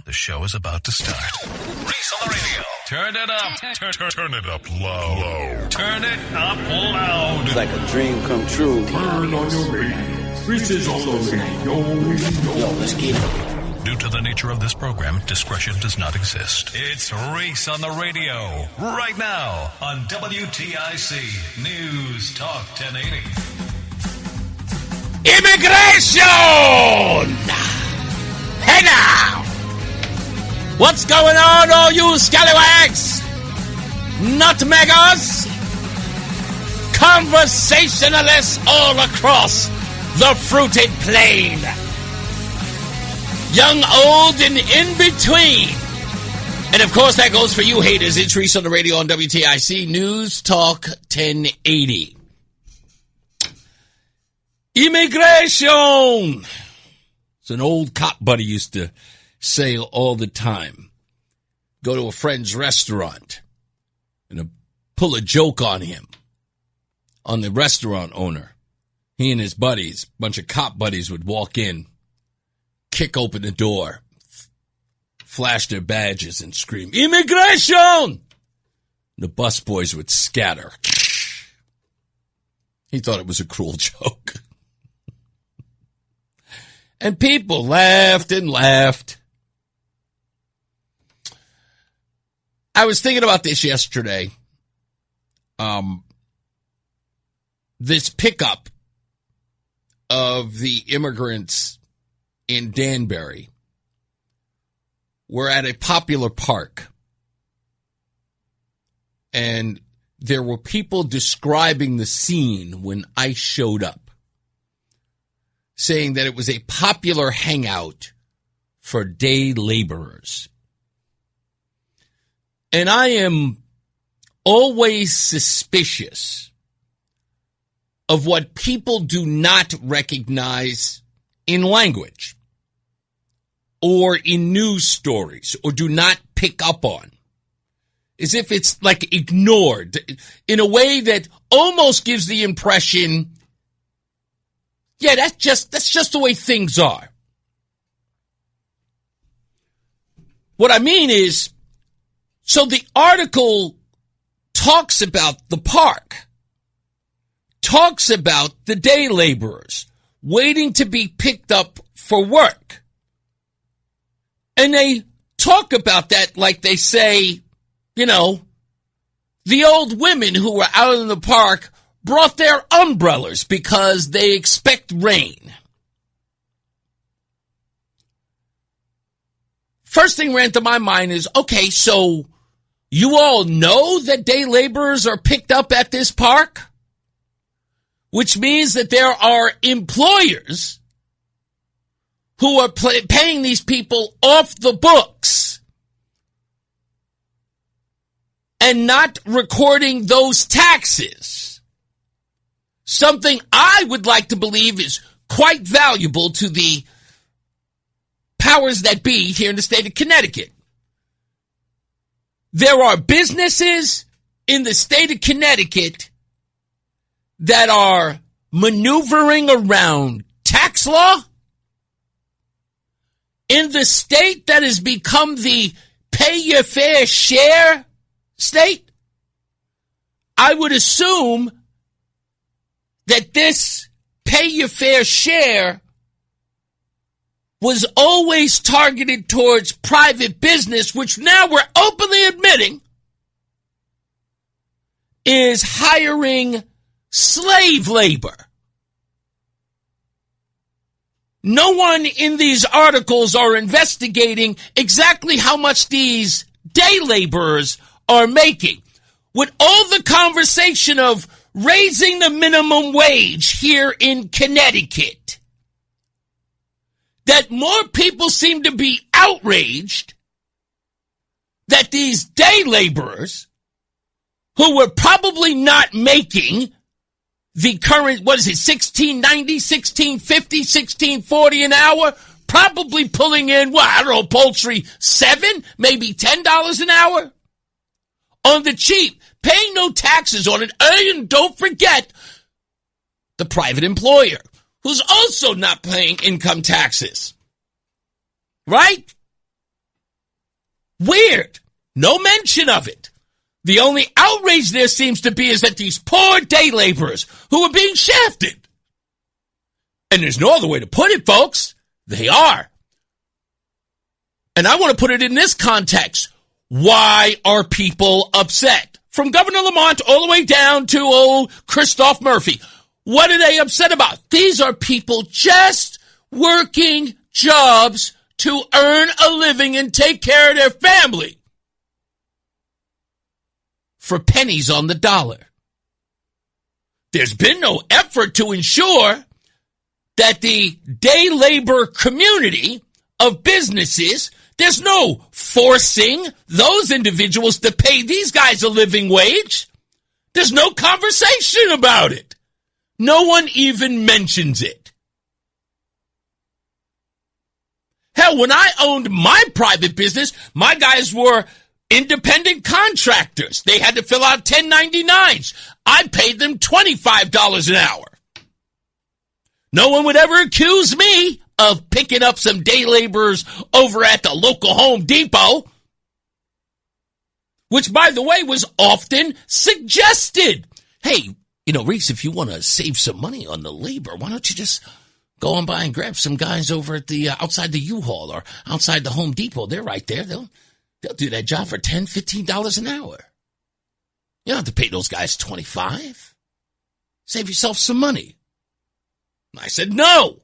The show is about to start. Reese on the radio. Turn it up. Turn it up low. Turn it up loud. It's like a dream come true. Turn on your radio. Reese is on the radio. Yo, let's get it. Due to the nature of this program, discretion does not exist. It's Reese on the radio. Right now on WTIC News Talk 1080. Immigration! Hey now! What's going on, all you scallywags? Nutmeggers? Conversationalists all across the fruited plain. Young, old, and in between. And of course, that goes for you haters. It's Reese on the radio on WTIC News Talk 1080. Immigration! It's an old cop buddy used to say all the time. Go to a friend's restaurant and pull a joke on him, on the restaurant owner. He and his buddies, bunch of cop buddies, would walk in, kick open the door, flash their badges, and scream, "Immigration!" The busboys would scatter. He thought it was a cruel joke. And people laughed and laughed. I was thinking about this yesterday. This pickup of the immigrants in Danbury were at a popular park. And there were people describing the scene when ICE showed up, saying that it was a popular hangout for day laborers. And I am always suspicious of what people do not recognize in language or in news stories or do not pick up on, as if it's like ignored in a way that almost gives the impression, yeah, that's just the way things are. What I mean is, so the article talks about the park, talks about the day laborers waiting to be picked up for work. And they talk about that like they say, you know, the old women who were out in the park brought their umbrellas because they expect rain. First thing ran to my mind is, okay, so you all know that day laborers are picked up at this park? Which means that there are employers who are paying these people off the books and not recording those taxes. Something I would like to believe is quite valuable to the powers that be here in the state of Connecticut. There are businesses in the state of Connecticut that are maneuvering around tax law in the state that has become the pay your fair share state. I would assume that this pay your fair share was always targeted towards private business, which now we're openly admitting is hiring slave labor. No one in these articles are investigating exactly how much these day laborers are making. With all the conversation of raising the minimum wage here in Connecticut, that more people seem to be outraged that these day laborers, who were probably not making the current, what is it, $16.90, $16.50, $16.40 an hour, probably pulling in, well, I don't know, poultry, $7, maybe $10 an hour on the cheap, paying no taxes on it. And don't forget the private employer, who's also not paying income taxes. Right? Weird. No mention of it. The only outrage there seems to be is that these poor day laborers who are being shafted. And there's no other way to put it, folks. They are. And I want to put it in this context. Why are people upset? From Governor Lamont all the way down to old Christoph Murphy. What are they upset about? These are people just working jobs to earn a living and take care of their family for pennies on the dollar. There's been no effort to ensure that the day labor community of businesses, there's no forcing those individuals to pay these guys a living wage. There's no conversation about it. No one even mentions it. Hell, when I owned my private business, my guys were independent contractors. They had to fill out 1099s. I paid them $25 an hour. No one would ever accuse me of picking up some day laborers over at the local Home Depot, which, by the way, was often suggested. Hey, Reese, if you want to save some money on the labor, why don't you just go on by and grab some guys over at the outside the U-Haul or outside the Home Depot. They're right there. They'll do that job for $10, $15 an hour. You don't have to pay those guys $25. Save yourself some money. I said, no.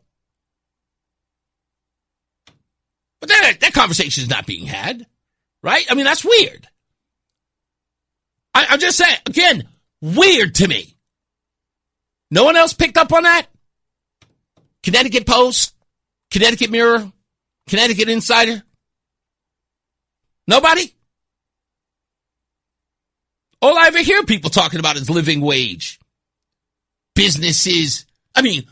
But that conversation is not being had, right? I mean, that's weird. I'm just saying, again, weird to me. No one else picked up on that? Connecticut Post, Connecticut Mirror, Connecticut Insider? Nobody? All I ever hear people talking about is living wage. Businesses. I mean,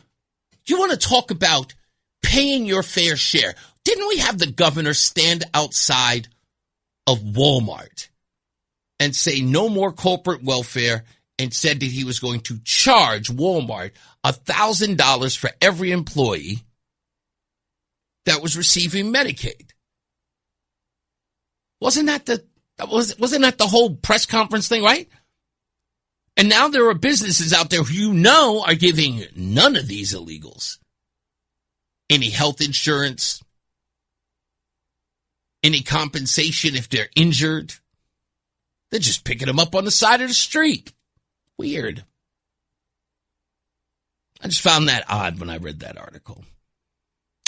you want to talk about paying your fair share. Didn't we have the governor stand outside of Walmart and say no more corporate welfare, and said that he was going to charge Walmart $1,000 for every employee that was receiving Medicaid? Wasn't that the whole press conference thing, right? And now there are businesses out there who are giving none of these illegals any health insurance, any compensation if they're injured. They're just picking them up on the side of the street. Weird. I just found that odd when I read that article.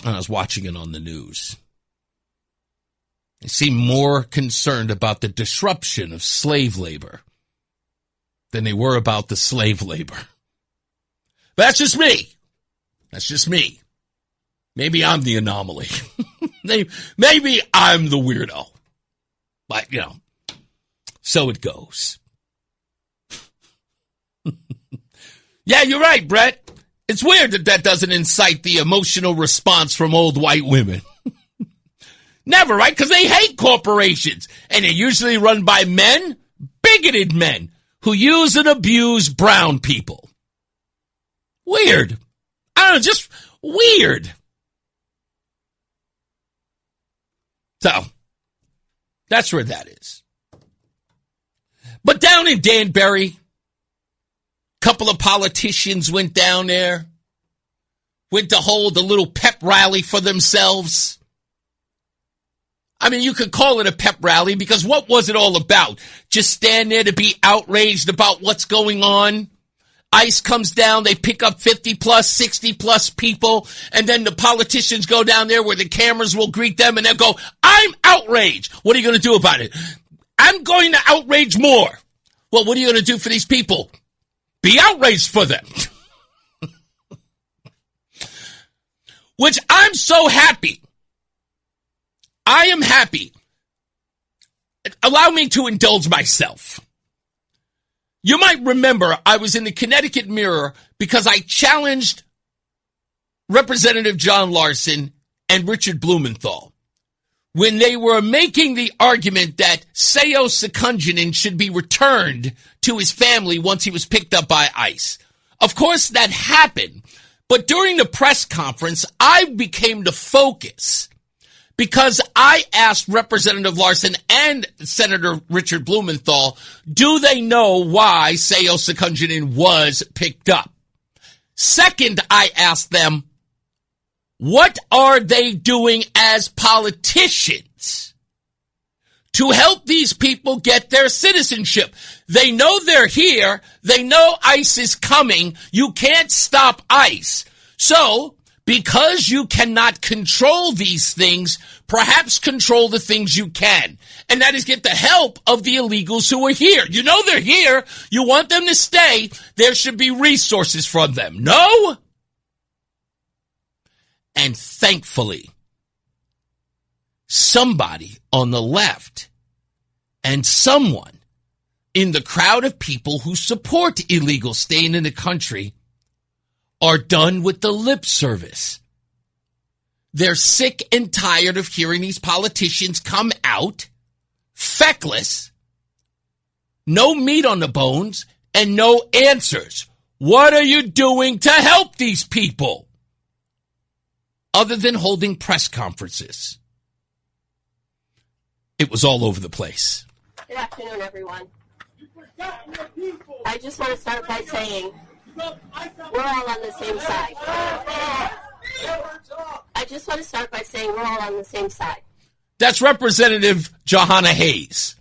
And I was watching it on the news. They seemed more concerned about the disruption of slave labor than they were about the slave labor. But that's just me. That's just me. Maybe I'm the anomaly. Maybe I'm the weirdo. But, so it goes. Yeah, you're right, Brett. It's weird that doesn't incite the emotional response from old white women. Never, right? Because they hate corporations. And they're usually run by men, bigoted men, who use and abuse brown people. Weird. I don't know, just weird. So, that's where that is. But down in Danbury, couple of politicians went down there, went to hold a little pep rally for themselves. I mean, you could call it a pep rally because what was it all about? Just stand there to be outraged about what's going on? ICE comes down, they pick up 50 plus, 60 plus people, and then the politicians go down there where the cameras will greet them and they'll go, I'm outraged. What are you going to do about it? I'm going to outrage more. Well, what are you going to do for these people? Be outraged for them. Which I'm so happy. I am happy. Allow me to indulge myself. You might remember I was in the Connecticut Mirror because I challenged Representative John Larson and Richard Blumenthal when they were making the argument that Seo Sekunjanen should be returned to his family once he was picked up by ICE. Of course, that happened. But during the press conference, I became the focus Because I asked Representative Larson and Senator Richard Blumenthal, do they know why Seyo Sekunjanen was picked up? Second, I asked them, what are they doing as politicians to help these people get their citizenship? They know they're here. They know ICE is coming. You can't stop ICE. So, because you cannot control these things, perhaps control the things you can. And that is get the help of the illegals who are here. You know they're here. You want them to stay. There should be resources from them. No? And thankfully, somebody on the left and someone in the crowd of people who support illegals staying in the country are done with the lip service. They're sick and tired of hearing these politicians come out, feckless, no meat on the bones, and no answers. What are you doing to help these people? Other than holding press conferences. It was all over the place. Good afternoon, everyone. I just want to start by saying we're all on the same side. That's Representative Johanna Hayes.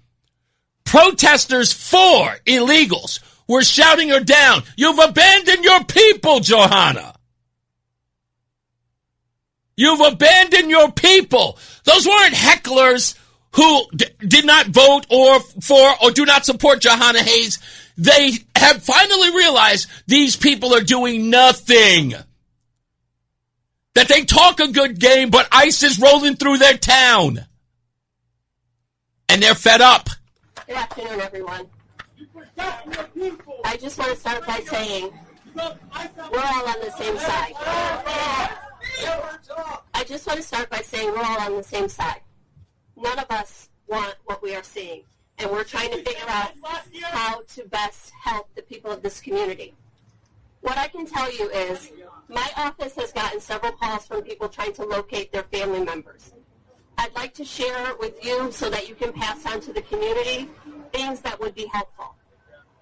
Protesters for illegals were shouting her down. You've abandoned your people, Johanna. You've abandoned your people. Those weren't hecklers who did not vote or for or do not support Johanna Hayes. They have finally realized these people are doing nothing. That they talk a good game, but ICE is rolling through their town. And they're fed up. Good afternoon, everyone. I just want to start by saying we're all on the same side. None of us want what we are seeing, and we're trying to figure out how to best help the people of this community. What I can tell you is my office has gotten several calls from people trying to locate their family members. I'd like to share with you so that you can pass on to the community things that would be helpful.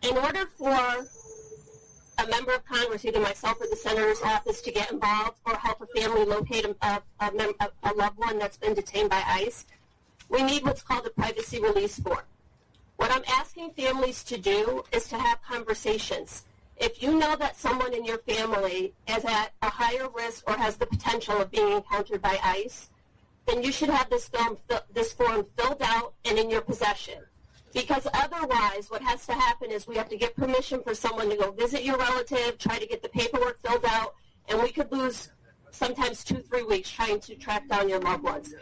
In order for a member of Congress, either myself or the Senator's office, to get involved or help a family locate a loved one that's been detained by ICE, we need what's called a privacy release form. What I'm asking families to do is to have conversations. If you know that someone in your family is at a higher risk or has the potential of being encountered by ICE, then you should have this form filled out and in your possession. Because otherwise, what has to happen is we have to get permission for someone to go visit your relative, try to get the paperwork filled out, and we could lose sometimes 2-3 weeks trying to track down your loved ones.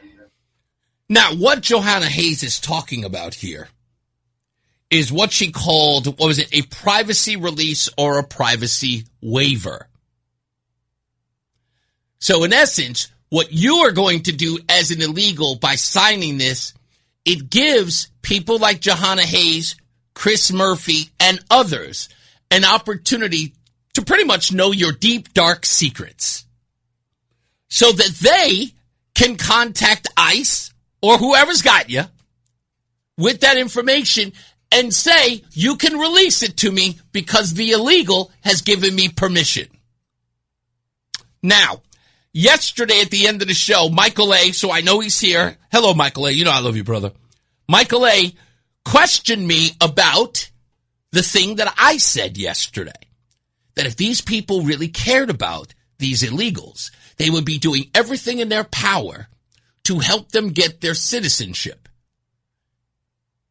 Now, what Johanna Hayes is talking about here is what she called, a privacy release or a privacy waiver. So in essence, what you are going to do as an illegal by signing this, it gives people like Johanna Hayes, Chris Murphy, and others an opportunity to pretty much know your deep, dark secrets so that they can contact ICE or whoever's got you with that information and say, you can release it to me because the illegal has given me permission. Now, yesterday at the end of the show, Michael A., so I know he's here. Hello, Michael A. You know I love you, brother. Michael A. questioned me about the thing that I said yesterday, that if these people really cared about these illegals, they would be doing everything in their power to help them get their citizenship.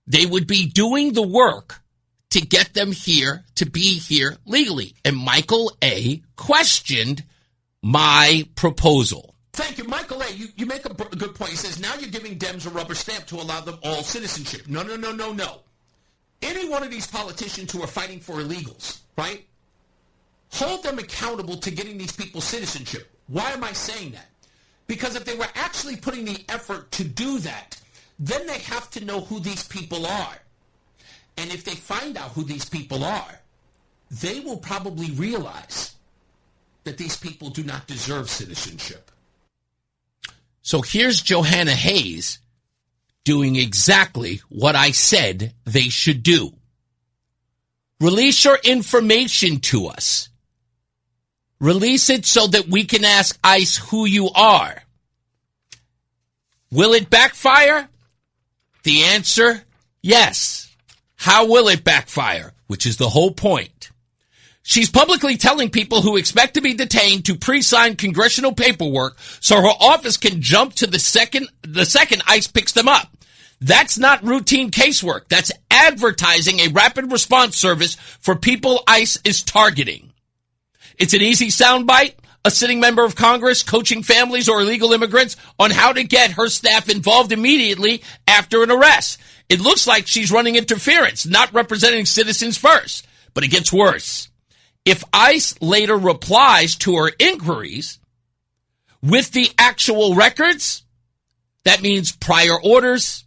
They would be doing the work to get them here, to be here legally. And Michael A. questioned my proposal. Thank you. Michael A., you make a good point. He says, now you're giving Dems a rubber stamp to allow them all citizenship. No. Any one of these politicians who are fighting for illegals, right, hold them accountable to getting these people citizenship. Why am I saying that? Because if they were actually putting the effort to do that, then they have to know who these people are. And if they find out who these people are, they will probably realize that these people do not deserve citizenship. So here's Johanna Hayes doing exactly what I said they should do. Release your information to us. Release it so that we can ask ICE who you are. Will it backfire? The answer, yes. How will it backfire? Which is the whole point. She's publicly telling people who expect to be detained to pre-sign congressional paperwork so her office can jump to the second ICE picks them up. That's not routine casework. That's advertising a rapid response service for people ICE is targeting. It's an easy soundbite, a sitting member of Congress coaching families or illegal immigrants on how to get her staff involved immediately after an arrest. It looks like she's running interference, not representing citizens first. But it gets worse. If ICE later replies to her inquiries with the actual records, that means prior orders,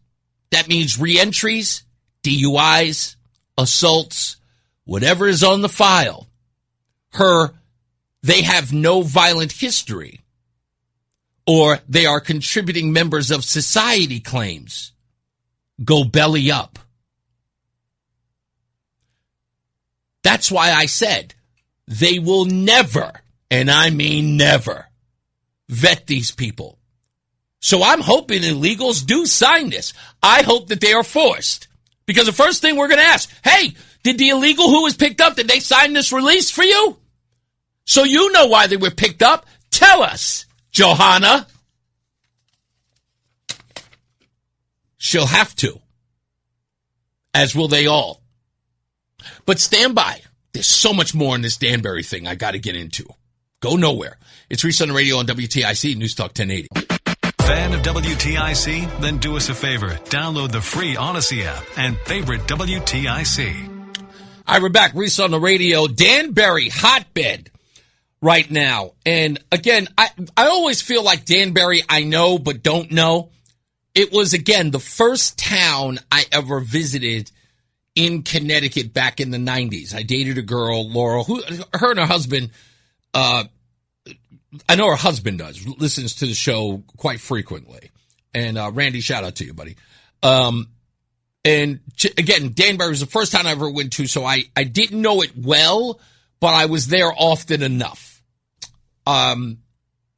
that means reentries, DUIs, assaults, whatever is on the file. They have no violent history, or they are contributing members of society claims. Go belly up. That's why I said they will never, and I mean never, vet these people. So I'm hoping illegals do sign this. I hope that they are forced. Because the first thing we're going to ask, hey, did the illegal who was picked up, did they sign this release for you? So you know why they were picked up. Tell us, Johanna. She'll have to. As will they all. But stand by. There's so much more in this Danbury thing I got to get into. Go nowhere. It's Reese on the radio on WTIC, NewsTalk 1080. Fan of WTIC? Then do us a favor. Download the free Odyssey app and favorite WTIC. All right, we're back. Reese on the radio. Danbury, hotbed right now. And again, I always feel like Danbury, I know but don't know. It was, again, the first town I ever visited in Connecticut back in the 90s. I dated a girl, Laurel, who, her and her husband, I know her husband does, listens to the show quite frequently. And Randy, shout out to you, buddy. And again, Danbury was the first town I ever went to, so I didn't know it well, but I was there often enough.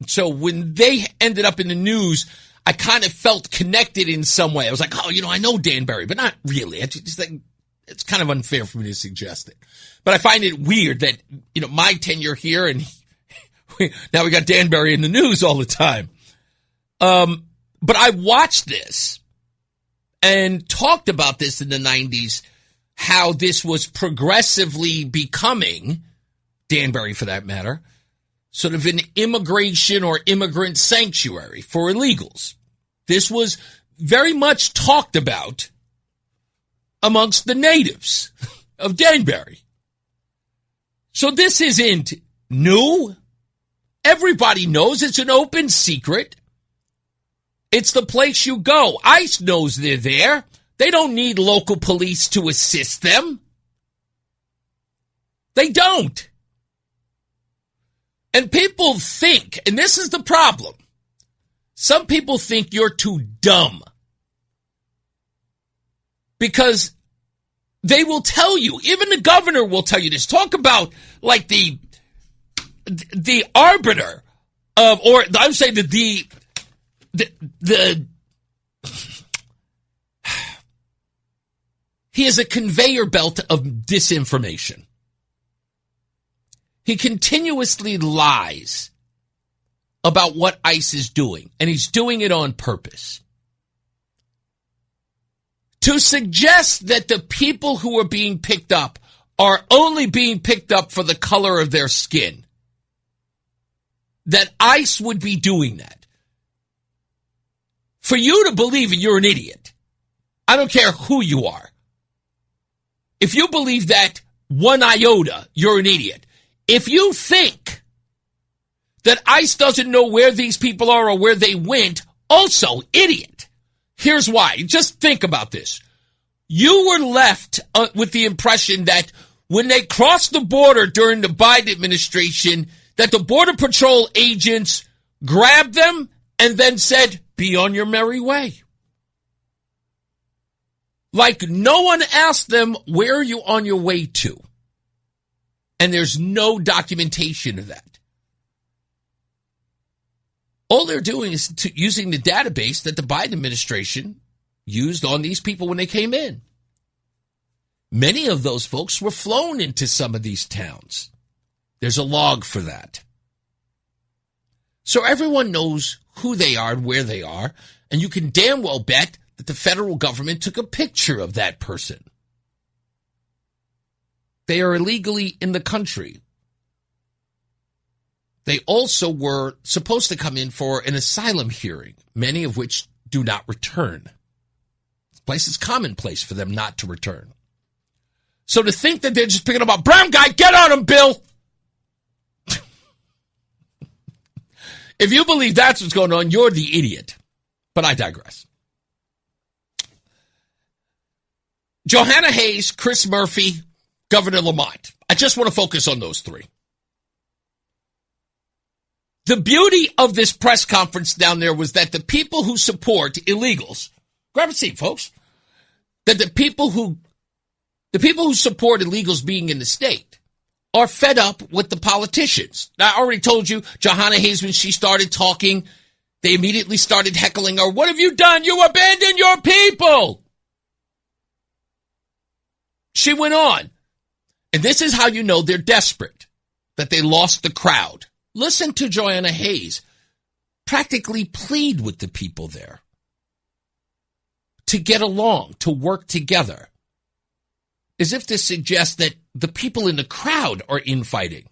So when they ended up in the news, I kind of felt connected in some way. I was like, oh, I know Danbury, but not really. I just think it's kind of unfair for me to suggest it. But I find it weird that, my tenure here and now we got Danbury in the news all the time. But I watched this and talked about this in the 90s, how this was progressively becoming, Danbury for that matter, sort of an immigration or immigrant sanctuary for illegals. This was very much talked about amongst the natives of Danbury. So this isn't new. Everybody knows it's an open secret. It's the place you go. ICE knows they're there. They don't need local police to assist them. They don't. And people think, and this is the problem, some people think you're too dumb. Because they will tell you, even the governor will tell you this. Talk about like the arbiter of, or I would say the he is a conveyor belt of disinformation. He continuously lies about what ICE is doing, and he's doing it on purpose. To suggest that the people who are being picked up are only being picked up for the color of their skin, that ICE would be doing that. For you to believe it, you're an idiot. I don't care who you are. If you believe that one iota, you're an idiot. If you think that ICE doesn't know where these people are or where they went, also idiot. Here's why. Just think about this. You were left with the impression that when they crossed the border during the Biden administration, that the Border Patrol agents grabbed them and then said, be on your merry way. Like no one asked them, where are you on your way to? And there's no documentation of that. All they're doing is using the database that the Biden administration used on these people when they came in. Many of those folks were flown into some of these towns. There's a log for that. So everyone knows who they are and where they are, and you can damn well bet that the federal government took a picture of that person. They are illegally in the country. They also were supposed to come in for an asylum hearing, many of which do not return. This place is commonplace for them not to return. So to think that they're just picking up a brown guy, get on him, Bill! If you believe that's what's going on, you're the idiot. But I digress. Johanna Hayes, Chris Murphy, Governor Lamont. I just want to focus on those three. The beauty of this press conference down there was that the people who support illegals, grab a seat, folks, that the people who support illegals being in the state are fed up with the politicians. Now, I already told you, Johanna Hayes, when she started talking, they immediately started heckling her. What have you done? You abandoned your people. She went on. And this is how you know they're desperate, that they lost the crowd. Listen to Johanna Hayes practically plead with the people there to get along, to work together, as if to suggest that the people in the crowd are infighting.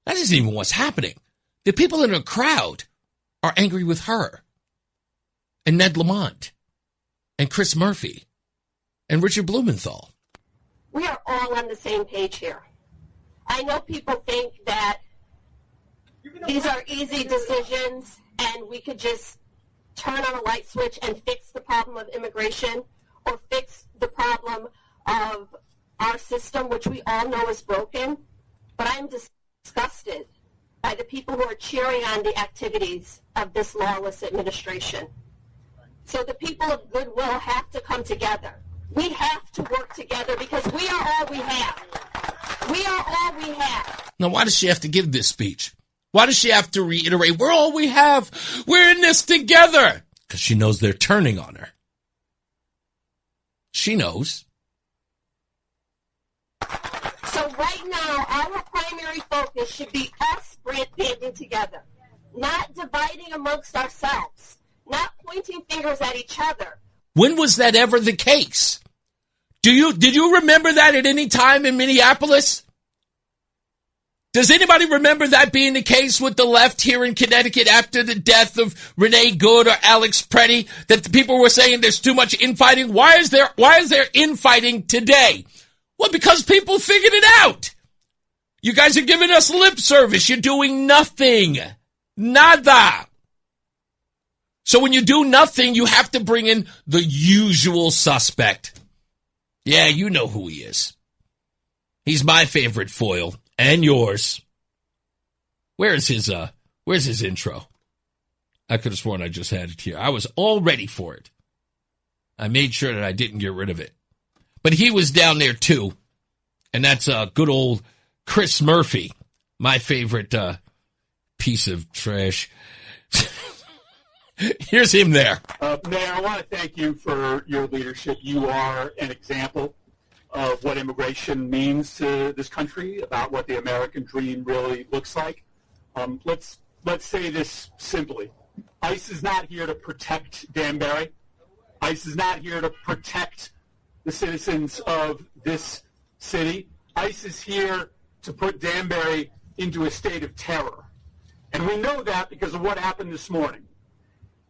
That isn't even what's happening. The people in the crowd are angry with her and Ned Lamont and Chris Murphy and Richard Blumenthal. We are all on the same page here. I know people think that these are easy decisions and we could just turn on a light switch and fix the problem of immigration or fix the problem of our system, which we all know is broken. But I'm disgusted by the people who are cheering on the activities of this lawless administration. So the people of goodwill have to come together. We have to work together because we are all we have. We are all we have. Now, why does she have to give this speech? Why does she have to reiterate, we're all we have? We're in this together. Because she knows they're turning on her. She knows. So right now, our primary focus should be us banding together, not dividing amongst ourselves, not pointing fingers at each other. When was that ever the case? Did you remember that at any time in Minneapolis? Does anybody remember that being the case with the left here in Connecticut after the death of Renee Good or Alex Preddy, that the people were saying there's too much infighting? Why is there infighting today? Well, because people figured it out. You guys are giving us lip service. You're doing nothing. Nada. So when you do nothing, you have to bring in the usual suspect. Yeah, you know who he is. He's my favorite foil. And yours. Where's his intro? I could have sworn I just had it here. I was all ready for it. I made sure that I didn't get rid of it. But he was down there too. And that's good old Chris Murphy, my favorite piece of trash. Here's him there. Mayor, I want to thank you for your leadership. You are an example of what immigration means to this country, about what the American dream really looks like. Let's say this simply. ICE is not here to protect Danbury. ICE is not here to protect the citizens of this city. ICE is here to put Danbury into a state of terror. And we know that because of what happened this morning.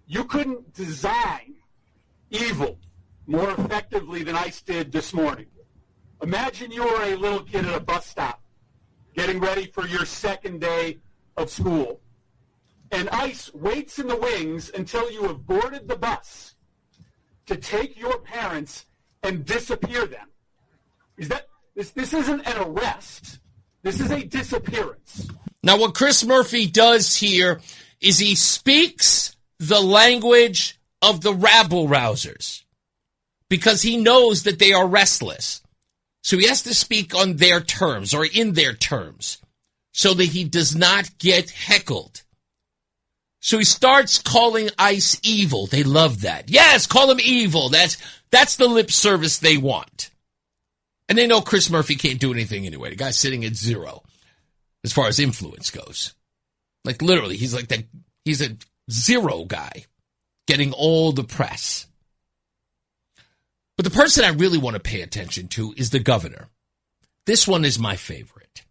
You couldn't design evil more effectively than ICE did this morning. Imagine you were a little kid at a bus stop getting ready for your second day of school. And ICE waits in the wings until you have boarded the bus to take your parents and disappear them. This isn't an arrest. This is a disappearance. Now, what Chris Murphy does here is he speaks the language of the rabble-rousers because he knows that they are restless. So he has to speak on their terms or in their terms so that he does not get heckled. So he starts calling ICE evil. They love that. Yes, call him evil. That's the lip service they want. And they know Chris Murphy can't do anything anyway. The guy's sitting at 0 as far as influence goes. Like literally, he's a 0 guy getting all the press. But the person I really want to pay attention to is the governor. This one is my favorite.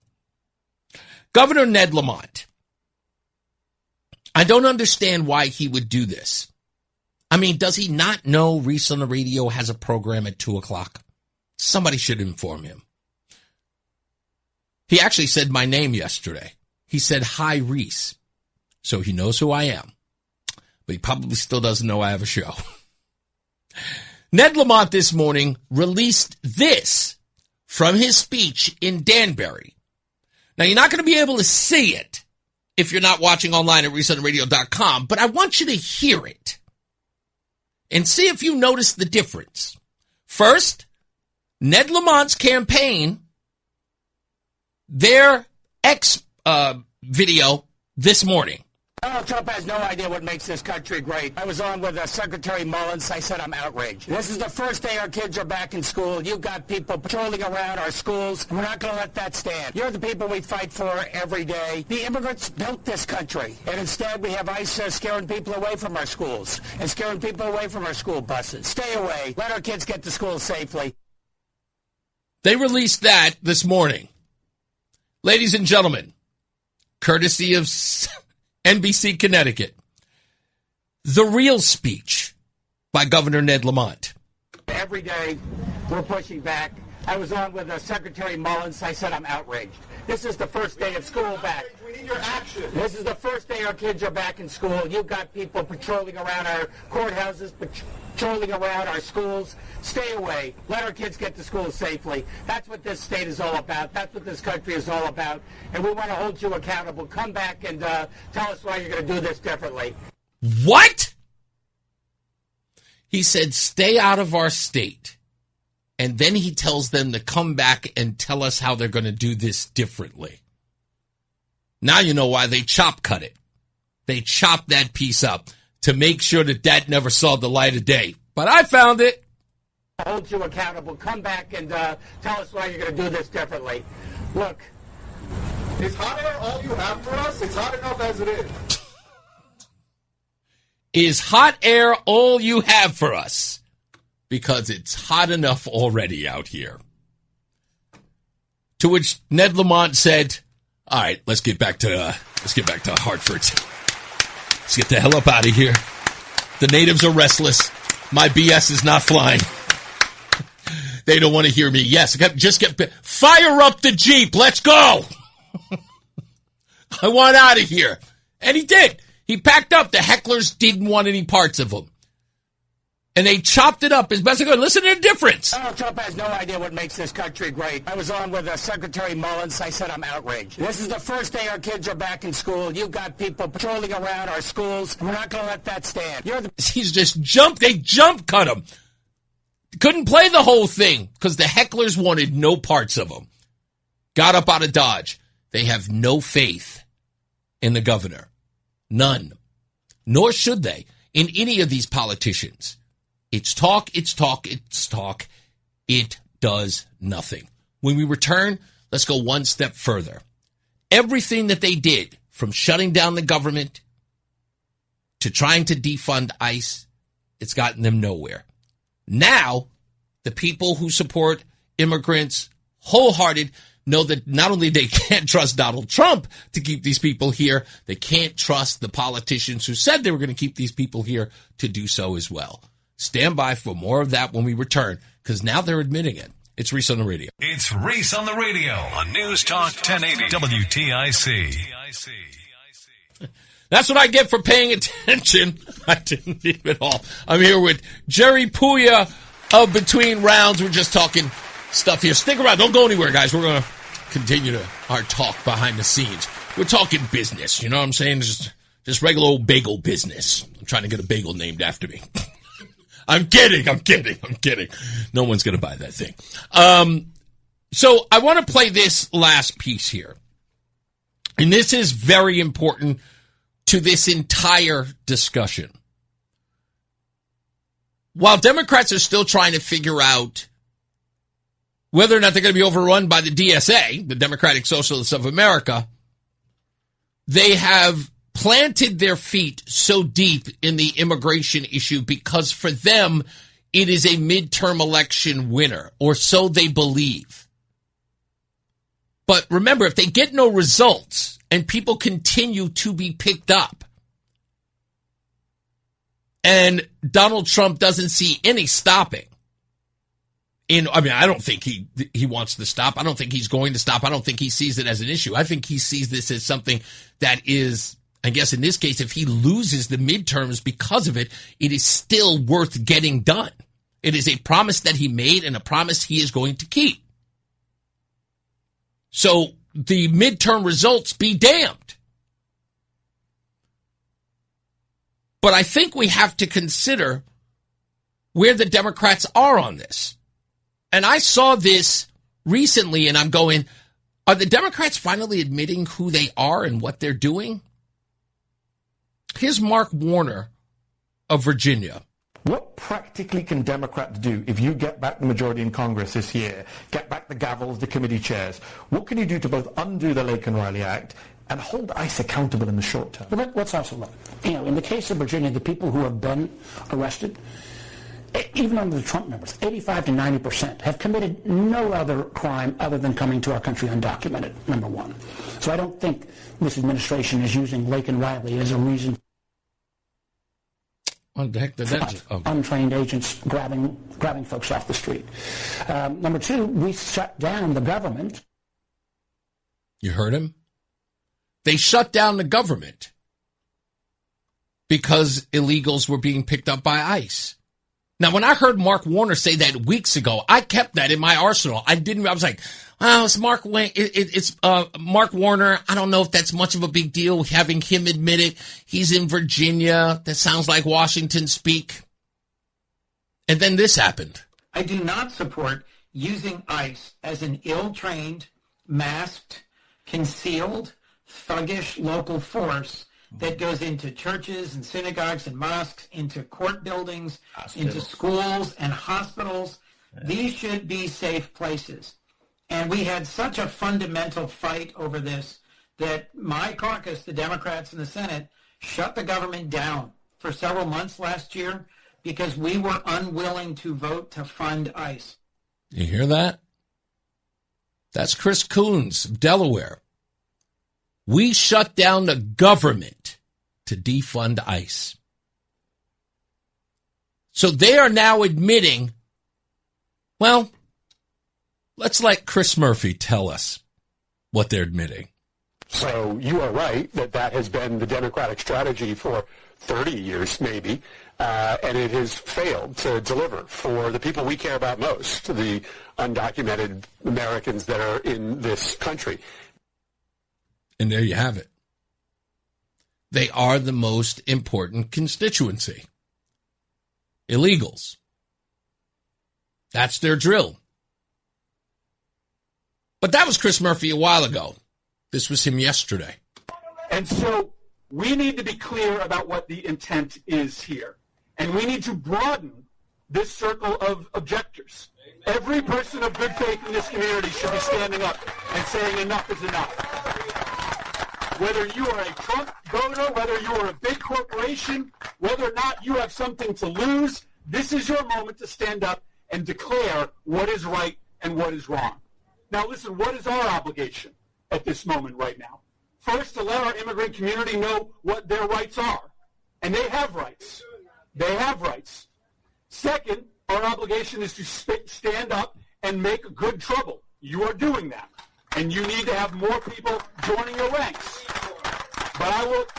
Governor Ned Lamont. I don't understand why he would do this. I mean, does he not know Reese on the radio has a program at 2 o'clock? Somebody should inform him. He actually said my name yesterday. He said, hi, Reese. So he knows who I am. But he probably still doesn't know I have a show. Ned Lamont this morning released this from his speech in Danbury. Now, you're not going to be able to see it if you're not watching online at reasoonradio.com, but I want you to hear it and see if you notice the difference. First, Ned Lamont's campaign, their video this morning. Donald Trump has no idea what makes this country great. I was on with Secretary Mullins. I said I'm outraged. This is the first day our kids are back in school. You've got people patrolling around our schools. We're not going to let that stand. You're the people we fight for every day. The immigrants built this country, and instead we have ICE scaring people away from our schools and scaring people away from our school buses. Stay away. Let our kids get to school safely. They released that this morning. Ladies and gentlemen, courtesy of NBC Connecticut, the real speech by Governor Ned Lamont. Every day we're pushing back. I was on with Secretary Mullins. I said I'm outraged. This is the first day of school back. We need your action. This is the first day our kids are back in school. You've got people patrolling around our courthouses, patrolling around our schools. Stay away. Let our kids get to school safely. That's what this state is all about. That's what this country is all about. And we want to hold you accountable. Come back and tell us why you're going to do this differently. What? He said, stay out of our state. And then he tells them to come back and tell us how they're going to do this differently. Now you know why they chop cut it. They chopped that piece up to make sure that that never saw the light of day. But I found it. Hold you accountable. Come back and tell us why you're going to do this differently. Look. Is hot air all you have for us? It's hot enough as it is. Is hot air all you have for us? Because it's hot enough already out here. To which Ned Lamont said, all right, let's get back to Hartford. Let's get the hell up out of here. The natives are restless. My BS is not flying. They don't want to hear me. Yes, fire up the Jeep. Let's go. I want out of here. And he did. He packed up. The hecklers didn't want any parts of him. And they chopped it up as best they could. Listen to the difference. Donald Trump has no idea what makes this country great. I was on with Secretary Mullins. I said I'm outraged. This is the first day our kids are back in school. You've got people patrolling around our schools. We're not going to let that stand. He's just jumped. They jump cut him. Couldn't play the whole thing because the hecklers wanted no parts of him. Got up out of Dodge. They have no faith in the governor. None. Nor should they in any of these politicians. It's talk, it's talk, it's talk. It does nothing. When we return, let's go one step further. Everything that they did, from shutting down the government to trying to defund ICE, it's gotten them nowhere. Now, the people who support immigrants wholehearted know that not only they can't trust Donald Trump to keep these people here, they can't trust the politicians who said they were going to keep these people here to do so as well. Stand by for more of that when we return, because now they're admitting it. It's Reese on the Radio. It's Reese on the Radio on News Talk 1080 WTIC. That's what I get for paying attention. I didn't even at all. I'm here with Jerry Puya of Between Rounds. We're just talking stuff here. Stick around. Don't go anywhere, guys. We're going to continue our talk behind the scenes. We're talking business. You know what I'm saying? Just Just regular old bagel business. I'm trying to get a bagel named after me. I'm kidding. No one's going to buy that thing. So I want to play this last piece here. And this is very important to this entire discussion. While Democrats are still trying to figure out whether or not they're going to be overrun by the DSA, the Democratic Socialists of America, they have planted their feet so deep in the immigration issue because for them, it is a midterm election winner, or so they believe. But remember, if they get no results and people continue to be picked up, and Donald Trump doesn't see any stopping, I don't think he wants to stop. I don't think he's going to stop. I don't think he sees it as an issue. I think he sees this as something that is, I guess in this case, if he loses the midterms because of it, it is still worth getting done. It is a promise that he made and a promise he is going to keep. So the midterm results be damned. But I think we have to consider where the Democrats are on this. And I saw this recently, and I'm going, are the Democrats finally admitting who they are and what they're doing? Here's Mark Warner of Virginia. What practically can Democrats do if you get back the majority in Congress this year, get back the gavels, the committee chairs? What can you do to both undo the Lake and Riley Act and hold ICE accountable in the short term? But let's also look. In the case of Virginia, the people who have been arrested, even under the Trump numbers, 85 to 90% have committed no other crime other than coming to our country undocumented, number one. So I don't think this administration is using Lake and Riley as a reason. What the heck did that? Untrained agents grabbing folks off the street. Number two, we shut down the government. You heard him? They shut down the government because illegals were being picked up by ICE. Now, when I heard Mark Warner say that weeks ago, I kept that in my arsenal. I was like, oh, it's Mark Warner. I don't know if that's much of a big deal having him admit it. He's in Virginia. That sounds like Washington speak. And then this happened. I do not support using ICE as an ill-trained, masked, concealed, thuggish local force that goes into churches and synagogues and mosques, into court buildings, into schools and hospitals. These should be safe places. And we had such a fundamental fight over this that my caucus, the Democrats in the Senate, shut the government down for several months last year because we were unwilling to vote to fund ICE. You hear that? That's Chris Coons of Delaware. We shut down the government to defund ICE. So they are now admitting, well, let's let Chris Murphy tell us what they're admitting. So you are right that has been the Democratic strategy for 30 years, maybe, and it has failed to deliver for the people we care about most, the undocumented Americans that are in this country. And there you have it. They are the most important constituency. Illegals. That's their drill. But that was Chris Murphy a while ago. This was him yesterday. And so we need to be clear about what the intent is here. And we need to broaden this circle of objectors. Every person of good faith in this community should be standing up and saying enough is enough. Whether you are a Trump voter, whether you are a big corporation, whether or not you have something to lose, this is your moment to stand up and declare what is right and what is wrong. Now listen, what is our obligation at this moment right now? First, to let our immigrant community know what their rights are. And they have rights. They have rights. Second, our obligation is to stand up and make good trouble. You are doing that. And you need to have more people joining your ranks. But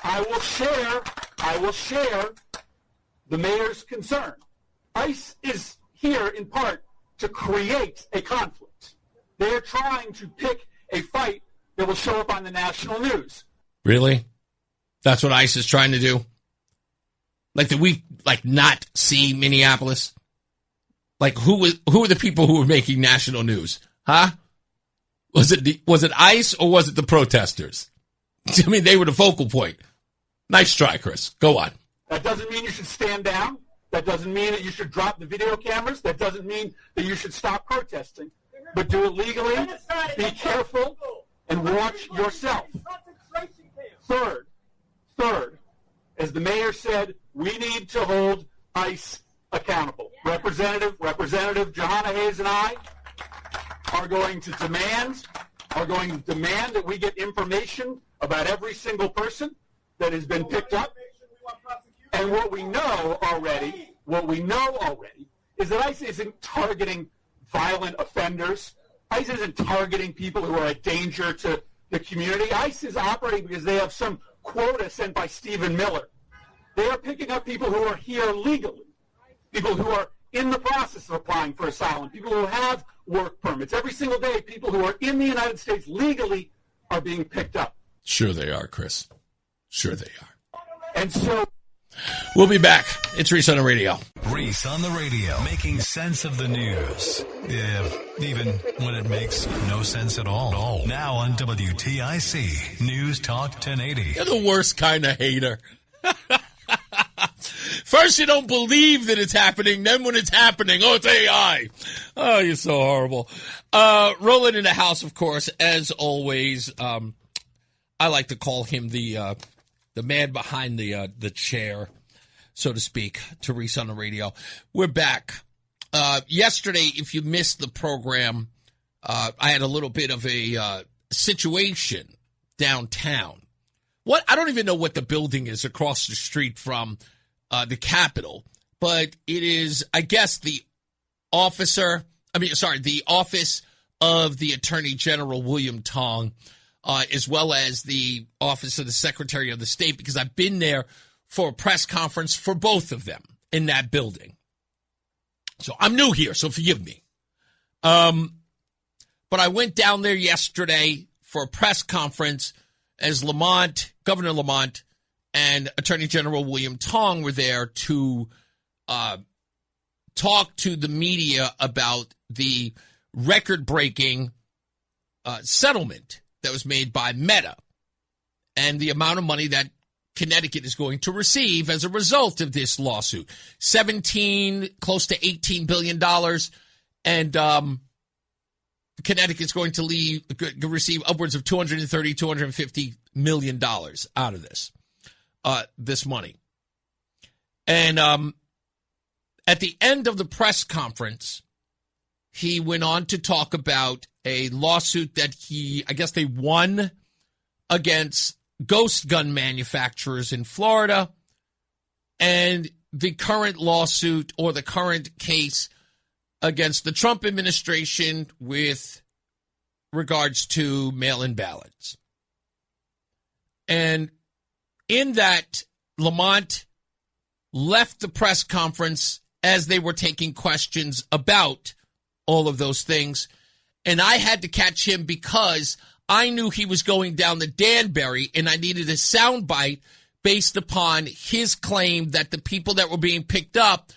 I will share the mayor's concern. ICE is here in part to create a conflict. They are trying to pick a fight that will show up on the national news. Really? That's what ICE is trying to do. Like, did we not see Minneapolis? Like, who are the people who were making national news? Huh? Was it ICE or was it the protesters? I mean, they were the focal point. Nice try, Chris. Go on. That doesn't mean you should stand down. That doesn't mean that you should drop the video cameras. That doesn't mean that you should stop protesting. But do it legally, be careful, and watch yourself. Third, as the mayor said, we need to hold ICE accountable. Representative Johanna Hayes and I are going to demand that we get information about every single person that has been picked up. And what we know already is that ICE isn't targeting violent offenders. ICE isn't targeting people who are a danger to the community. ICE is operating because they have some quota sent by Stephen Miller. They are picking up people who are here legally, people who are in the process of applying for asylum, people who have work permits. Every single day, people who are in the United States legally are being picked up. Sure they are, Chris. Sure they are. And so... We'll be back. It's Reese on the Radio. Reese on the Radio, making sense of the news. Yeah, even when it makes no sense at all. Now on WTIC, News Talk 1080. You're the worst kind of hater. First you don't believe that it's happening, then when it's happening, it's AI. Oh, you're so horrible. Rolling in the house, of course, as always. I like to call him the man behind the chair, so to speak, to Reese on the Radio. We're back. Yesterday, if you missed the program, I had a little bit of a situation downtown. I don't even know what the building is across the street from the Capitol, but it is, I guess, the office of the Attorney General, William Tong, as well as the office of the Secretary of the State, because I've been there for a press conference for both of them in that building. So I'm new here, so forgive me. But I went down there yesterday for a press conference as Governor Lamont and Attorney General William Tong were there to talk to the media about the record-breaking settlement that was made by Meta and the amount of money that Connecticut is going to receive as a result of this lawsuit. Close to $18 billion, and Connecticut's going to receive upwards of $250 million out of this money. And at the end of the press conference, he went on to talk about a lawsuit that they won against ghost gun manufacturers in Florida, and the current lawsuit or the current case against the Trump administration with regards to mail-in ballots. And in that, Lamont left the press conference as they were taking questions about all of those things. And I had to catch him because I knew he was going down the Danbury, and I needed a soundbite based upon his claim that the people that were being picked up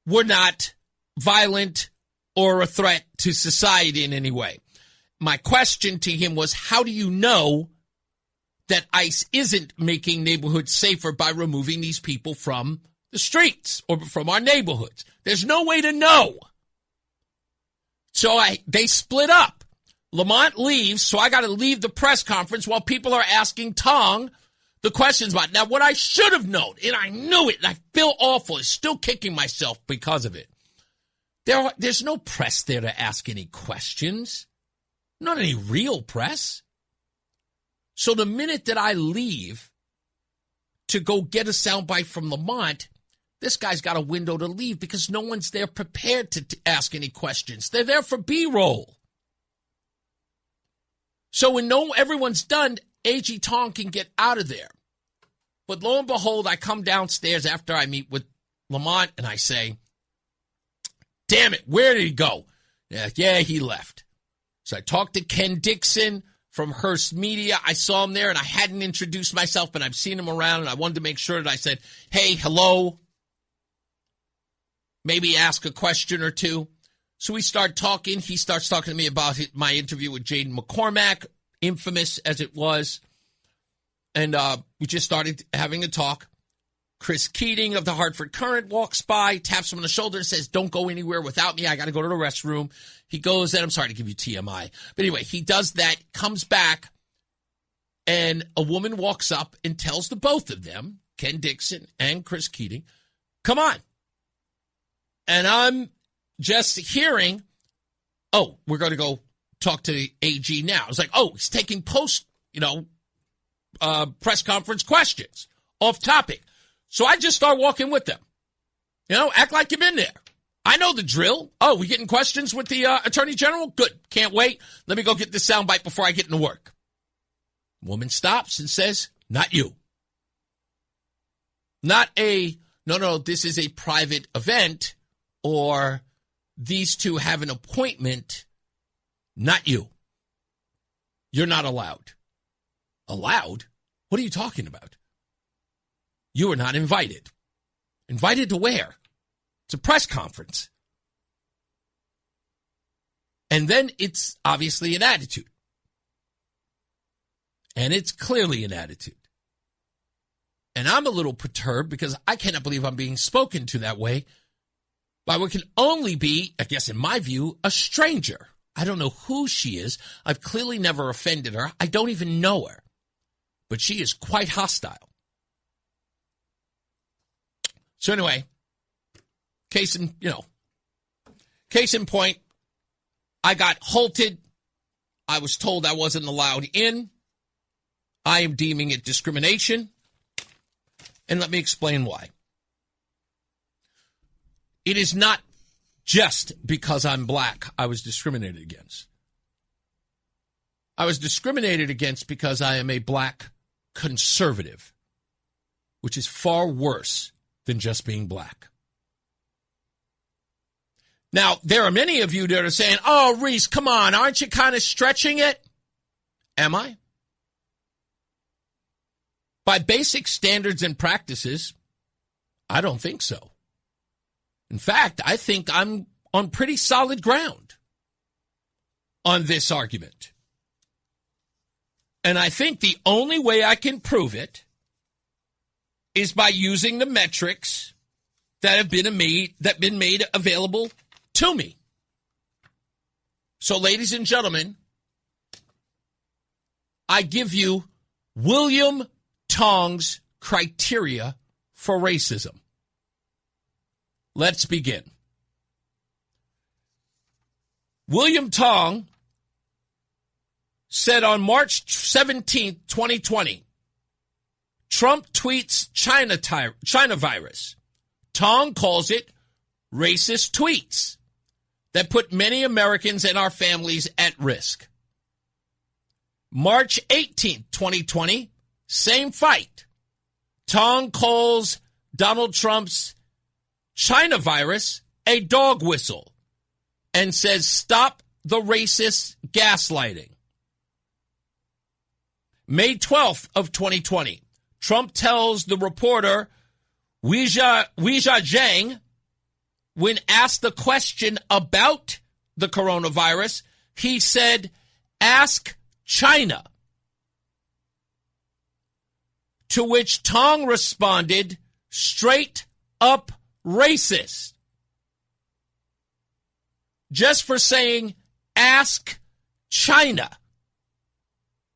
were not violent or a threat to society in any way. My question to him was, how do you know that ICE isn't making neighborhoods safer by removing these people from the streets or from our neighborhoods? There's no way to know. So they split up. Lamont leaves, so I got to leave the press conference while people are asking Tong the questions about it. Now, what I should have known, and I knew it, and I feel awful, is still kicking myself because of it. There's no press there to ask any questions. Not any real press. So the minute that I leave to go get a soundbite from Lamont, this guy's got a window to leave because no one's there prepared to ask any questions. They're there for B-roll. So when everyone's done, A.G. Tong can get out of there. But lo and behold, I come downstairs after I meet with Lamont and I say, damn it, where did he go? Yeah, he left. So I talked to Ken Dixon from Hearst Media. I saw him there, and I hadn't introduced myself, but I've seen him around, and I wanted to make sure that I said, hey, hello, maybe ask a question or two. So we start talking. He starts talking to me about my interview with Jaden McCormack, infamous as it was. And we just started having a talk. Chris Keating of the Hartford Courant walks by, taps him on the shoulder and says, don't go anywhere without me. I got to go to the restroom. He goes, and I'm sorry to give you TMI. But anyway, he does that, comes back, and a woman walks up and tells the both of them, Ken Dixon and Chris Keating, come on. And I'm just hearing, oh, we're going to go talk to the AG now. It's like, oh, he's taking press conference questions off topic. So I just start walking with them. Act like you've been there. I know the drill. Oh, we getting questions with the Attorney General? Good. Can't wait. Let me go get this soundbite before I get into work. Woman stops and says, not you. Not no, this is a private event, or these two have an appointment. Not you. You're not allowed. Allowed? What are you talking about? You are not invited. Invited to where? It's a press conference. And then it's obviously an attitude. And it's clearly an attitude. And I'm a little perturbed because I cannot believe I'm being spoken to that way by what can only be, I guess in my view, a stranger. I don't know who she is. I've clearly never offended her. I don't even know her. But she is quite hostile. So anyway, case in point, I got halted. I was told I wasn't allowed in. I am deeming it discrimination. And let me explain why. It is not just because I'm black I was discriminated against. I was discriminated against because I am a black conservative, which is far worse than just being black. Now, there are many of you that are saying, oh, Reese, come on, aren't you kind of stretching it? Am I? By basic standards and practices, I don't think so. In fact, I think I'm on pretty solid ground on this argument. And I think the only way I can prove it is by using the metrics that have been made available to me. So, ladies and gentlemen, I give you William Tong's criteria for racism. Let's begin. William Tong said on March 17, 2020, Trump tweets China virus. Tong calls it racist tweets that put many Americans and our families at risk. March 18, 2020, same fight. Tong calls Donald Trump's China virus a dog whistle and says, stop the racist gaslighting. May 12th of 2020, Trump tells the reporter Weijia Zhang, when asked the question about the coronavirus, he said, ask China. To which Tong responded, straight up racist. Just for saying, ask China.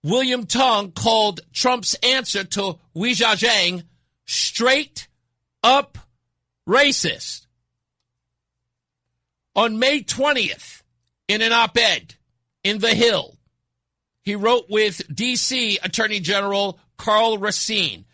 William Tong called Trump's answer to Weijia Zhang straight up racist. On May 20th, in an op-ed in The Hill, he wrote with D.C. Attorney General Karl Racine,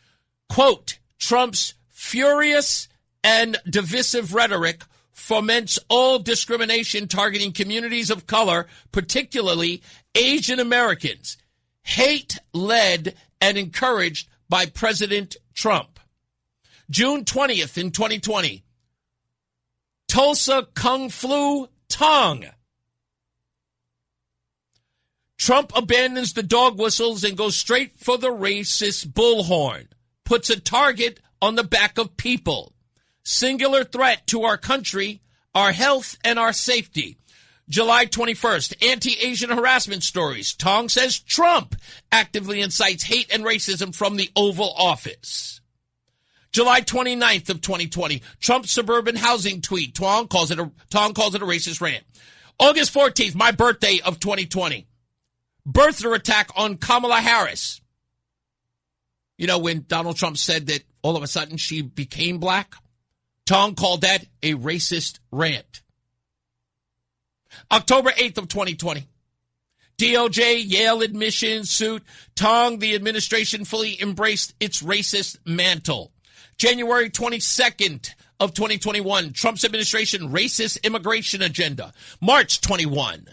quote, Trump's furious and divisive rhetoric foments all discrimination targeting communities of color, particularly Asian Americans, hate led and encouraged by President Trump. June 20th in 2020, Tulsa Kung Flu Tong. Trump abandons the dog whistles and goes straight for the racist bullhorn. Puts a target on the back of people. Singular threat to our country, our health, and our safety. July 21st, anti-Asian harassment stories. Tong says Trump actively incites hate and racism from the Oval Office. July 29th of 2020, Trump suburban housing tweet. Tong calls it a racist rant. August 14th, my birthday of 2020. Birther attack on Kamala Harris. You know, when Donald Trump said that all of a sudden she became black, Tong called that a racist rant. October 8th of 2020. DOJ, Yale admission suit. Tong, the administration fully embraced its racist mantle. January 22nd of 2021, Trump's administration racist immigration agenda. March 21.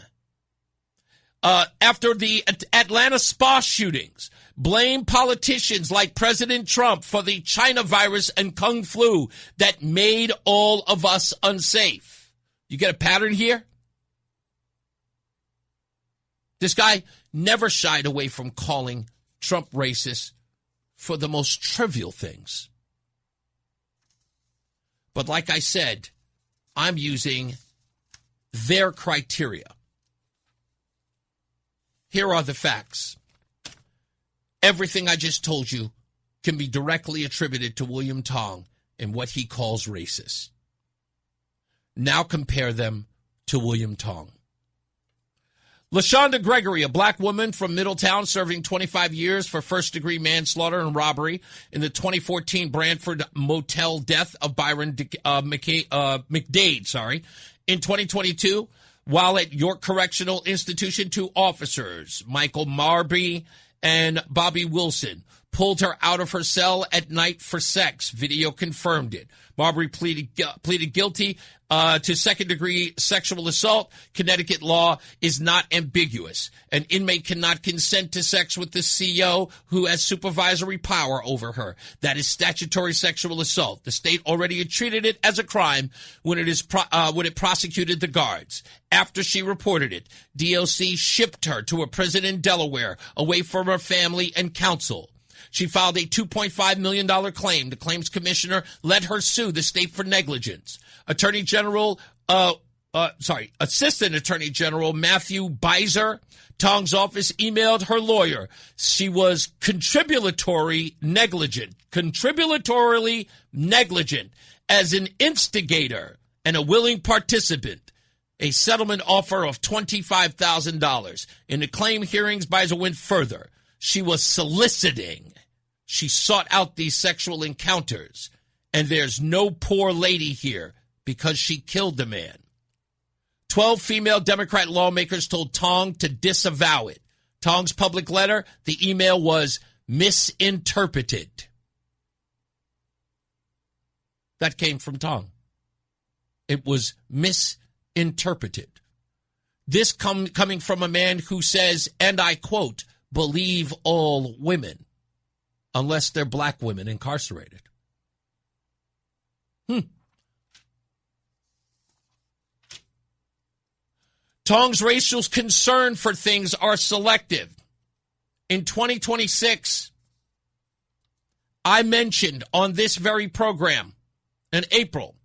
After the Atlanta spa shootings, blame politicians like President Trump for the China virus and Kung flu that made all of us unsafe. You get a pattern here? This guy never shied away from calling Trump racist for the most trivial things. But like I said, I'm using their criteria. Here are the facts. Everything I just told you can be directly attributed to William Tong and what he calls racist. Now compare them to William Tong. LaShonda Gregory, a black woman from Middletown, serving 25 years for first-degree manslaughter and robbery in the 2014 Branford motel death of Byron McDade. In 2022, while at York Correctional Institution, 2 officers, Michael Marby and Bobby Wilson, pulled her out of her cell at night for sex. Video confirmed it. Marbury pleaded guilty to second-degree sexual assault. Connecticut law is not ambiguous. An inmate cannot consent to sex with the CO who has supervisory power over her. That is statutory sexual assault. The state already treated it as a crime when it prosecuted the guards. After she reported it, DOC shipped her to a prison in Delaware, away from her family and counsel. She filed a $2.5 million claim. The claims commissioner let her sue the state for negligence. Assistant Attorney General Matthew Beiser, Tong's office, emailed her lawyer. She was contributory negligent as an instigator and a willing participant. A settlement offer of $25,000. In the claim hearings, Beiser went further. She was soliciting. She sought out these sexual encounters. And there's no poor lady here because she killed the man. 12 female Democrat lawmakers told Tong to disavow it. Tong's public letter, the email was misinterpreted. That came from Tong. It was misinterpreted. This coming from a man who says, and I quote, believe all women, unless they're black women incarcerated. Tong's racial concern for things are selective. In 2026, I mentioned on this very program in April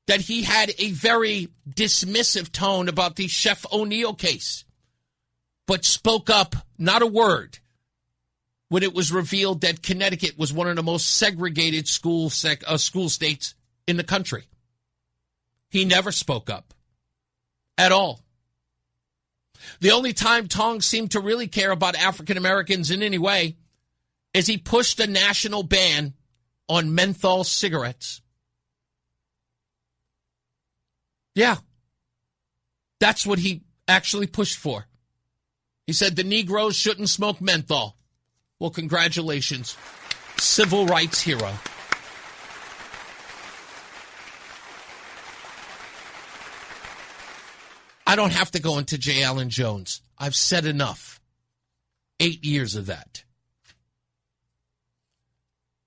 that he had a very dismissive tone about the Chef O'Neill case, but spoke up not a word when it was revealed that Connecticut was one of the most segregated school states in the country. He never spoke up at all. The only time Tong seemed to really care about African Americans in any way is he pushed a national ban on menthol cigarettes. Yeah, that's what he actually pushed for. He said the Negroes shouldn't smoke menthol. Well, congratulations, civil rights hero. I don't have to go into J. Allen Jones. I've said enough. 8 years of that.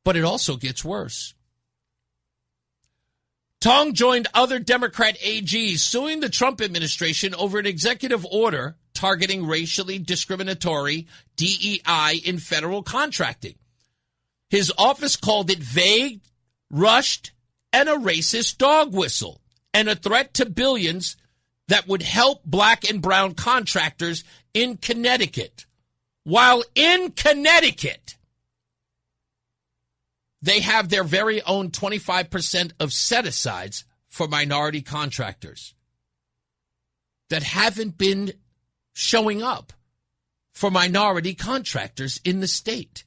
But it also gets worse. Tong joined other Democrat AGs suing the Trump administration over an executive order targeting racially discriminatory DEI in federal contracting. His office called it vague, rushed, and a racist dog whistle, and a threat to billions that would help black and brown contractors in Connecticut. While in Connecticut, they have their very own 25% of set-asides for minority contractors that haven't been showing up for minority contractors in the state.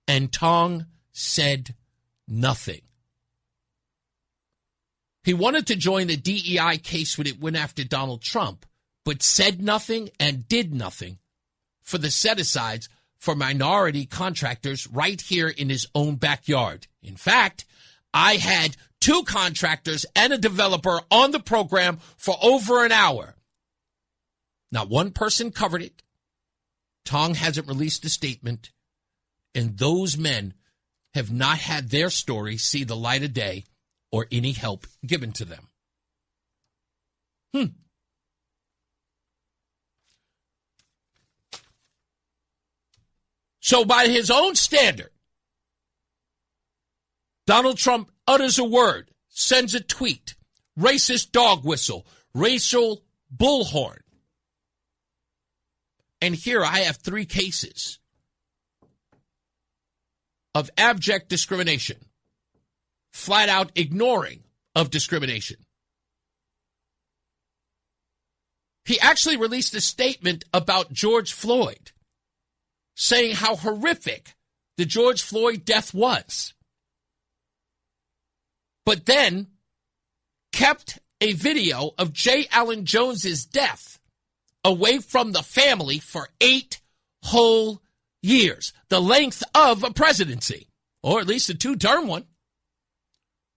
And Tong said nothing. He wanted to join the DEI case when it went after Donald Trump, but said nothing and did nothing for the set-asides for minority contractors right here in his own backyard. In fact, I had 2 contractors and a developer on the program for over an hour. Not one person covered it. Tong hasn't released a statement, and those men have not had their story see the light of day or any help given to them. So by his own standard, Donald Trump utters a word, sends a tweet, racist dog whistle, racial bullhorn. And here I have 3 cases of abject discrimination, flat out ignoring of discrimination. He actually released a statement about George Floyd, saying how horrific the George Floyd death was, but then kept a video of J. Allen Jones's death away from the family for 8 whole years, the length of a presidency, or at least a 2-term one.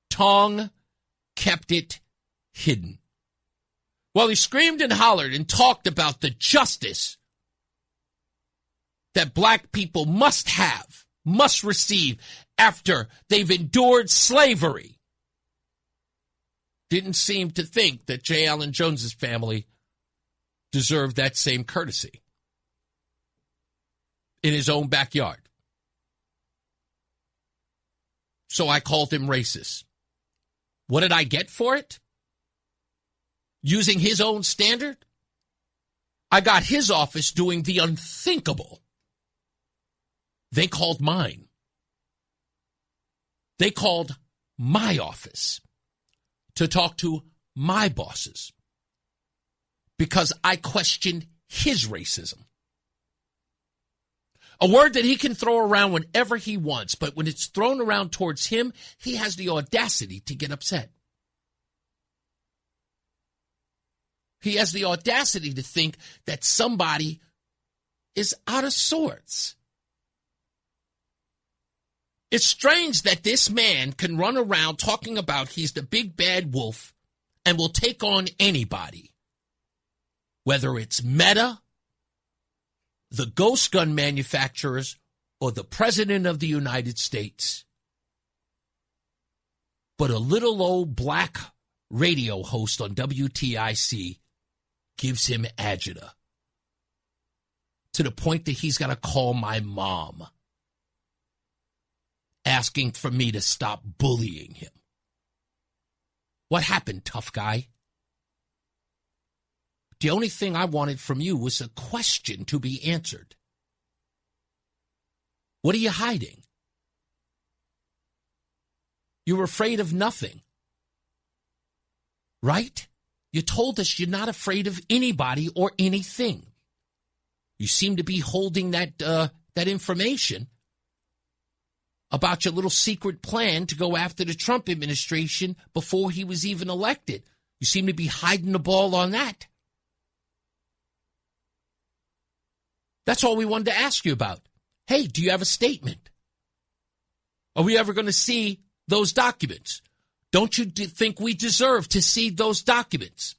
Tong kept it hidden. While he screamed and hollered and talked about the justice that black people must have, must receive after they've endured slavery, didn't seem to think that J. Allen Jones's family deserved that same courtesy in his own backyard. So I called him racist. What did I get for it? Using his own standard, I got his office doing the unthinkable. They called mine. They called my office to talk to my bosses because I questioned his racism. A word that he can throw around whenever he wants, but when it's thrown around towards him, he has the audacity to get upset. He has the audacity to think that somebody is out of sorts. It's strange that this man can run around talking about he's the big bad wolf and will take on anybody, whether it's Meta, the ghost gun manufacturers, or the President of the United States. But a little old black radio host on WTIC gives him agita to the point that he's got to call my mom, asking for me to stop bullying him. What happened, tough guy? The only thing I wanted from you was a question to be answered. What are you hiding? You're afraid of nothing, right? You told us you're not afraid of anybody or anything. You seem to be holding that information about your little secret plan to go after the Trump administration before he was even elected. You seem to be hiding the ball on that. That's all we wanted to ask you about. Hey, do you have a statement? Are we ever going to see those documents? Don't you think we deserve to see those documents?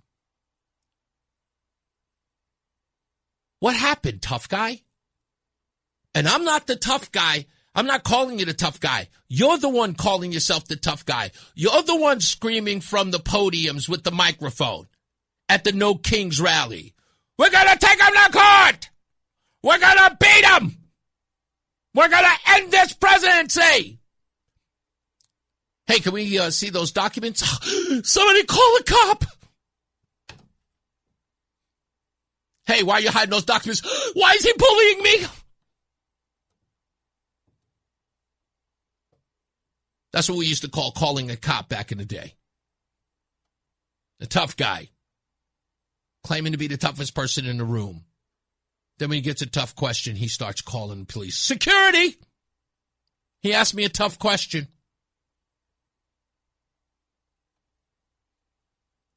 What happened, tough guy? And I'm not the tough guy. I'm not calling you the tough guy. You're the one calling yourself the tough guy. You're the one screaming from the podiums with the microphone at the No Kings rally. We're going to take them to We're going to beat them. We're going to end this presidency. Hey, can we see those documents? Somebody call a cop. Hey, why are you hiding those documents? Why is he bullying me? That's what we used to call calling a cop back in the day. A tough guy. Claiming to be the toughest person in the room. Then when he gets a tough question, he starts calling police. Security! He asked me a tough question.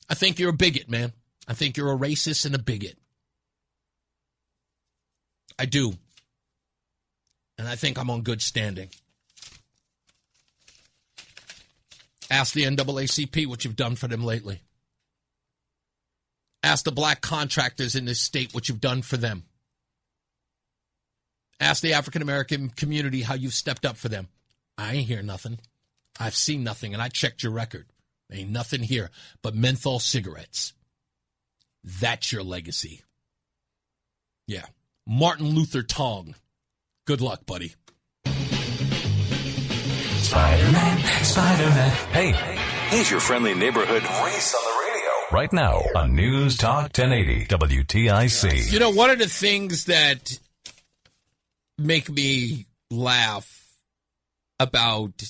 I think you're a bigot, man. I think you're a racist and a bigot. I do. And I think I'm on good standing. Ask the NAACP what you've done for them lately. Ask the black contractors in this state what you've done for them. Ask the African-American community how you've stepped up for them. I ain't hear nothing. I've seen nothing, and I checked your record. Ain't nothing here but menthol cigarettes. That's your legacy. Yeah. Martin Luther Tong. Good luck, buddy. Spider-Man, Spider-Man. Hey, he's your friendly neighborhood Reese on the radio. Right now on News Talk 1080 WTIC. You know, one of the things that make me laugh about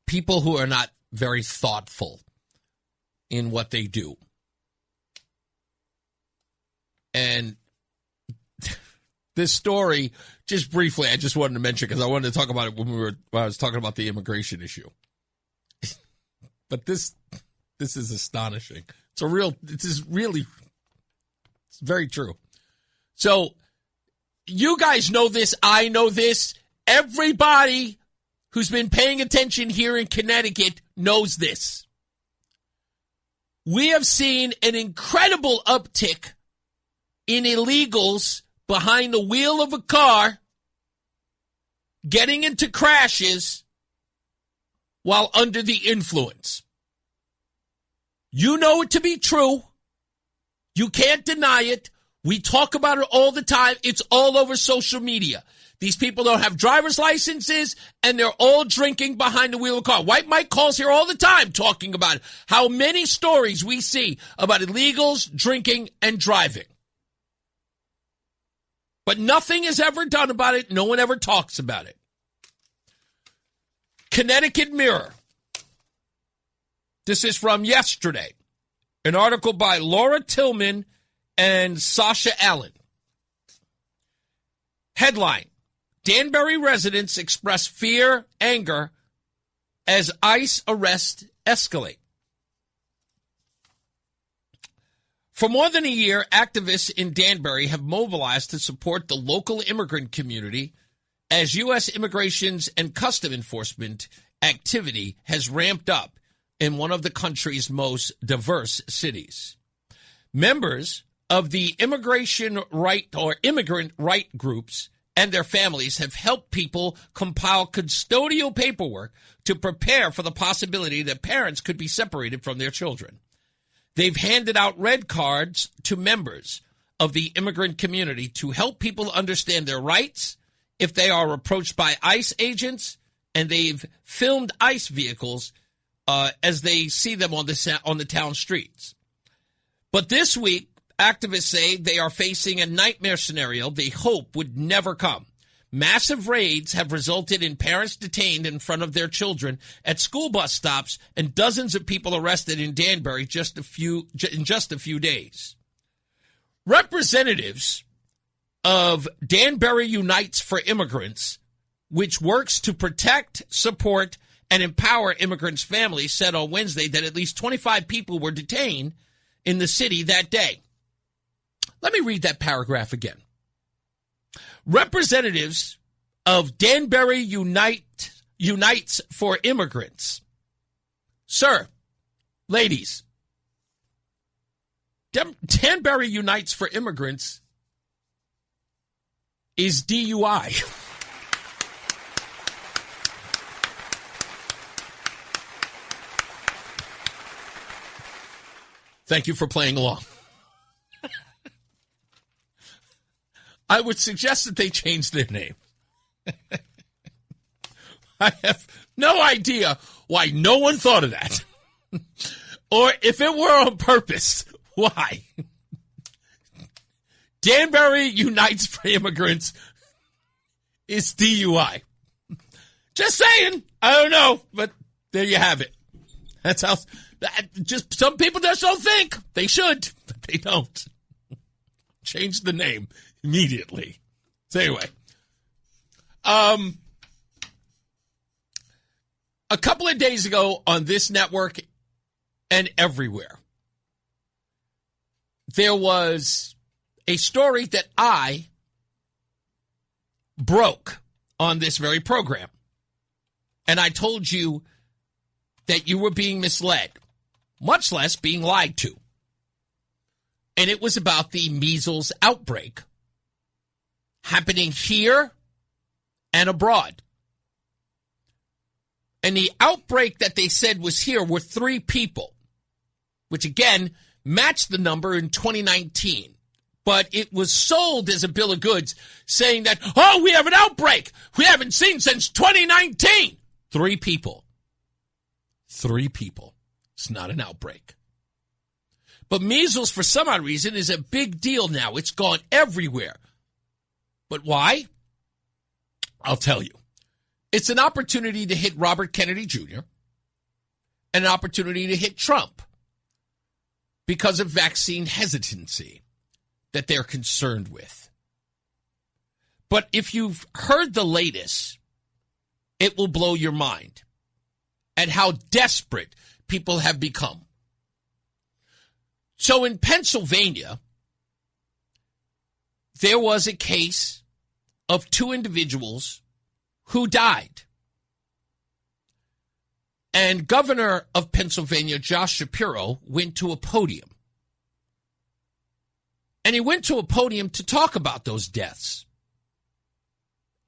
people who are not very thoughtful in what they do. And this story, just briefly, I just wanted to mention because I wanted to talk about it when I was talking about the immigration issue. But this is astonishing. It's very true. So you guys know this. I know this. Everybody who's been paying attention here in Connecticut knows this. We have seen an incredible uptick in illegals behind the wheel of a car getting into crashes while under the influence. You know it to be true. You can't deny it. We talk about it all the time. It's all over social media. These people don't have driver's licenses, and they're all drinking behind the wheel of a car. White Mike calls here all the time talking about how many stories we see about illegals drinking and driving. But nothing is ever done about it. No one ever talks about it. Connecticut Mirror. This is from yesterday. An article by Laura Tillman and Sasha Allen. Headline: Danbury residents express fear, anger as ICE arrests escalate. For more than a year, activists in Danbury have mobilized to support the local immigrant community as U.S. Immigrations and Custom Enforcement activity has ramped up in one of the country's most diverse cities. Members of the immigration right or immigrant right groups and their families have helped people compile custodial paperwork to prepare for the possibility that parents could be separated from their children. They've handed out red cards to members of the immigrant community to help people understand their rights if they are approached by ICE agents, and they've filmed ICE vehicles as they see them on the town streets. But this week, activists say they are facing a nightmare scenario they hope would never come. Massive raids have resulted in parents detained in front of their children at school bus stops and dozens of people arrested in Danbury in just a few days. Representatives of Danbury Unites for Immigrants, which works to protect, support, and empower immigrants' families, said on Wednesday that at least 25 people were detained in the city that day. Let me read that paragraph again. Representatives of Danbury Unites for Immigrants. Sir, ladies, Danbury Unites for Immigrants is DUI. Thank you for playing along. I would suggest that they change their name. I have no idea why no one thought of that. Or if it were on purpose, why? Danbury Unites for Immigrants is DUI. Just saying. I don't know, but there you have it. That's how. Just some people just don't think they should, but they don't. Change the name immediately. So anyway, a couple of days ago on this network and everywhere, there was a story that I broke on this very program. And I told you that you were being misled, much less being lied to. And it was about the measles outbreak happening here and abroad. And the outbreak that they said was here were 3 people, which again matched the number in 2019. But it was sold as a bill of goods saying that, oh, we have an outbreak we haven't seen since 2019. 3 people. 3 people. It's not an outbreak. But measles, for some odd reason, is a big deal now. It's gone everywhere. But why? I'll tell you. It's an opportunity to hit Robert Kennedy Jr. and an opportunity to hit Trump because of vaccine hesitancy that they're concerned with. But if you've heard the latest, it will blow your mind at how desperate people have become. So in Pennsylvania, there was a case of 2 individuals who died. And Governor of Pennsylvania, Josh Shapiro, went to a podium. And he went to a podium to talk about those deaths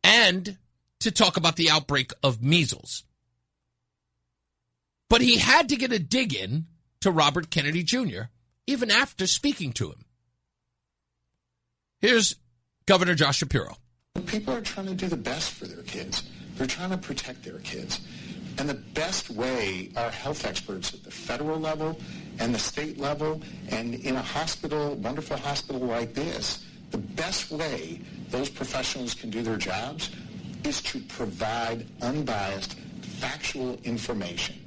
and to talk about the outbreak of measles. But he had to get a dig in to Robert Kennedy Jr., even after speaking to him. Here's Governor Josh Shapiro. People are trying to do the best for their kids. They're trying to protect their kids. And the best way our health experts at the federal level and the state level and in a hospital, wonderful hospital like this, the best way those professionals can do their jobs is to provide unbiased, factual information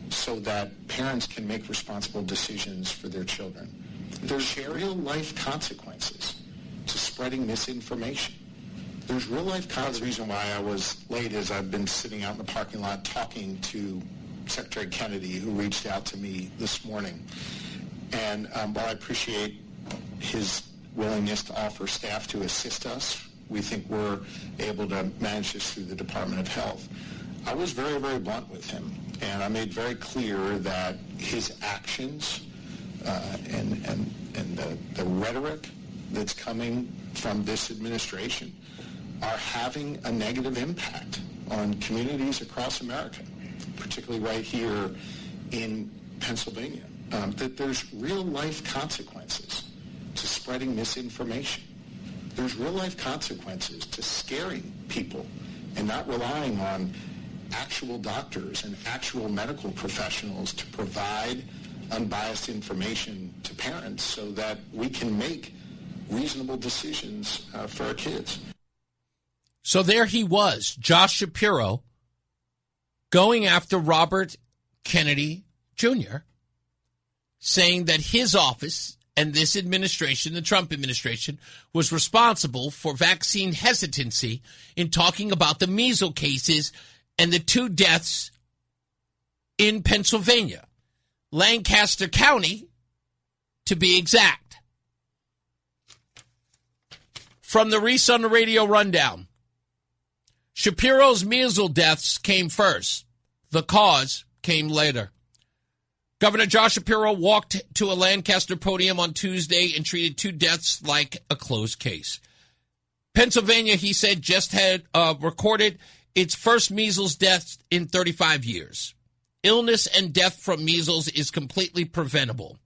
so that parents can make responsible decisions for their children. There's real-life consequences to spreading misinformation. There's real-life consequences. The reason why I was late is I've been sitting out in the parking lot talking to Secretary Kennedy, who reached out to me this morning. And while I appreciate his willingness to offer staff to assist us, we think we're able to manage this through the Department of Health. I was very, very blunt with him, and I made very clear that his actions and the rhetoric that's coming from this administration are having a negative impact on communities across America, particularly right here in Pennsylvania. That there's real-life consequences to spreading misinformation. There's real-life consequences to scaring people and not relying on actual doctors and actual medical professionals to provide unbiased information to parents so that we can make reasonable decisions for our kids. So there he was, Josh Shapiro, going after Robert Kennedy Jr., saying that his office and this administration, the Trump administration, was responsible for vaccine hesitancy in talking about the measles cases and the 2 deaths in Pennsylvania, Lancaster County, to be exact. From the Reese on the Radio Rundown, Shapiro's measles deaths came first. The cause came later. Governor Josh Shapiro walked to a Lancaster podium on Tuesday and treated 2 deaths like a closed case. Pennsylvania, he said, just had recorded its first measles death in 35 years. Illness and death from measles is completely preventable.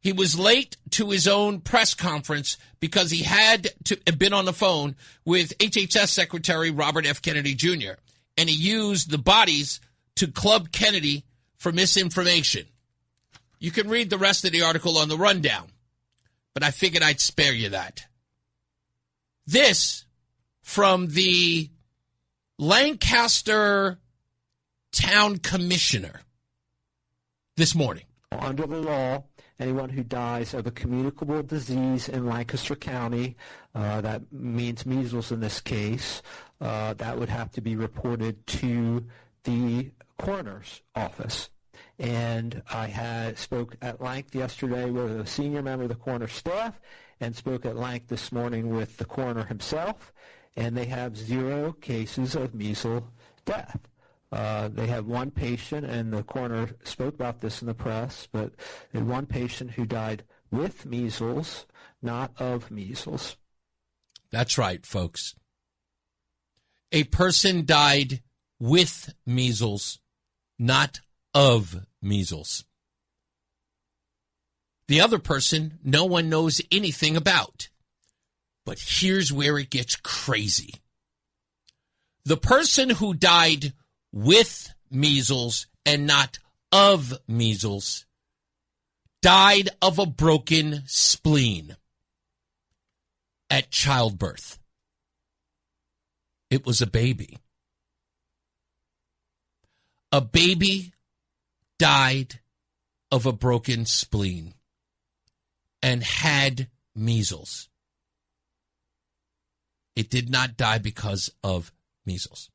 He was late to his own press conference because he had been on the phone with HHS Secretary Robert F. Kennedy Jr., and he used the bodies to club Kennedy for misinformation. You can read the rest of the article on the rundown, but I figured I'd spare you that. This from the Lancaster Town Commissioner this morning. Under the law, anyone who dies of a communicable disease in Lancaster County, that means measles in this case, that would have to be reported to the coroner's office. And I spoke at length yesterday with a senior member of the coroner's staff and spoke at length this morning with the coroner himself, and they have 0 cases of measles death. They have one patient, and the coroner spoke about this in the press, but they had one patient who died with measles, not of measles. That's right, folks. A person died with measles, not of measles. The other person, no one knows anything about. But here's where it gets crazy. The person who died with measles and not of measles died of a broken spleen at childbirth. It was a baby. A baby died of a broken spleen and had measles. It did not die because of measles.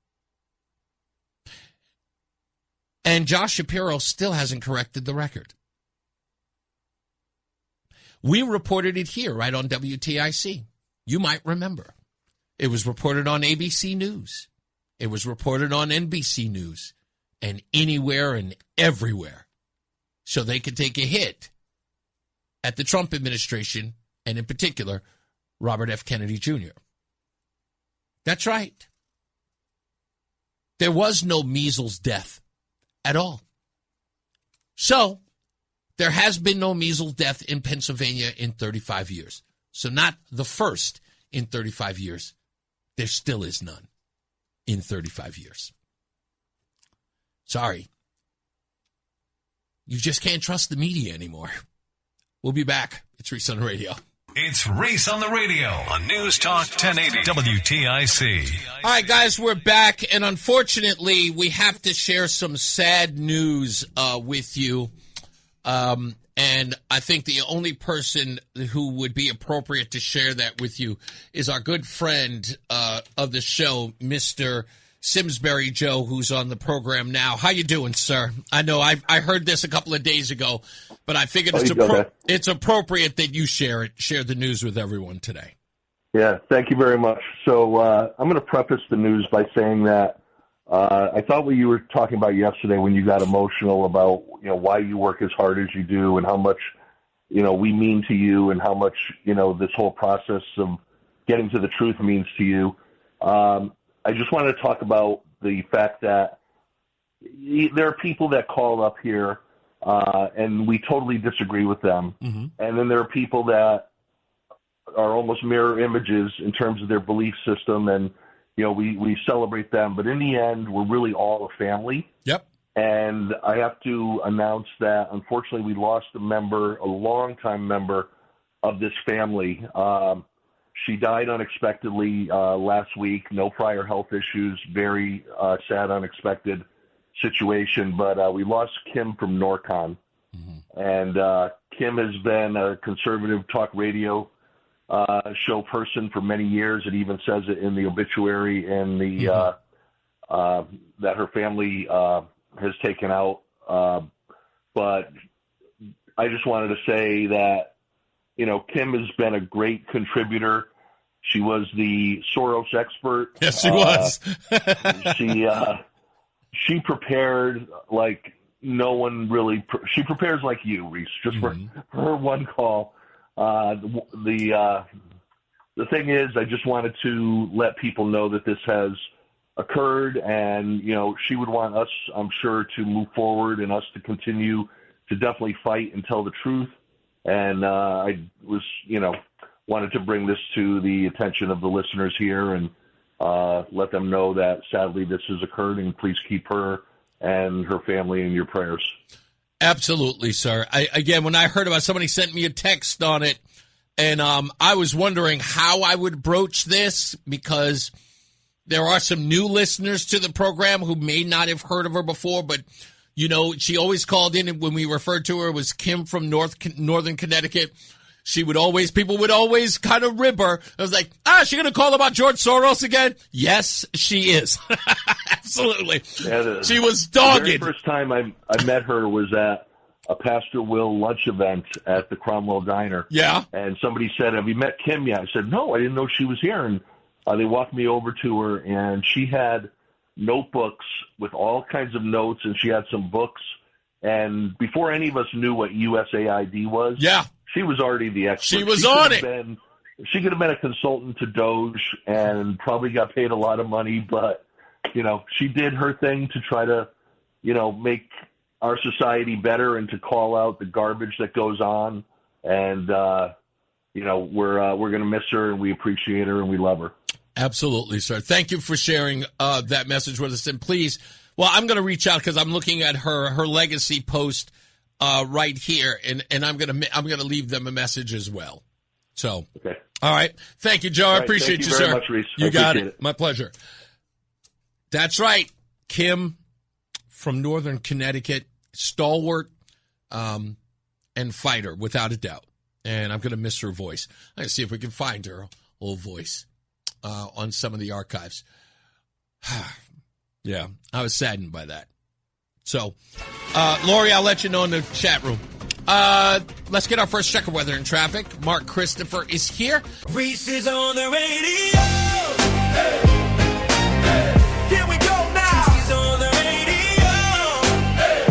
And Josh Shapiro still hasn't corrected the record. We reported it here, right on WTIC. You might remember. It was reported on ABC News. It was reported on NBC News. And anywhere and everywhere. So they could take a hit at the Trump administration, and in particular, Robert F. Kennedy Jr. That's right. There was no measles death at all. So, there has been no measles death in Pennsylvania in 35 years. So not the first in 35 years. There still is none in 35 years. Sorry. You just can't trust the media anymore. We'll be back. It's Reese on the Radio. It's Reese on the Radio on News Talk 1080 WTIC. All right, guys, we're back, and unfortunately, we have to share some sad news with you. And I think the only person who would be appropriate to share that with you is our good friend of the show, Mr. Simsbury Joe, who's on the program now. How you doing, sir? I know I heard this a couple of days ago, but I figured it's appropriate that you share the news with everyone today. Yeah, thank you very much. So I'm going to preface the news by saying that I thought what you were talking about yesterday when you got emotional about why you work as hard as you do and how much we mean to you and how much this whole process of getting to the truth means to you. I just wanted to talk about the fact that there are people that call up here and we totally disagree with them. Mm-hmm. And then there are people that are almost mirror images in terms of their belief system, and we celebrate them. But in the end, we're really all a family. Yep. And I have to announce that, unfortunately, we lost a longtime member of this family. She died unexpectedly last week. No prior health issues. Very sad, unexpected situation. But we lost Kim from Norcon. Mm-hmm. And Kim has been a conservative talk radio show person for many years. It even says it in the obituary and the that her family has taken out. But I just wanted to say that Kim has been a great contributor. She was the Soros expert. Yes, she was. She prepared like no one really. She prepares like you, Reese, just for her one call. The thing is, I just wanted to let people know that this has occurred, and she would want us, I'm sure, to move forward and us to continue to definitely fight and tell the truth And I was, wanted to bring this to the attention of the listeners here and let them know that sadly this has occurred, and please keep her and her family in your prayers. Absolutely, sir. Again, when I heard about it, somebody sent me a text on it, and I was wondering how I would broach this, because there are some new listeners to the program who may not have heard of her before, but, she always called in, and when we referred to her, it was Kim from Northern Connecticut. People would always kind of rib her. I was like, is she going to call about George Soros again? Yes, she is. Absolutely. Yeah, she was dogged. The very first time I met her was at a Pastor Will lunch event at the Cromwell Diner. Yeah. And somebody said, have you met Kim yet? I said, no, I didn't know she was here. And they walked me over to her, and she had notebooks with all kinds of notes, and she had some books. And before any of us knew what USAID was, she was already the expert. She was on it. She could have been a consultant to Doge and probably got paid a lot of money, but, she did her thing to try to, make our society better and to call out the garbage that goes on. And, we're going to miss her, and we appreciate her, and we love her. Absolutely, sir. Thank you for sharing that message with us. And please, I'm going to reach out because I'm looking at her legacy post right here, and I'm gonna leave them a message as well. So, okay. All right. Thank you, Joe. I appreciate you, sir. Thank you very much, Reese. You got it. My pleasure. That's right, Kim from Northern Connecticut, stalwart and fighter, without a doubt. And I'm gonna miss her voice. I'm gonna see if we can find her old voice on some of the archives. Yeah, I was saddened by that. So, Lori, I'll let you know in the chat room. Let's get our first check of weather and traffic. Mark Christopher is here. Reese is on the radio. Hey, hey. Here we go now. He's on the radio. Hey,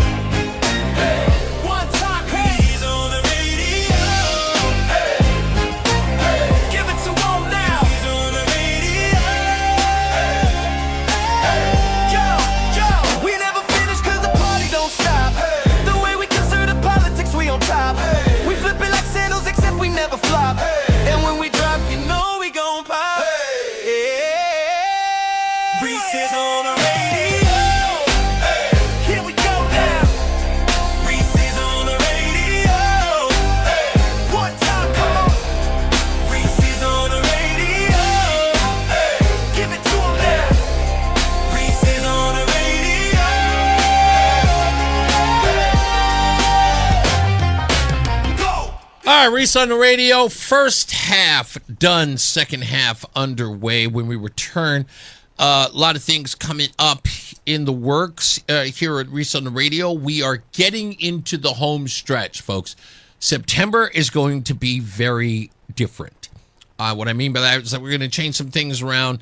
hey. One time, hey. He's on the radio. Hey, hey. Give it to him now. He's on the radio. Hey, hey. Yo, we never finish 'cause the party don't stop. Hey. The way we consider the politics, we on top. Hey. We flip it like sandals, except we never flop. Hey. And when we drop, we gon' pop. Hey. Reese is on the radio. Hey. Here we go now. Reese is on the radio. Hey. One time, come on. Reese is on the radio. Hey. Give it to him now. Reese is on the radio. Hey. Go. All right, Reese on the radio. First half done, second half underway. When we return, a lot of things coming up in the works here at Reese on the radio. We are getting into the home stretch, folks. September is going to be very different. What I mean by that is that we're going to change some things around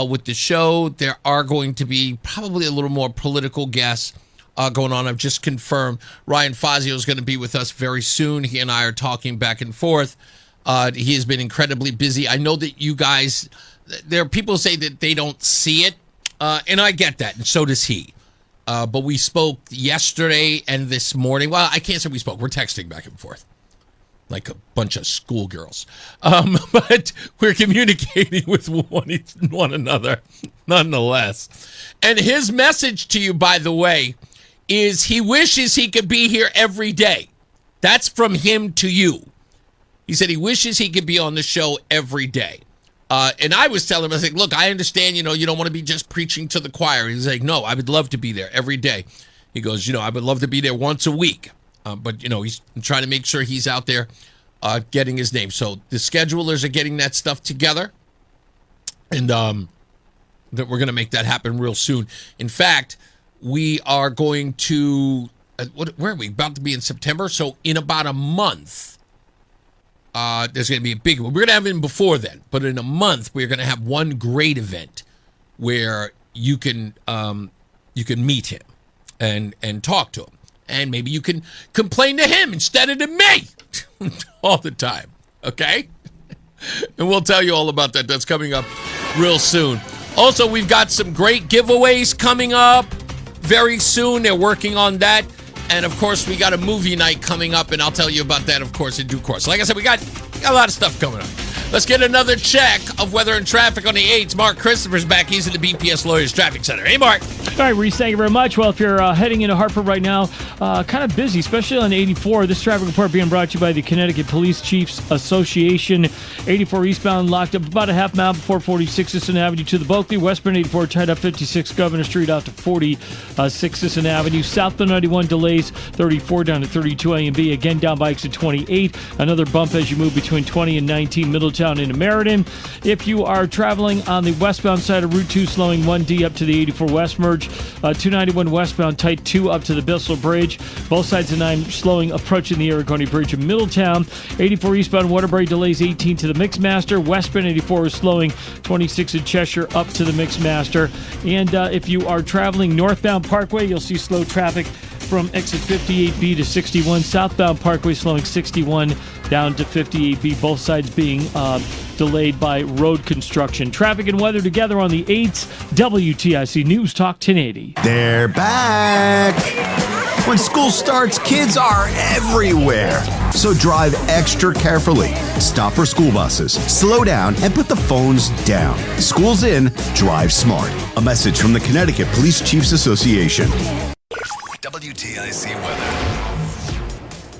with the show. There are going to be probably a little more political guests going on. I've just confirmed Ryan Fazio is going to be with us very soon. He and I are talking back and forth. He has been incredibly busy. I know that you guys, there are people who say that they don't see it, and I get that, and so does he. But we spoke yesterday and this morning. Well, I can't say we spoke. We're texting back and forth like a bunch of schoolgirls. But we're communicating with one another nonetheless. And his message to you, by the way, is he wishes he could be here every day. That's from him to you. He said he wishes he could be on the show every day. And I was telling him, I was like, look, I understand, you don't want to be just preaching to the choir. He's like, no, I would love to be there every day. He goes, I would love to be there once a week. But, he's trying to make sure he's out there getting his name. So the schedulers are getting that stuff together. And that we're going to make that happen real soon. In fact, we are going to, where are we? About to be in September. So in about a month, there's going to be a big one. We're going to have him before then. But in a month, we're going to have one great event where you can meet him and talk to him. And maybe you can complain to him instead of to me all the time. Okay? And we'll tell you all about that. That's coming up real soon. Also, we've got some great giveaways coming up very soon. They're working on that. And, of course, we got a movie night coming up, and I'll tell you about that, of course, in due course. Like I said, we got a lot of stuff coming up. Let's get another check of weather and traffic on the 8s. Mark Christopher's back. He's at the BPS Lawyers Traffic Center. Hey, Mark. All right, Reese, thank you very much. Well, if you're heading into Hartford right now, kind of busy, especially on 84. This traffic report being brought to you by the Connecticut Police Chiefs Association. 84 eastbound locked up about a half mile before 46 Sisson Avenue to the Bulkley. Westbound 84 tied up 56 Governor Street out to 46 Sisson Avenue. Southbound 91 delays 34 down to 32 A and B. Again, down by exit 28. Another bump as you move between 20 and 19 Middletown into Meriden. If you are traveling on the westbound side of Route 2, slowing 1D up to the 84 West merge. 291 westbound tight 2 up to the Bissell Bridge. Both sides of 9 slowing approaching the Aragoni Bridge in Middletown. 84 eastbound Waterbury delays 18 to the Mixmaster. Westbound 84 is slowing 26 in Cheshire up to the Mixmaster. And if you are traveling northbound Parkway, you'll see slow traffic from exit 58B to 61. Southbound Parkway slowing 61 down to 58B. Both sides being delayed by road construction. Traffic and weather together on the 8th. WTIC News Talk 1080. They're back. When school starts, kids are everywhere. So drive extra carefully. Stop for school buses, slow down, and put the phones down. School's in, drive smart. A message from the Connecticut Police Chiefs Association. WTIC weather.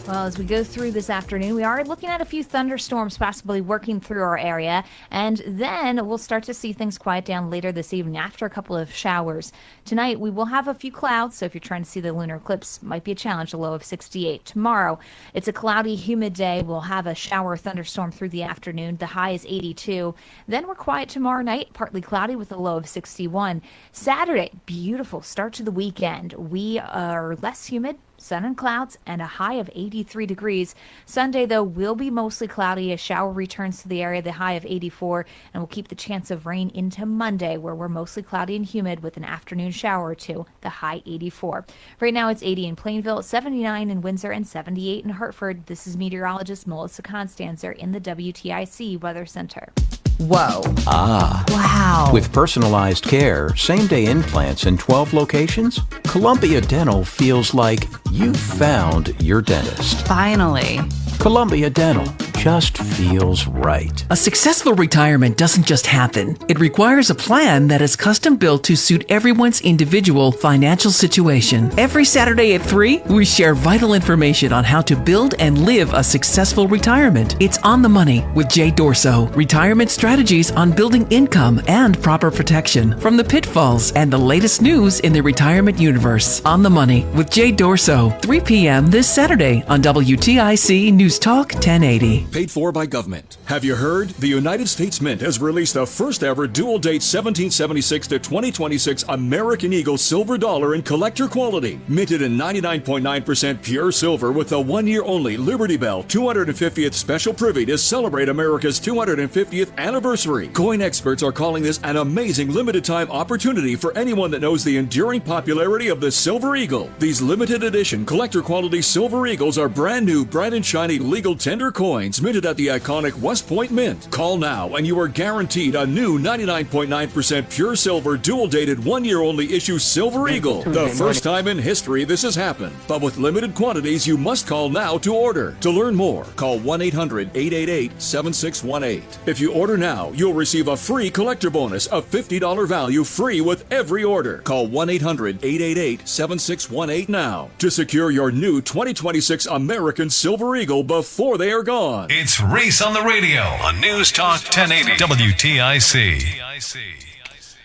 Well, as we go through this afternoon, we are looking at a few thunderstorms possibly working through our area, and then we'll start to see things quiet down later this evening after a couple of showers. Tonight, we will have a few clouds, so if you're trying to see the lunar eclipse, might be a challenge, a low of 68. Tomorrow, it's a cloudy, humid day. We'll have a shower or thunderstorm through the afternoon. The high is 82. Then we're quiet tomorrow night, partly cloudy with a low of 61. Saturday, beautiful start to the weekend. We are less humid. Sun and clouds, and a high of 83 degrees. Sunday, though, will be mostly cloudy. A shower returns to the area, the high of 84, and we'll keep the chance of rain into Monday, where we're mostly cloudy and humid with an afternoon shower or two, the high 84. Right now, it's 80 in Plainville, 79 in Windsor, and 78 in Hartford. This is meteorologist Melissa Constanzer in the WTIC Weather Center. Whoa. Ah. Wow. With personalized care, same-day implants in 12 locations, Columbia Dental feels like you found your dentist. Finally. Columbia Dental just feels right. A successful retirement doesn't just happen. It requires a plan that is custom built to suit everyone's individual financial situation. Every Saturday at 3, we share vital information on how to build and live a successful retirement. It's On the Money with Jay Dorso. Retirement strategies on building income and proper protection from the pitfalls and the latest news in the retirement universe. On the Money with Jay Dorso, 3 p.m. this Saturday on WTIC News Talk 1080. Paid for by government. Have you heard? The United States Mint has released the first ever dual date 1776 to 2026 American Eagle silver dollar in collector quality. Minted in 99.9% pure silver with the 1 year only Liberty Bell 250th special privy to celebrate America's 250th anniversary. Coin experts are calling this an amazing limited time opportunity for anyone that knows the enduring popularity of the Silver Eagle. These limited edition collector quality Silver Eagles are brand new, bright and shiny legal tender coins minted at the iconic West Point Mint. Call now and you are guaranteed a new 99.9% pure silver dual dated 1 year only issue Silver Eagle. The first time in history this has happened. But with limited quantities, you must call now to order. To learn more, call 1-800-888-7618. If you order now, you'll receive a free collector bonus of $50 value free with every order. Call 1-800-888-7618 now to secure your new 2026 American Silver Eagle before they are gone. It's Reese on the radio on News Talk 1080 WTIC.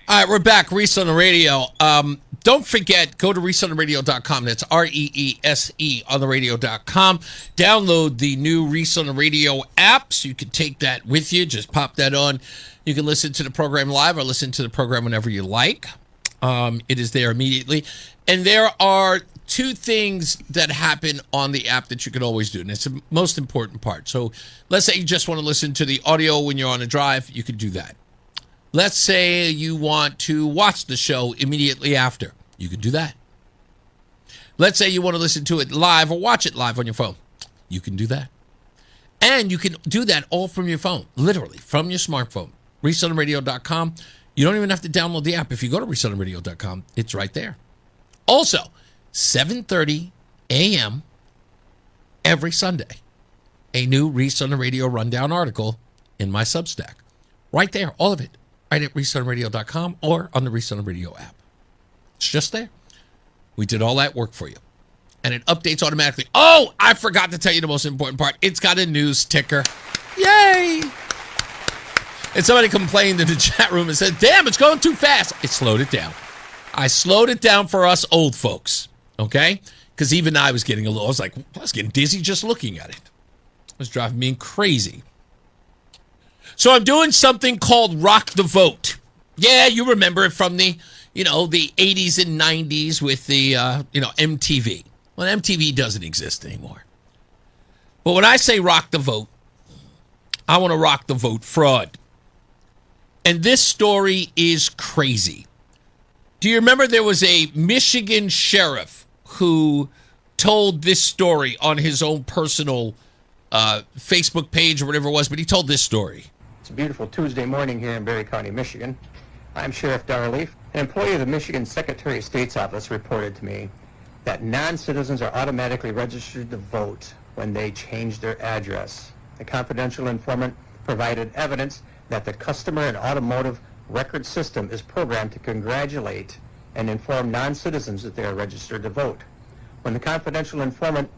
All right, we're back. Reese on the radio. Don't forget, go to reeseontheradio.com. That's REESE on the radio.com. Download the new Reese on the Radio app so you can take that with you. Just pop that on. You can listen to the program live or listen to the program whenever you like. It is there immediately. And there are two things that happen on the app that you can always do, and it's the most important part. So let's say you just want to listen to the audio when you're on a drive, you can do that. Let's say you want to watch the show immediately after, you can do that. Let's say you want to listen to it live or watch it live on your phone, you can do that. And you can do that all from your phone, literally from your smartphone. ReeseOnTheRadio.com. You don't even have to download the app. If you go to ReeseOnTheRadio.com, it's right there. Also, 7:30 a.m. every Sunday. A new Reese on the Radio rundown article in my Substack. Right there, all of it. Right at reeseonradio.com or on the Reese on the Radio app. It's just there. We did all that work for you. And it updates automatically. Oh, I forgot to tell you the most important part. It's got a news ticker. Yay! And somebody complained in the chat room and said, damn, it's going too fast. It slowed it down. I slowed it down for us old folks, okay? Because even I was getting I was getting dizzy just looking at it. It was driving me crazy. So I'm doing something called Rock the Vote. Yeah, you remember it from the 80s and 90s with the, MTV. Well, MTV doesn't exist anymore. But when I say rock the vote, I want to rock the vote fraud. And this story is crazy. Do you remember there was a Michigan sheriff who told this story on his own personal Facebook page or whatever it was, but he told this story. It's a beautiful Tuesday morning here in Berry County, Michigan. I'm Sheriff Darleaf. An employee of the Michigan Secretary of State's office reported to me that non-citizens are automatically registered to vote when they change their address. The confidential informant provided evidence that the customer and automotive record system is programmed to congratulate and inform non-citizens that they are registered to vote. When the confidential informant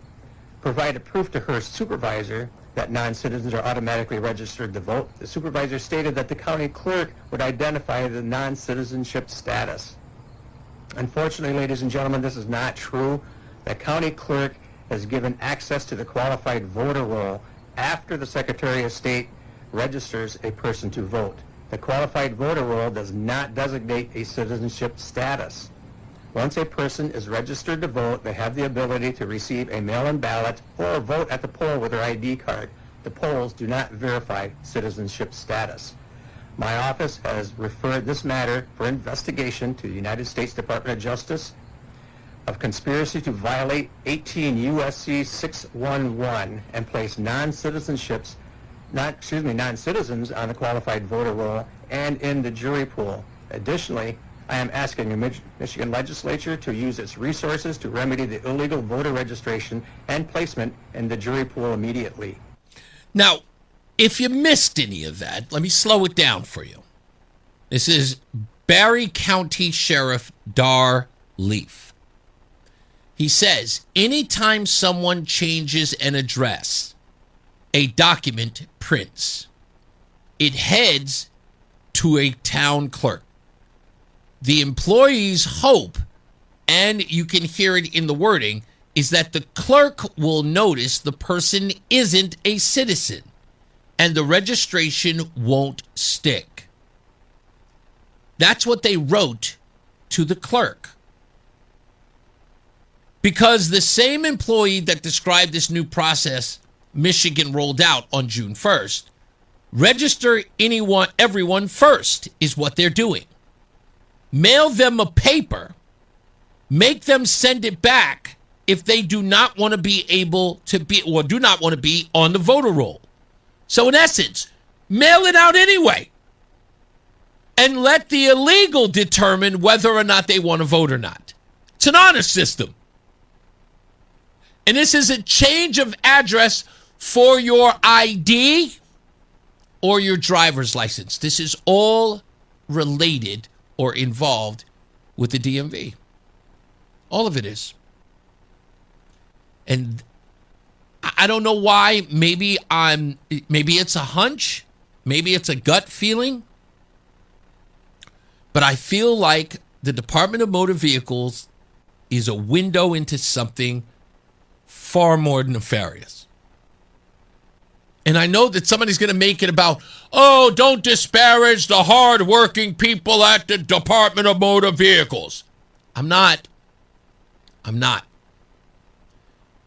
provided proof to her supervisor that non-citizens are automatically registered to vote, the supervisor stated that the county clerk would identify the non-citizenship status. Unfortunately, ladies and gentlemen, this is not true. The county clerk has given access to the qualified voter roll after the Secretary of State registers a person to vote. The qualified voter roll does not designate a citizenship status. Once a person is registered to vote, they have the ability to receive a mail-in ballot or vote at the poll with their ID card. The polls do not verify citizenship status. My office has referred this matter for investigation to the United States Department of Justice of conspiracy to violate 18 U.S.C. 611 and place non-citizens on the qualified voter roll and in the jury pool. Additionally, I am asking the Michigan legislature to use its resources to remedy the illegal voter registration and placement in the jury pool immediately. Now, if you missed any of that, let me slow it down for you. This is Barry County Sheriff Dar Leaf. He says, anytime someone changes an address, a document prints. It heads to a town clerk. The employee's hope, and you can hear it in the wording, is that the clerk will notice the person isn't a citizen and the registration won't stick. That's what they wrote to the clerk. Because the same employee that described this new process Michigan rolled out on June 1st, register everyone first is what they're doing. Mail them a paper, make them send it back if they do not want to be able to be or do not want to be on the voter roll. So in essence, mail it out anyway and let the illegal determine whether or not they want to vote or not. It's an honor system. And this is a change of address for your ID or your driver's license. This is all related or involved with the DMV. All of it is. And I don't know why. Maybe it's a hunch. Maybe it's a gut feeling. But I feel like the Department of Motor Vehicles is a window into something far more nefarious. And I know that somebody's going to make it about, oh, don't disparage the hardworking people at the Department of Motor Vehicles. I'm not.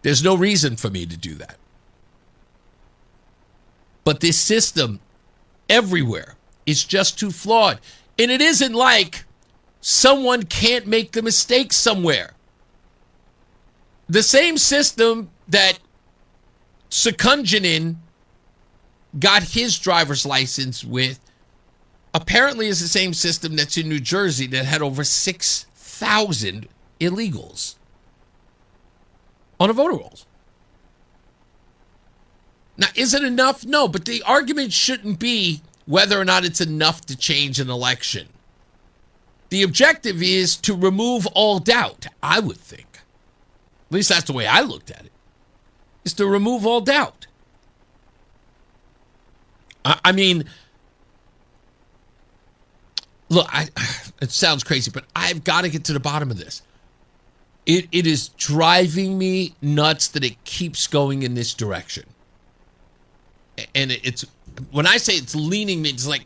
There's no reason for me to do that. But this system everywhere is just too flawed. And it isn't like someone can't make the mistake somewhere. The same system that Secunjanin got his driver's license with apparently is the same system that's in New Jersey that had over 6,000 illegals. on the voter rolls. Now, is it enough? No, but the argument shouldn't be whether or not it's enough to change an election. The objective is to remove all doubt, I would think. At least that's the way I looked at it. Is to remove all doubt. I mean, look, it sounds crazy, but I've got to get to the bottom of this. It is driving me nuts that it keeps going in this direction. And it's, when I say it's leaning me, it's like,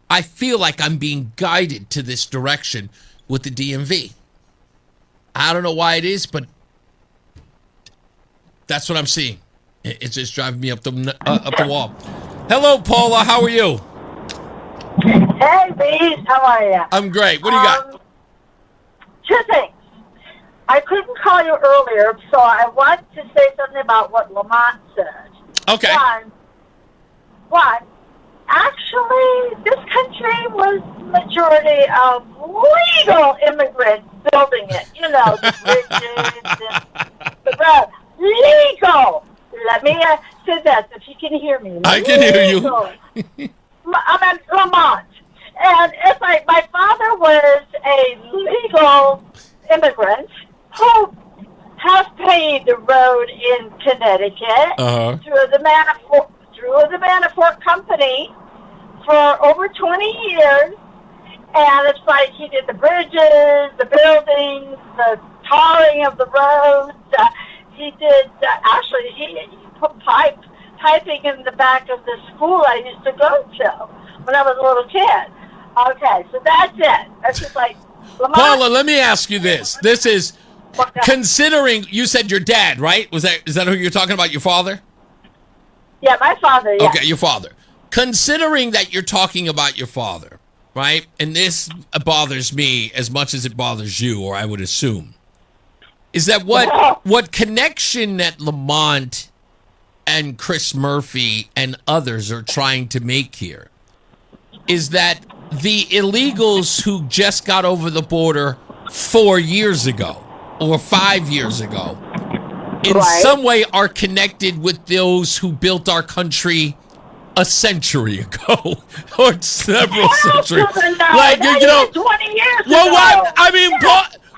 I feel like I'm being guided to this direction with the DMV. I don't know why it is, but that's what I'm seeing. It's just driving me up the wall. Hello, Paula. How are you? Hey, Reese. How are you? I'm great. What do you got? Two things. I couldn't call you earlier, so I want to say something about what Lamont said. Okay. One, actually, this country was majority of legal immigrants building it. You know, the bridges and the road. Legal. Let me say that, if you can hear me. I can hear you. I'm at Lamont. And it's like my father was a legal immigrant who has paved the road in Connecticut through the Manafort Company for over 20 years. And it's like he did the bridges, the buildings, the tarring of the roads. He did, he put piping in the back of the school I used to go to when I was a little kid. Okay, so that's it. That's just like, Lamont. Paula, let me ask you this. This is, considering, you said your dad, right? Is that who you're talking about, your father? Yeah, my father, yeah. Okay, your father. Considering that you're talking about your father, right? And this bothers me as much as it bothers you, or I would assume. Is that what connection that Lamont and Chris Murphy and others are trying to make here is that the illegals who just got over the border 4 years ago or 5 years ago in some way are connected with those who built our country a century ago or several centuries. Like, you know, 20 years ago. What? I mean,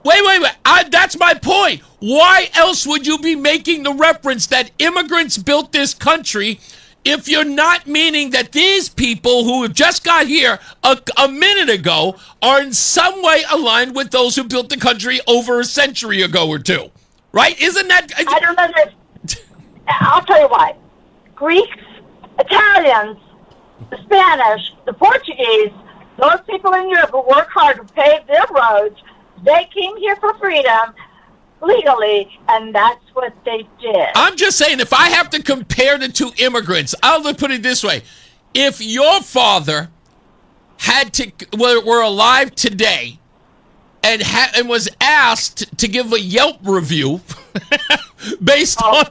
wait. That's my point. Why else would you be making the reference that immigrants built this country if you're not meaning that these people who have just got here a minute ago are in some way aligned with those who built the country over a century ago or two? Right? Isn't that... I don't know. I'll tell you why. Greeks, Italians, the Spanish, the Portuguese, those people in Europe who work hard to pave their roads, they came here for freedom legally, and that's what they did. I'm just saying, if I have to compare the two immigrants, I'll put it this way. If your father were alive today and was asked to give a Yelp review based on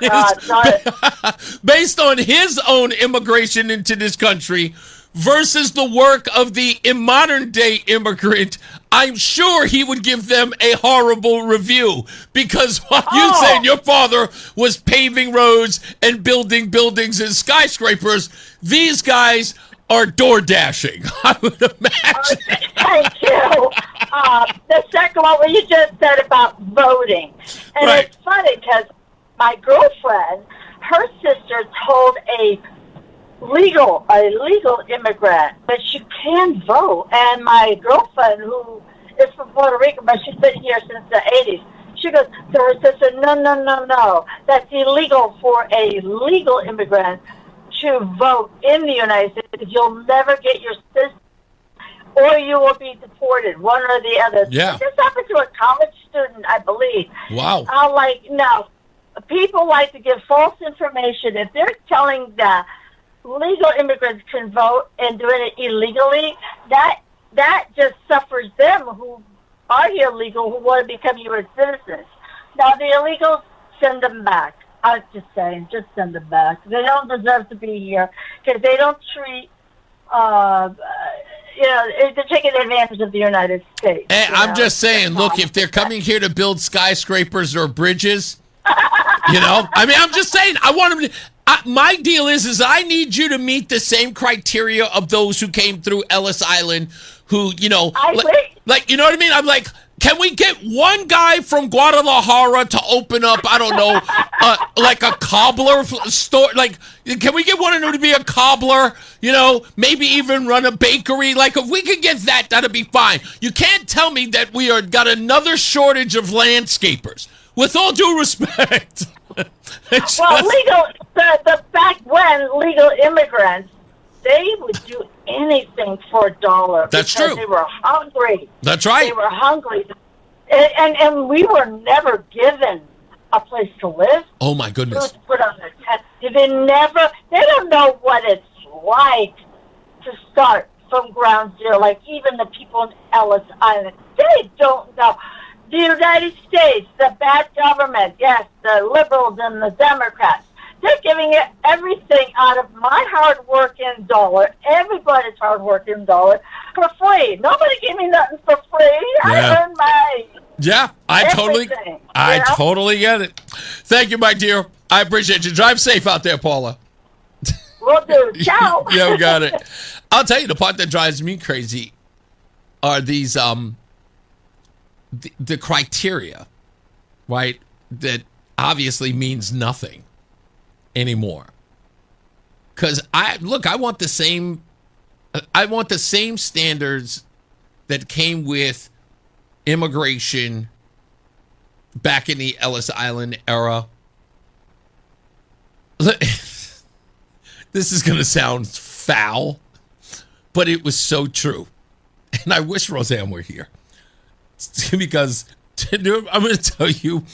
his own immigration into this country versus the work of the modern day immigrant, I'm sure he would give them a horrible review, because while you saying your father was paving roads and building buildings and skyscrapers, these guys are door dashing, I would imagine. Thank you. The second one, what you just said about voting. And it's funny because my girlfriend, her sister told a legal immigrant that she can vote. And my girlfriend, who is from Puerto Rico, but she's been here since the 80s, she goes to her sister, no. That's illegal for a legal immigrant to vote in the United States. You'll never get your citizenship, or you will be deported, one or the other. Yeah. This happened to a college student, I believe. Wow. I'm like, no. People like to give false information. If they're telling the legal immigrants can vote and doing it illegally, that just suffers them who are here legal, who want to become U.S. citizens. Now, the illegals, send them back. I was just saying, just send them back. They don't deserve to be here because they don't treat, they're taking advantage of the United States. Hey, I'm just saying, look, if they're coming here to build skyscrapers or bridges, I mean, I'm just saying, I want him to. My deal is I need you to meet the same criteria of those who came through Ellis Island, who, you know what I mean? I'm like, can we get one guy from Guadalajara to open up, I don't know, like a cobbler store? Like, can we get one of them to be a cobbler? Maybe even run a bakery? Like, if we could get that, that'd be fine. You can't tell me that we got another shortage of landscapers. With all due respect. The back when legal immigrants, they would do anything for $1. That's true. They were hungry. That's right. They were hungry. And we were never given a place to live. Oh, my goodness. Put on a tent. They don't know what it's like to start from ground zero. Like even the people in Ellis Island, they don't know. The United States, the bad government, yes, the liberals and the Democrats, they're giving it everything out of my hard-working dollar, everybody's hard-working dollar, for free. Nobody gave me nothing for free. Yeah. I earned my I everything, totally get it. Thank you, my dear. I appreciate you. Drive safe out there, Paula. Will do. Ciao. You got it. I'll tell you, the part that drives me crazy are these the criteria, right, that obviously means nothing anymore. Because I want the same standards that came with immigration back in the Ellis Island era. This is going to sound foul, but it was so true. And I wish Roseanne were here. Because I'm going to tell you,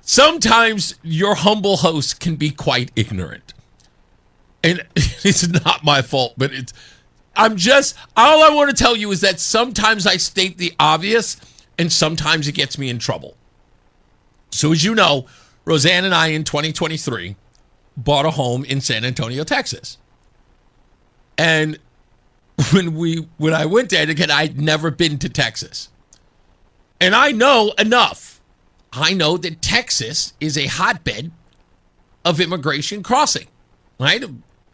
sometimes your humble host can be quite ignorant. And it's not my fault, but all I want to tell you is that sometimes I state the obvious and sometimes it gets me in trouble. So as you know, Roseanne and I in 2023 bought a home in San Antonio, Texas. And when I went there again, I'd never been to Texas. And I know enough. I know that Texas is a hotbed of immigration crossing, right?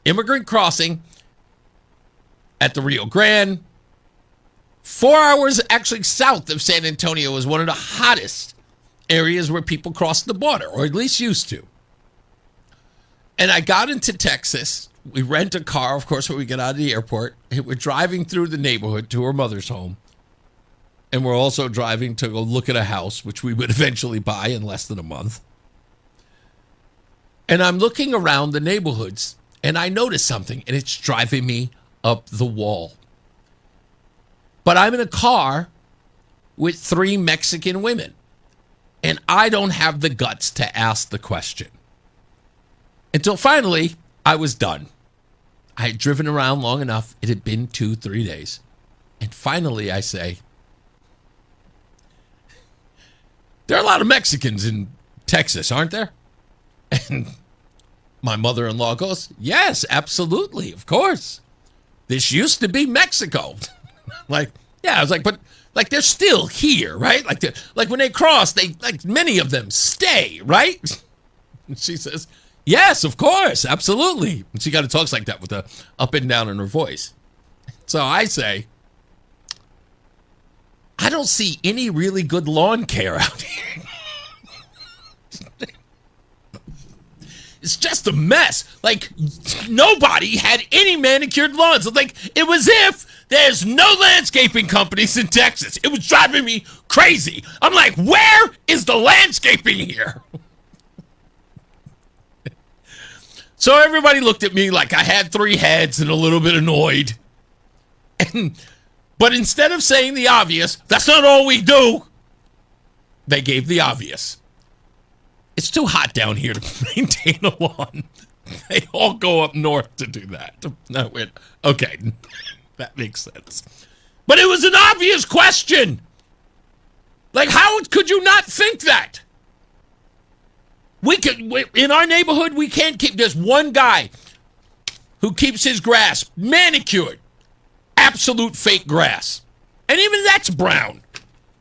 Immigrant crossing at the Rio Grande. 4 hours actually south of San Antonio is one of the hottest areas where people cross the border, or at least used to. And I got into Texas. We rent a car, of course, when we get out of the airport. We're driving through the neighborhood to her mother's home. And we're also driving to go look at a house, which we would eventually buy in less than a month. And I'm looking around the neighborhoods, and I notice something, and it's driving me up the wall. But I'm in a car with 3 Mexican women, and I don't have the guts to ask the question. Until finally, I was done. I had driven around long enough. It had been 2-3 days. And finally, I say, there are a lot of Mexicans in Texas, aren't there? And my mother-in-law goes, yes, absolutely, of course. This used to be Mexico. Like, yeah, I was like, but like they're still here, right? Like when they cross, many of them stay, right? And she says, yes, of course, absolutely. And she kind of talks like that with the up and down in her voice. So I say, I don't see any really good lawn care out here. It's just a mess. Like, nobody had any manicured lawns. Like, it was if there's no landscaping companies in Texas. It was driving me crazy. I'm like, where is the landscaping here? So everybody looked at me like I had 3 heads and a little bit annoyed. But instead of saying the obvious, that's not all we do, they gave the obvious. It's too hot down here to maintain a lawn. They all go up north to do that. No, okay, that makes sense. But it was an obvious question. Like, how could you not think that? In our neighborhood, we can't keep, there's one guy who keeps his grass manicured. Absolute fake grass. And even that's brown.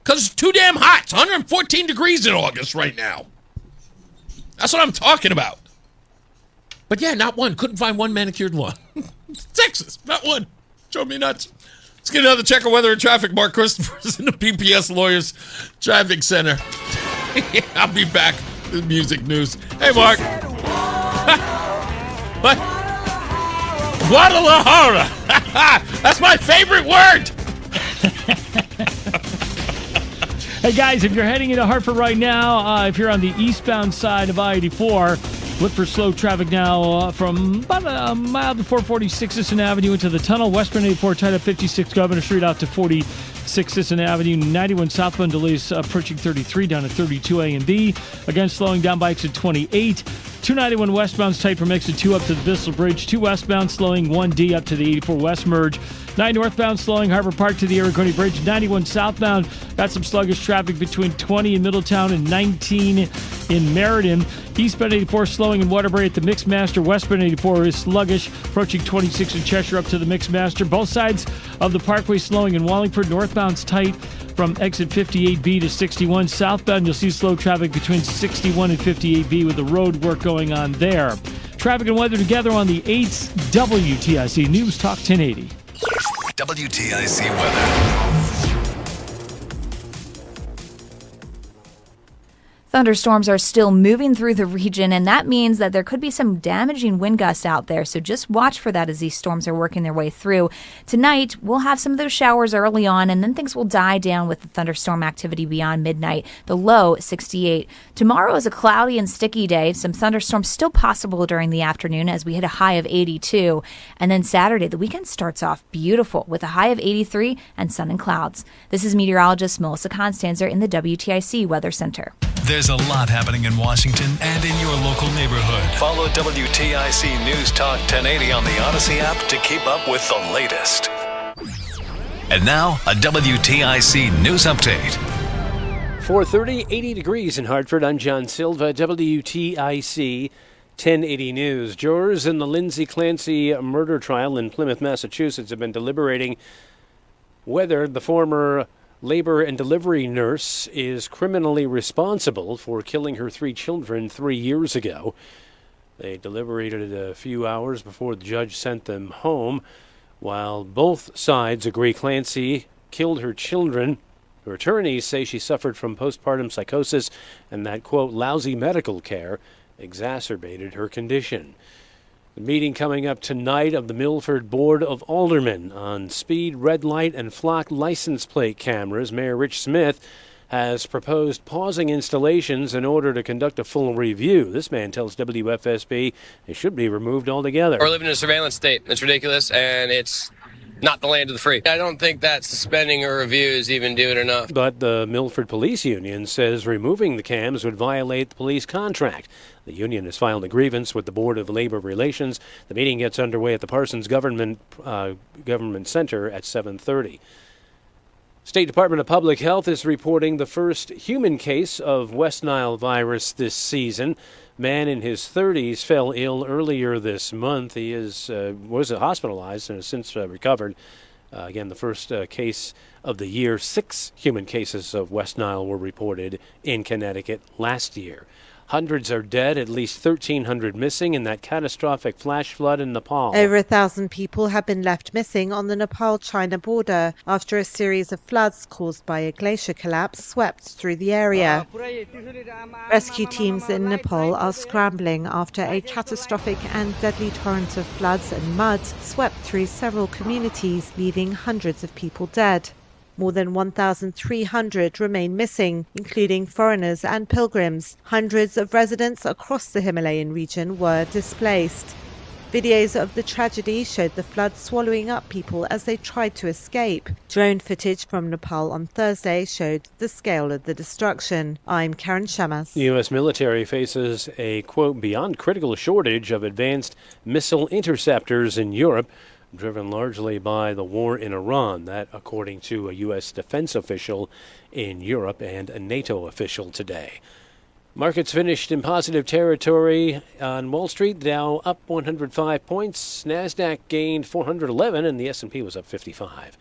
Because it's too damn hot. It's 114 degrees in August right now. That's what I'm talking about. But yeah, not one. Couldn't find one manicured lawn. Texas, not one. Drove me nuts. Let's get another check of weather and traffic. Mark Christopher's in the PPS Lawyers Traffic Center. I'll be back with music news. Hey, Mark. What? Guadalajara. That's my favorite word. Hey, guys, if you're heading into Hartford right now, if you're on the eastbound side of I-84, look for slow traffic now from about a mile before 46 Sisson Avenue into the tunnel. Westbound 84 tied up 56 Governor Street out to 46 Sisson Avenue. 91 southbound delays approaching 33 down to 32 A and B. Again, slowing down by exit 28. 291 westbound's tight from exit 2 up to the Bissell Bridge. 2 westbound slowing 1D up to the 84 West Merge. 9 northbound slowing Harbor Park to the Aragoni Bridge. 91 southbound got some sluggish traffic between 20 in Middletown and 19 in Meriden. Eastbound 84 slowing in Waterbury at the Mixmaster. Westbound 84 is sluggish, approaching 26 in Cheshire up to the Mixmaster. Both sides of the Parkway slowing in Wallingford. Northbound's tight from exit 58B to 61. Southbound, you'll see slow traffic between 61 and 58B with the road work going on there. Traffic and weather together on the 8th WTIC News Talk 1080. WTIC weather. Thunderstorms are still moving through the region, and that means that there could be some damaging wind gusts out there. So just watch for that as these storms are working their way through. Tonight, we'll have some of those showers early on, and then things will die down with the thunderstorm activity beyond midnight. The low, 68. Tomorrow is a cloudy and sticky day. Some thunderstorms still possible during the afternoon as we hit a high of 82. And then Saturday, the weekend starts off beautiful with a high of 83 and sun and clouds. This is meteorologist Melissa Constanzer in the WTIC Weather Center. There's a lot happening in Washington and in your local neighborhood. Follow WTIC News Talk 1080 on the Odyssey app to keep up with the latest. And now, a WTIC News Update. 4:30, 80 degrees in Hartford. I'm John Silva, WTIC 1080 News. Jurors in the Lindsay Clancy murder trial in Plymouth, Massachusetts have been deliberating whether the former labor and delivery nurse is criminally responsible for killing her 3 children 3 years ago. They deliberated a few hours before the judge sent them home. While both sides agree Clancy killed her children, her attorneys say she suffered from postpartum psychosis and that, quote, lousy medical care exacerbated her condition. The meeting coming up tonight of the Milford Board of Aldermen on speed, red light, and flock license plate cameras. Mayor Rich Smith has proposed pausing installations in order to conduct a full review. This man tells WFSB they should be removed altogether. We're living in a surveillance state. It's ridiculous, and it's not the land of the free. I don't think that suspending a review is even doing enough. But the Milford Police Union says removing the cams would violate the police contract. The union has filed a grievance with the Board of Labor Relations. The meeting gets underway at the Parsons Government Center at 7:30. State Department of Public Health is reporting the first human case of West Nile virus this season. Man in his 30s fell ill earlier this month. He was hospitalized and has since recovered. Again, the first case of the year. 6 human cases of West Nile were reported in Connecticut last year. Hundreds are dead, at least 1,300 missing in that catastrophic flash flood in Nepal. Over 1,000 people have been left missing on the Nepal-China border after a series of floods caused by a glacier collapse swept through the area. Rescue teams in Nepal are scrambling after a catastrophic and deadly torrent of floods and mud swept through several communities, leaving hundreds of people dead. More than 1,300 remain missing, including foreigners and pilgrims. Hundreds of residents across the Himalayan region were displaced. Videos of the tragedy showed the flood swallowing up people as they tried to escape. Drone footage from Nepal on Thursday showed the scale of the destruction. I'm Karen Shamas. The U.S. military faces a, quote, beyond critical shortage of advanced missile interceptors in Europe, driven largely by the war in Iran. That, according to a U.S. defense official in Europe and a NATO official today. Markets finished in positive territory on Wall Street. Dow up 105 points. NASDAQ gained 411, and the S&P was up 55.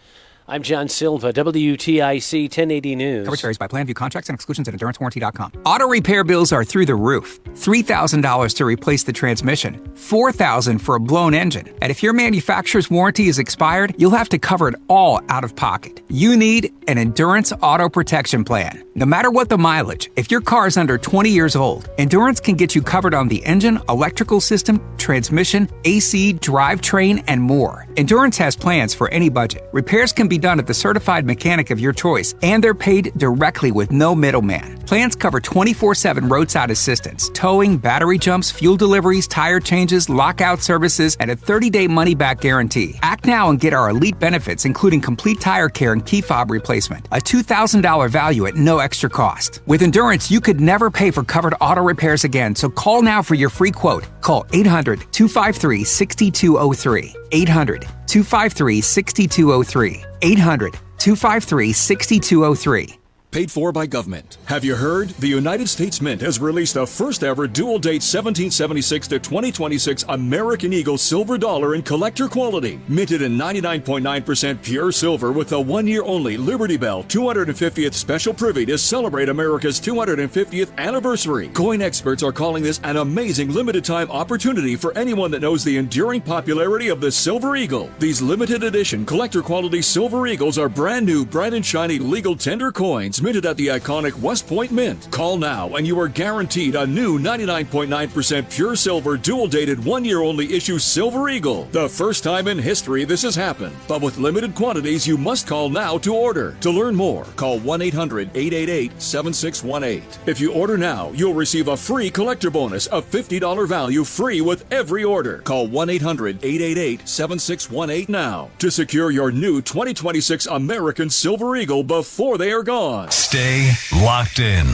I'm John Silva, WTIC 1080 News. Coverage varies by plan. View contracts and exclusions at EnduranceWarranty.com. Auto repair bills are through the roof. $3,000 to replace the transmission. $4,000 for a blown engine. And if your manufacturer's warranty is expired, you'll have to cover it all out of pocket. You need an Endurance Auto Protection Plan. No matter what the mileage, if your car is under 20 years old, Endurance can get you covered on the engine, electrical system, transmission, AC, drivetrain, and more. Endurance has plans for any budget. Repairs can be done at the certified mechanic of your choice, and they're paid directly with no middleman. Plans cover 24/7 roadside assistance, towing, battery jumps, fuel deliveries, tire changes, lockout services, and a 30-day money-back guarantee. Act now and get our elite benefits, including complete tire care and key fob replacement. A $2,000 value at no extra cost. With Endurance, you could never pay for covered auto repairs again, so call now for your free quote. Call 800-253-6203. 800-253-6203. 800-253-6203. Paid for by government. Have you heard? The United States Mint has released the first ever dual date 1776 to 2026 American Eagle silver dollar in collector quality. Minted in 99.9% pure silver with the 1 year only Liberty Bell 250th special privy to celebrate America's 250th anniversary. Coin experts are calling this an amazing limited time opportunity for anyone that knows the enduring popularity of the Silver Eagle. These limited edition collector quality Silver Eagles are brand new, bright and shiny legal tender coins minted at the iconic West Point Mint. Call now and you are guaranteed a new 99.9% pure silver dual-dated 1 year only issue Silver Eagle. The first time in history this has happened. But with limited quantities, you must call now to order. To learn more, call 1-800-888-7618. If you order now, you'll receive a free collector bonus of $50 value free with every order. Call 1-800-888-7618 now to secure your new 2026 American Silver Eagle before they are gone. Stay locked in.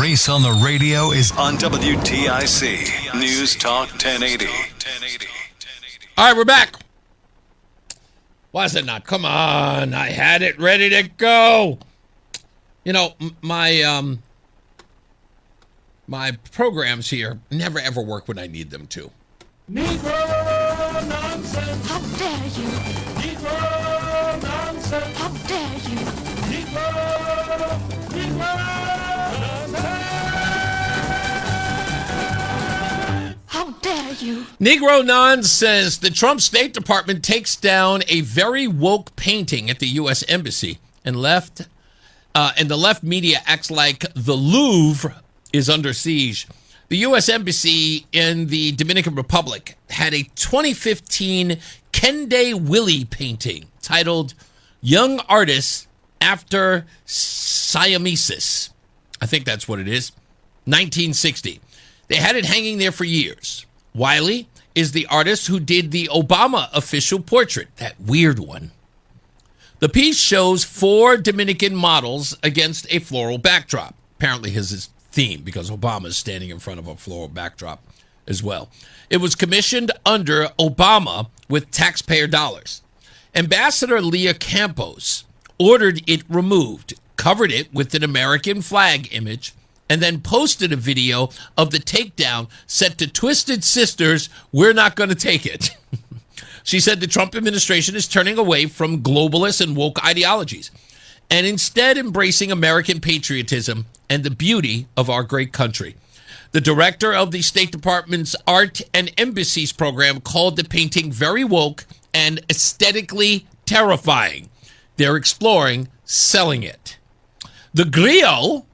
Reese on the radio is on WTIC News Talk 1080. All right, we're back. Was it not? Come on. I had it ready to go. You know, my programs here never ever work when I need them to. Negro nonsense. How dare you? Negro nonsense. How dare you? Negro nonsense. How dare you? Negro nonsense. The Trump State Department takes down a very woke painting at the U.S. Embassy and the left media acts like the Louvre is under siege. The U.S. Embassy in the Dominican Republic had a 2015 Kende Willie painting titled Young Artists After Siamesis. I think that's what it is. 1960. They had it hanging there for years. Wiley is the artist who did the Obama official portrait, that weird one. The piece shows 4 Dominican models against a floral backdrop. Apparently his theme, because Obama is standing in front of a floral backdrop as well. It was commissioned under Obama with taxpayer dollars. Ambassador Leah Campos ordered it removed, covered it with an American flag image, and then posted a video of the takedown set to Twisted Sisters, We're Not Gonna Take It. She said the Trump administration is turning away from globalist and woke ideologies and instead embracing American patriotism and the beauty of our great country. The director of the State Department's Art and Embassies program called the painting very woke and aesthetically terrifying. They're exploring selling it. The Griot,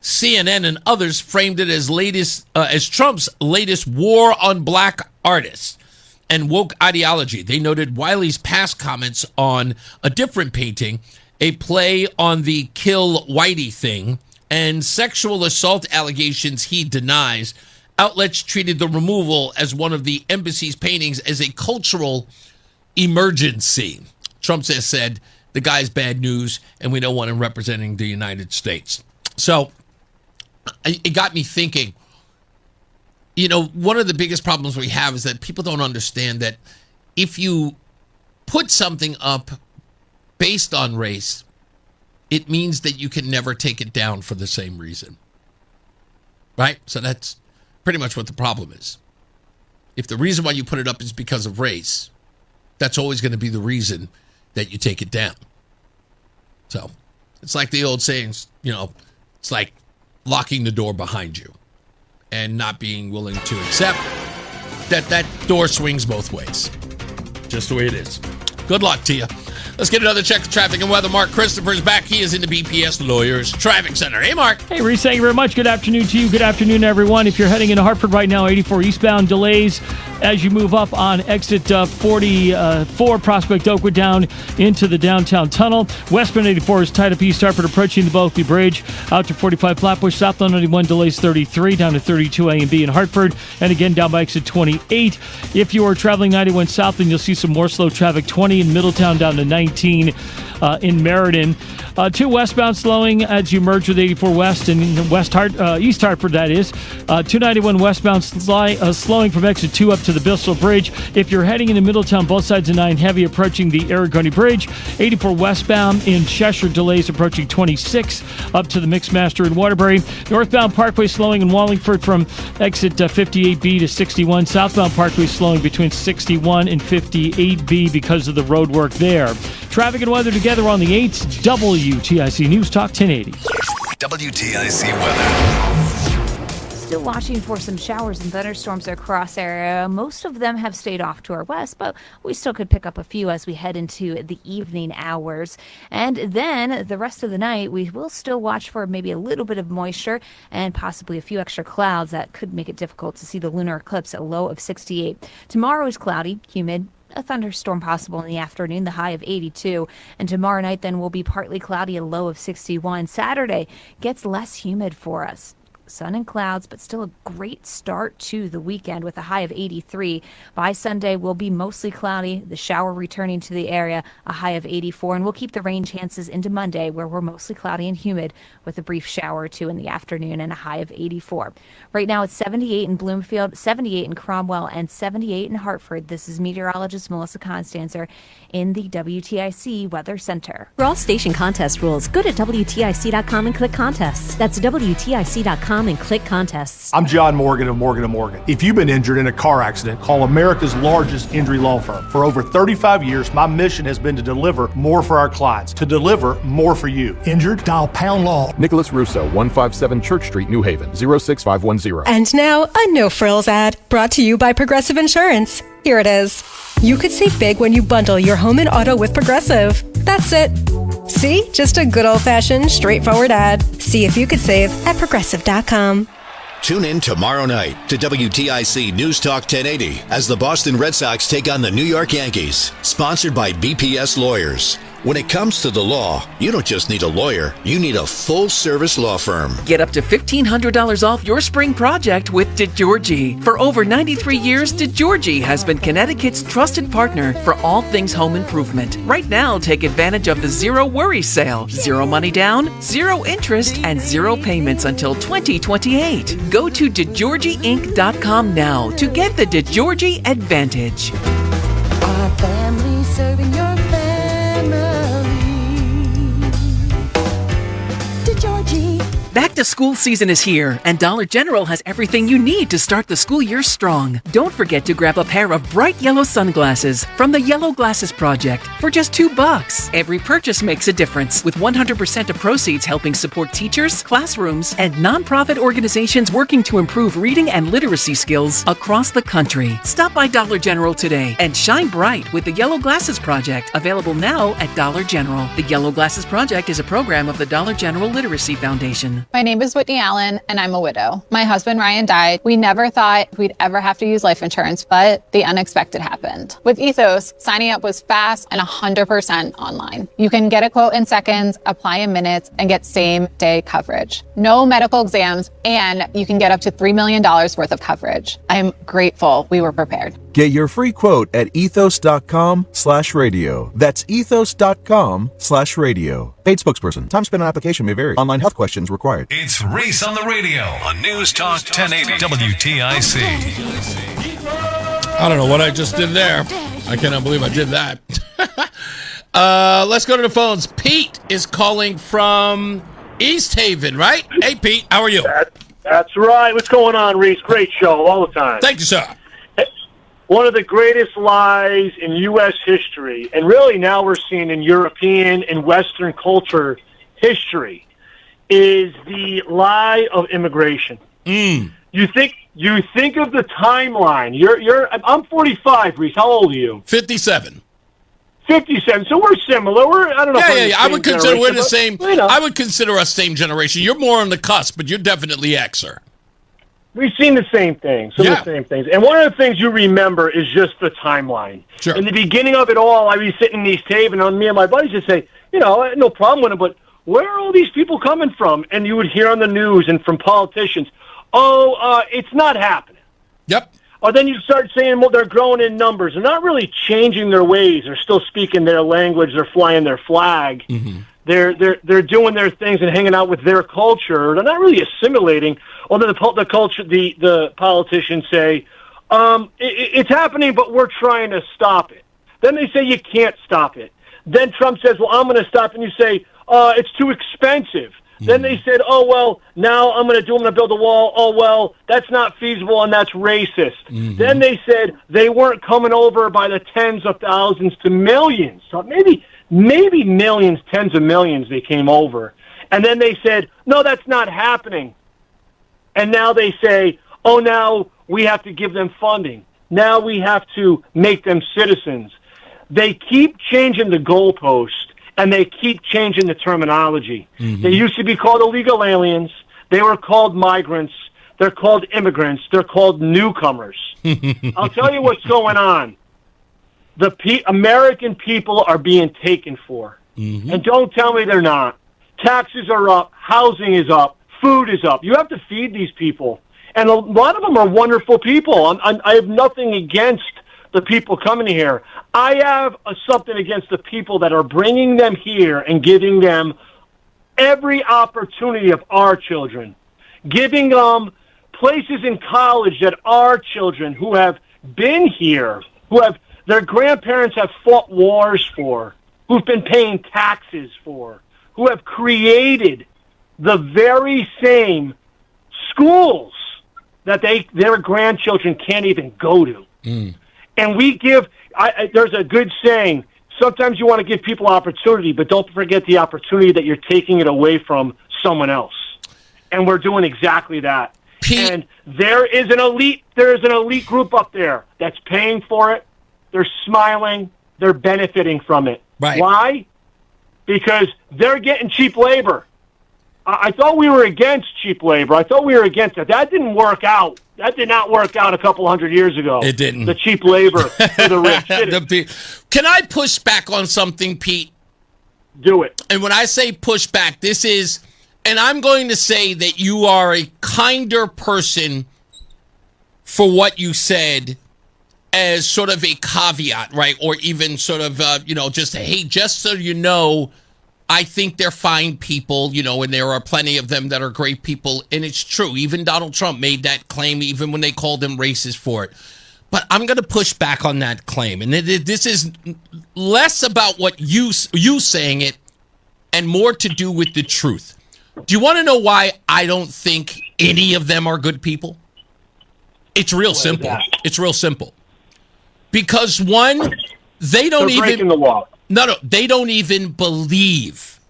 CNN, and others framed it as Trump's latest war on black artists and woke ideology. They noted Wiley's past comments on a different painting, a play on the kill Whitey thing, and sexual assault allegations he denies. Outlets treated the removal as one of the embassy's paintings as a cultural emergency. Trump has said the guy's bad news and we don't want him representing the United States. So it got me thinking, you know, one of the biggest problems we have is that people don't understand that if you put something up based on race, it means that you can never take it down for the same reason. Right? So that's pretty much what the problem is. If the reason why you put it up is because of race, that's always going to be the reason that you take it down. So it's like the old sayings, it's like locking the door behind you and not being willing to accept that door swings both ways. Just the way it is. Good luck to you. Let's get another check of traffic and weather. Mark Christopher's back. He is in the BPS Lawyers Traffic Center. Hey, Mark. Hey, Reese. Thank you very much. Good afternoon to you. Good afternoon, everyone. If you're heading into Hartford right now, 84 eastbound delays as you move up on exit 44 Prospect Oakwood down into the downtown tunnel. Westbound 84 is tied up East Hartford approaching the Bulkley Bridge out to 45 Flatbush. Southbound 91 delays 33 down to 32 A and B in Hartford. And again down by exit 28. If you are traveling 91 south, then you'll see some more slow traffic. 20 in Middletown down to 19 in Meriden. 2 westbound slowing as you merge with 84 West and East Hartford, that is. 291 westbound slowing from exit 2 up to the Bristol Bridge. If you're heading into Middletown, both sides of 9 heavy approaching the Aragoni Bridge. 84 westbound in Cheshire, delays approaching 26 up to the Mixmaster in Waterbury. Northbound Parkway slowing in Wallingford from exit 58B to 61. Southbound Parkway slowing between 61 and 58B because of the road work there. Traffic and weather together on the 8th. WTIC News Talk 1080. WTIC weather. Still watching for some showers and thunderstorms across area. Most of them have stayed off to our west, but we still could pick up a few as we head into the evening hours. And then the rest of the night, we will still watch for maybe a little bit of moisture and possibly a few extra clouds that could make it difficult to see the lunar eclipse at a low of 68. Tomorrow is cloudy, humid. A thunderstorm possible in the afternoon, the high of 82. And tomorrow night then will be partly cloudy, a low of 61. Saturday gets less humid for us. Sun and clouds, but still a great start to the weekend with a high of 83. By Sunday, will be mostly cloudy, the shower returning to the area, a high of 84. And we'll keep the rain chances into Monday, where we're mostly cloudy and humid with a brief shower or two in the afternoon and a high of 84. Right now, it's 78 in Bloomfield, 78 in Cromwell, and 78 in Hartford. This is meteorologist Melissa Constanzer in the WTIC Weather Center. For all station contest rules, go to WTIC.com and click contests. That's WTIC.com and click contests. I'm John Morgan of Morgan & Morgan. If you've been injured in a car accident, call America's largest injury law firm. For over 35 years, my mission has been to deliver more for our clients, to deliver more for you. Injured? Dial pound law. Nicholas Russo, 157 Church Street, New Haven, 06510. And now, a no-frills ad brought to you by Progressive Insurance. Here it is. You could save big when you bundle your home and auto with Progressive. That's it. See? Just a good old-fashioned, straightforward ad. See if you could save at Progressive.com. Tune in tomorrow night to WTIC News Talk 1080 as the Boston Red Sox take on the New York Yankees. Sponsored by BPS Lawyers. When it comes to the law, you don't just need a lawyer, you need a full-service law firm. Get up to $1,500 off your spring project with DeGiorgi. For over 93 years, DeGiorgi has been Connecticut's trusted partner for all things home improvement. Right now, take advantage of the Zero Worry Sale. 0 money down, 0 interest, and 0 payments until 2028. Go to DeGiorgiInc.com now to get the DeGiorgi advantage. Our family serving your family. Back to school season is here, and Dollar General has everything you need to start the school year strong. Don't forget to grab a pair of bright yellow sunglasses from the Yellow Glasses Project for just $2. Every purchase makes a difference, with 100% of proceeds helping support teachers, classrooms, and nonprofit organizations working to improve reading and literacy skills across the country. Stop by Dollar General today and shine bright with the Yellow Glasses Project, available now at Dollar General. The Yellow Glasses Project is a program of the Dollar General Literacy Foundation. My name is Whitney Allen, and I'm a widow. My husband, Ryan, died. We never thought we'd ever have to use life insurance, but the unexpected happened. With Ethos, signing up was fast and 100% online. You can get a quote in seconds, apply in minutes, and get same-day coverage. No medical exams, and you can get up to $3 million worth of coverage. I'm grateful we were prepared. Get your free quote at ethos.com/radio. That's ethos.com/radio. Paid spokesperson. Time spent on application may vary. Online health questions required. It's Reese on the radio on News Talk 1080 WTIC. I don't know what I just did there. I cannot believe I did that. Let's go to the phones. Pete is calling from East Haven, right? Hey, Pete, how are you? That's right. What's going on, Reese? Great show all the time. Thank you, sir. one of the greatest lies in U.S. history, and really now we're seeing in European and Western culture history, is the lie of immigration. You think of the timeline. I'm 45, Reese. How old are you? 57. 57. So we're similar. I don't know. Yeah. I would consider we're the same. I would consider us same generation. You're more on the cusp, but you're definitely Xer. We've seen the same things. The same things. And one of the things you remember is just the timeline. Sure. In the beginning of it all, I'd be sitting in East Haven, and me and my buddies would say, no problem with it, but where are all these people coming from? And you would hear on the news and from politicians, it's not happening. Yep. Or then you start saying, well, they're growing in numbers. They're not really changing their ways. They're still speaking their language. They're flying their flag. Mm-hmm. They're doing their things and hanging out with their culture. They're not really assimilating. Although the politicians say, it's happening, but we're trying to stop it. Then they say you can't stop it. Then Trump says, well, I'm going to stop, and you say, it's too expensive. Then they said, now I'm going to build a wall. That's not feasible, and that's racist. Then they said they weren't coming over by the tens of thousands to millions. So maybe millions, tens of millions they came over. And then they said, no, that's not happening. And now they say, now we have to give them funding. Now we have to make them citizens. They keep changing the goalpost. And they keep changing the terminology. They used to be called illegal aliens. They were called migrants. They're called immigrants. They're called newcomers. I'll tell you what's going on. The American people are being taken for. And don't tell me they're not. Taxes are up. Housing is up. Food is up. You have to feed these people. And a lot of them are wonderful people. I have nothing against the people coming here. I have something against the people that are bringing them here and giving them every opportunity of our children, giving them places in college that our children who have been here, their grandparents have fought wars for, who've been paying taxes for, who have created the very same schools that their grandchildren can't even go to. And we give, there's a good saying, sometimes you want to give people opportunity, but don't forget the opportunity that you're taking it away from someone else. And we're doing exactly that. And there is an elite group up there that's paying for it. They're smiling. They're benefiting from it. Right. Why? Because they're getting cheap labor. I thought we were against cheap labor. I thought we were against it. That didn't work out. That did not work out a couple hundred years ago. It didn't. The cheap labor for the rich. Can I push back on something, Pete? Do it. And when I say push back, this is, and I'm going to say that you are a kinder person for what you said as sort of a caveat, right? Or even sort of, just, hey, just so you know, I think they're fine people, and there are plenty of them that are great people. And it's true. Even Donald Trump made that claim, even when they called him racist for it. But I'm going to push back on that claim. And this is less about what you saying it and more to do with the truth. Do you want to know why I don't think any of them are good people? It's real simple. It's real simple. Because one, they don't even breaking the law. No, they don't even believe.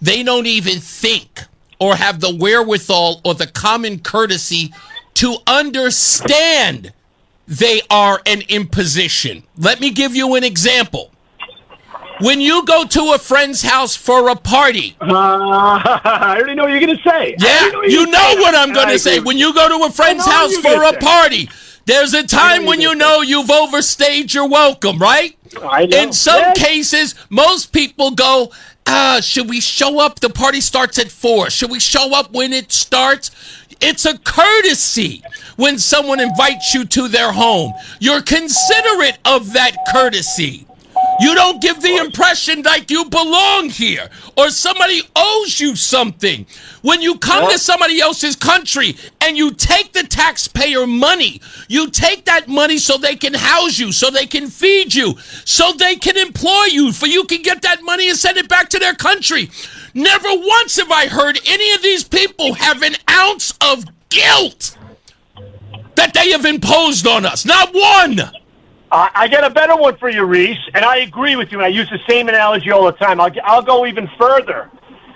They don't even think or have the wherewithal or the common courtesy to understand they are an imposition. Let me give you an example. When you go to a friend's house for a party. I already know what you're going to say. Yeah, you know what I'm going to say. When you go to a friend's house for a party, there's a time when you know you've overstayed your welcome, right? I know. In some cases, most people go, should we show up? The party starts at 4. Should we show up when it starts? It's a courtesy when someone invites you to their home. You're considerate of that courtesy. You don't give the impression like you belong here or somebody owes you something. When you come to somebody else's country and you take the taxpayer money, you take that money so they can house you, so they can feed you, so they can employ you, for you can get that money and send it back to their country. Never once have I heard any of these people have an ounce of guilt that they have imposed on us. Not one. I got a better one for you, Reese, and I agree with you, and I use the same analogy all the time. I'll go even further.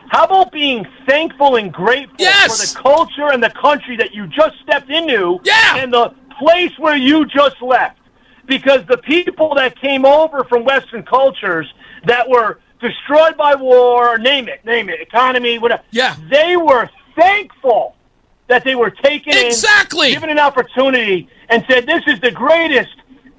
How about being thankful and grateful for the culture and the country that you just stepped into and the place where you just left? Because the people that came over from Western cultures that were destroyed by war, name it, economy, whatever, they were thankful that they were taken in, given an opportunity, and said, this is the greatest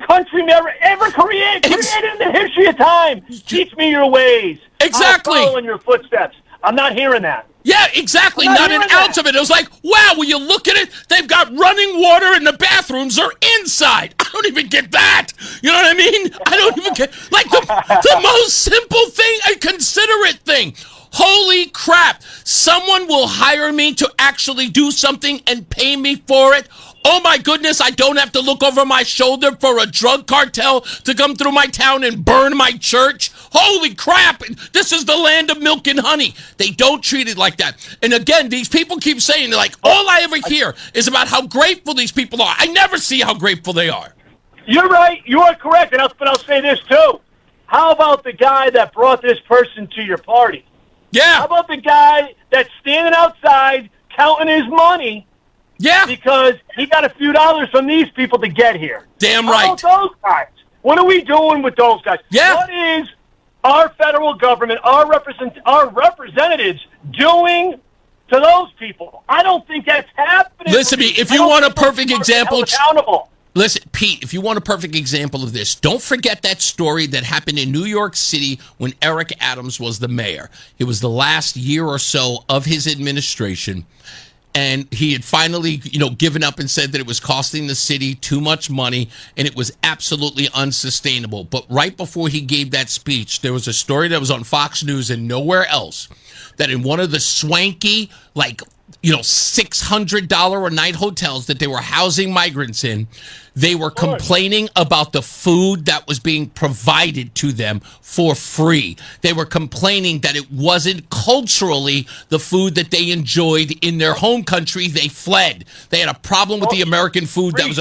country ever created in the history of time. Teach me your ways. Exactly. I'll follow in your footsteps. I'm not hearing that. Yeah, exactly. Not an ounce of it. It was like, wow, when you look at it, they've got running water and the bathrooms are inside. I don't even get that. You know what I mean? I don't even get, like, the most simple thing, a considerate thing. Holy crap. Someone will hire me to actually do something and pay me for it. Oh my goodness, I don't have to look over my shoulder for a drug cartel to come through my town and burn my church. Holy crap, this is the land of milk and honey. They don't treat it like that. And again, these people keep saying, like, all I ever hear is about how grateful these people are. I never see how grateful they are. You're right, you are correct, but I'll say this too. How about the guy that brought this person to your party? Yeah. How about the guy that's standing outside counting his money? Yeah. Because he got a few dollars from these people to get here. Damn right. How about those guys? What are we doing with those guys? Yeah. What is our federal government, our representatives doing to those people? I don't think that's happening. Listen to me, if you want a perfect example, accountable. Listen, Pete, if you want a perfect example of this, don't forget that story that happened in New York City when Eric Adams was the mayor. It was the last year or so of his administration. And he had finally, given up and said that it was costing the city too much money and it was absolutely unsustainable. But right before he gave that speech, there was a story that was on Fox News and nowhere else that in one of the swanky, $600 a night hotels that they were housing migrants in, they were complaining about the food that was being provided to them for free. They were complaining that it wasn't culturally the food that they enjoyed in their home country. They fled. They had a problem with the American food. Reese,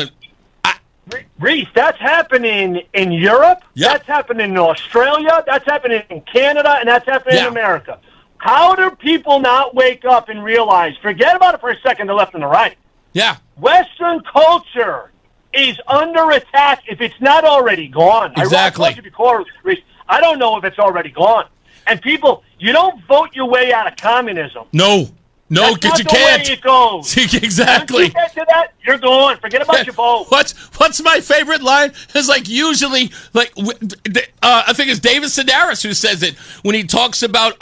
Reese, that's happening in Europe. Yep. That's happening in Australia. That's happening in Canada. And that's happening in America. How do people not wake up and realize, forget about it for a second, the left and the right. Yeah. Western culture is under attack if it's not already gone. Exactly. I told you before, Reese, I don't know if it's already gone. And people, you don't vote your way out of communism. No, because you can't. That's not the way it goes. Exactly. Once you get to that, you're gone. Forget about your vote. What's my favorite line? It's usually I think it's David Sedaris who says it when he talks about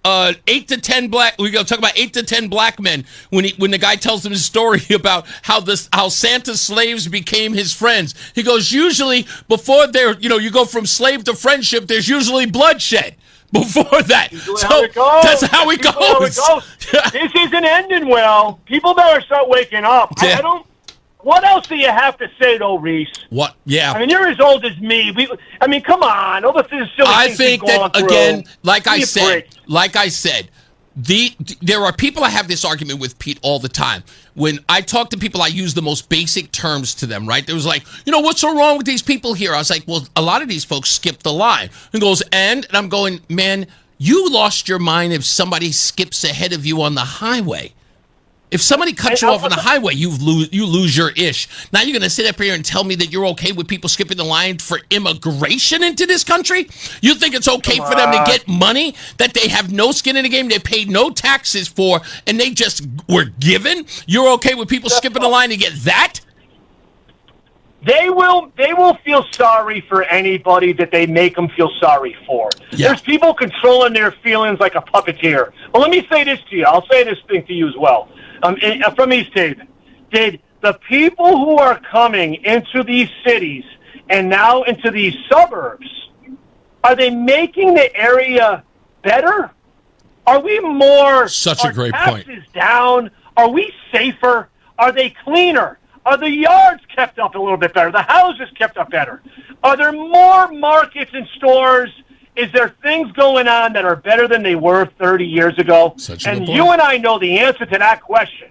8 to 10 black. We go talk about 8 to 10 black men when the guy tells him his story about how Santa's slaves became his friends. He goes, usually before you go from slave to friendship, there's usually bloodshed. Before that, that's how it goes. This isn't ending well. People better start waking up. Yeah. What else do you have to say, though, Reese? What? Yeah. I mean, you're as old as me. Come on. All the silly I things think we've gone that, through. again, like I said, there are people I have this argument with, Pete, all the time. When I talk to people, I use the most basic terms to them, right? There was what's so wrong with these people here? I was like, well, a lot of these folks skipped the line. And goes, and I'm going, man, you lost your mind if somebody skips ahead of you on the highway. If somebody cuts you off on the highway, you lose your ish. Now you're going to sit up here and tell me that you're okay with people skipping the line for immigration into this country? You think it's okay for them to get money that they have no skin in the game, they paid no taxes for, and they just were given? You're okay with people skipping the line to get that? They will feel sorry for anybody that they make them feel sorry for. Yeah. There's people controlling their feelings like a puppeteer. Well, let me say this to you. I'll say this thing to you as well. From East Haven, did the people who are coming into these cities and now into these suburbs, are they making the area better? Are we more? Such a great point. Taxes down? Are we safer? Are they cleaner? Are the yards kept up a little bit better? The houses kept up better? Are there more markets and stores? Is there things going on that are better than they were 30 years ago? And you and I know the answer to that question.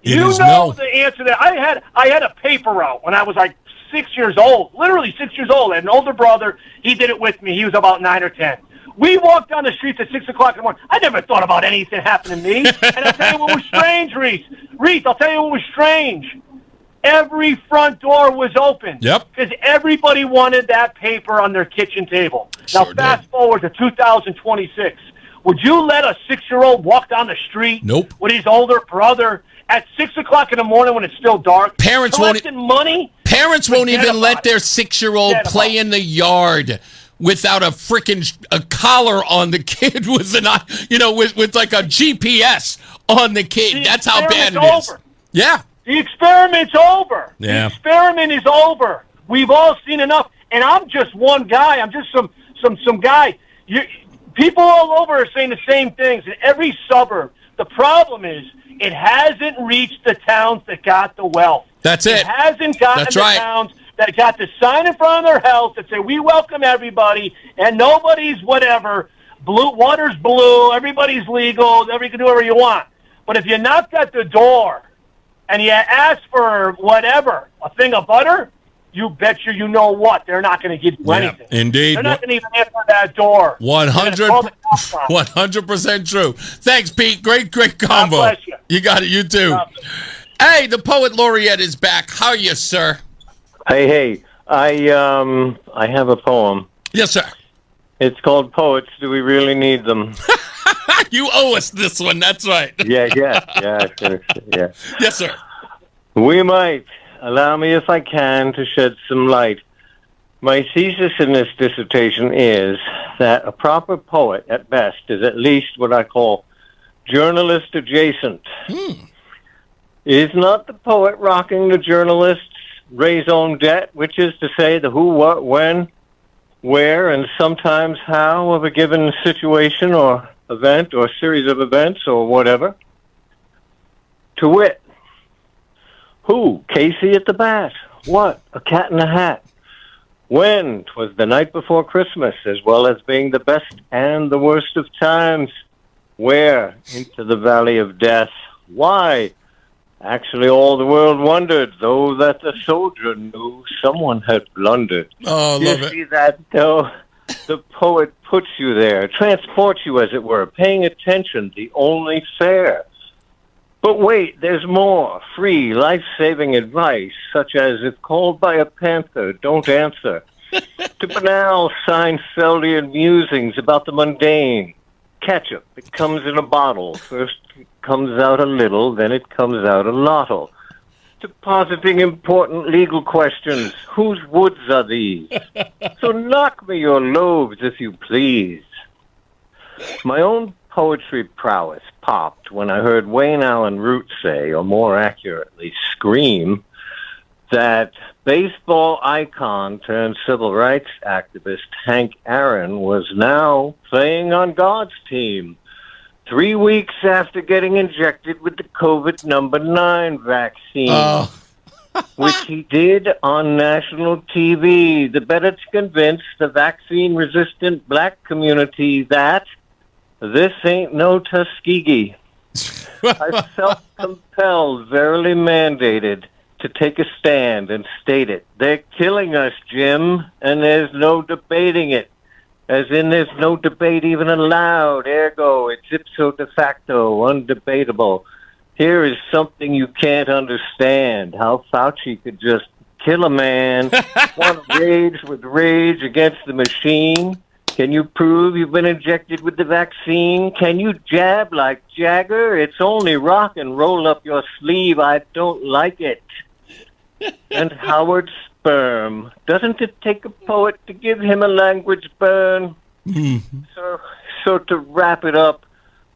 The answer to that. I had a paper route when I was like 6 years old, literally 6 years old. I had an older brother. He did it with me. He was about 9 or 10. We walked down the streets at 6 o'clock in the morning. I never thought about anything happening to me. And I'll tell you what was strange, Reese. Reese, I'll tell you what was strange. Every front door was open. Yep. Because everybody wanted that paper on their kitchen table. Now, fast forward to 2026. Would you let a 6-year-old walk down the street with his older brother at 6 o'clock in the morning when it's still dark? Parents money? Parents won't even let their 6-year-old play in the yard without a freaking collar on the kid with like a GPS on the kid. That's how bad it is. Yeah. The experiment's over. Yeah. The experiment is over. We've all seen enough. And I'm just one guy. I'm just some guy. People all over are saying the same things in every suburb. The problem is it hasn't reached the towns that got the wealth. That's it. It hasn't gotten towns that got the sign in front of their house that say, we welcome everybody, and nobody's whatever. Water's blue, everybody's legal, you can do whatever you want. But if you knock at the door and you ask for whatever, a thing of butter, you betcha you know what. They're not going to give you anything. Indeed. They're not going to even answer that door. 100% true. Thanks, Pete. Great combo. God bless you. You got it. You too. Hey, the poet laureate is back. How are you, sir? Hey. I have a poem. Yes, sir. It's called Poets. Do we really need them? You owe us this one. That's right. Yeah. Yes, sir. We might. Allow me, if I can, to shed some light. My thesis in this dissertation is that a proper poet, at best, is at least what I call journalist adjacent. Is not the poet rocking the journalist's raison d'etre, which is to say the who, what, when, where, and sometimes how of a given situation or event or series of events or whatever? To wit, who? Casey at the bat. What? A cat in a hat. When? 'Twas the night before Christmas, as well as being the best and the worst of times. Where? Into the valley of death. Why? Actually, all the world wondered, though that the soldier knew someone had blundered. Oh, you love it. See that, though? The poet puts you there, transports you, as it were, paying attention, the only fair. But wait, there's more. Free, life-saving advice, such as, if called by a panther, don't answer. To banal Seinfeldian musings about the mundane. Ketchup, it comes in a bottle. First it comes out a little, then it comes out a lottle. To positing important legal questions. Whose woods are these? So knock me your loaves, if you please. My own poetry prowess popped when I heard Wayne Allen Root say, or more accurately, scream, that baseball icon turned civil rights activist Hank Aaron was now playing on God's team 3 weeks after getting injected with the COVID #9 vaccine, which he did on national TV, the better to convince the vaccine-resistant black community that this ain't no Tuskegee. I felt compelled, verily mandated, to take a stand and state it. They're killing us, Jim, and there's no debating it. As in, there's no debate even allowed. Ergo, it's ipso de facto, undebatable. Here is something you can't understand. How Fauci could just kill a man, want to rage with rage against the machine. Can you prove you've been injected with the vaccine? Can you jab like Jagger? It's only rock and roll up your sleeve. I don't like it. And Howard Sperm. Doesn't it take a poet to give him a language burn? So to wrap it up,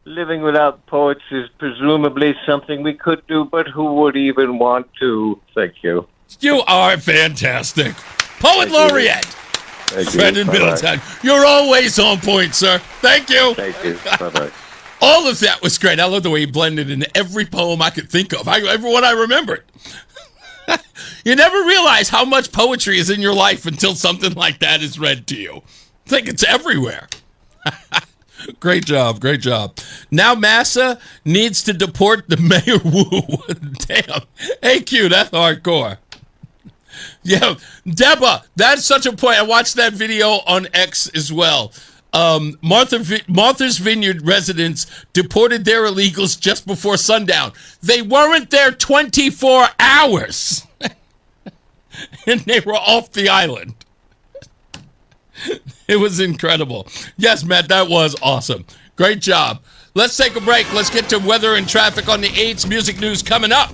living without poets is presumably something we could do, but who would even want to? Thank you. You are fantastic. Poet laureate. Brendan Middleton. You're always on point, sir. Thank you. Thank you. Bye-bye. All of that was great. I love the way he blended into every poem I could think of. Every one I remembered. You never realize how much poetry is in your life until something like that is read to you. I think it's everywhere. Great job. Great job. Now Massa needs to deport the Mayor Wu. Damn. Hey, Q, that's hardcore. Yeah, Deborah, that's such a point. I watched that video on X as well. Martha's Vineyard residents deported their illegals just before sundown. They weren't there 24 hours. And they were off the island. It was incredible. Yes, Matt, that was awesome. Great job. Let's take a break. Let's get to weather and traffic on the 8's music news coming up.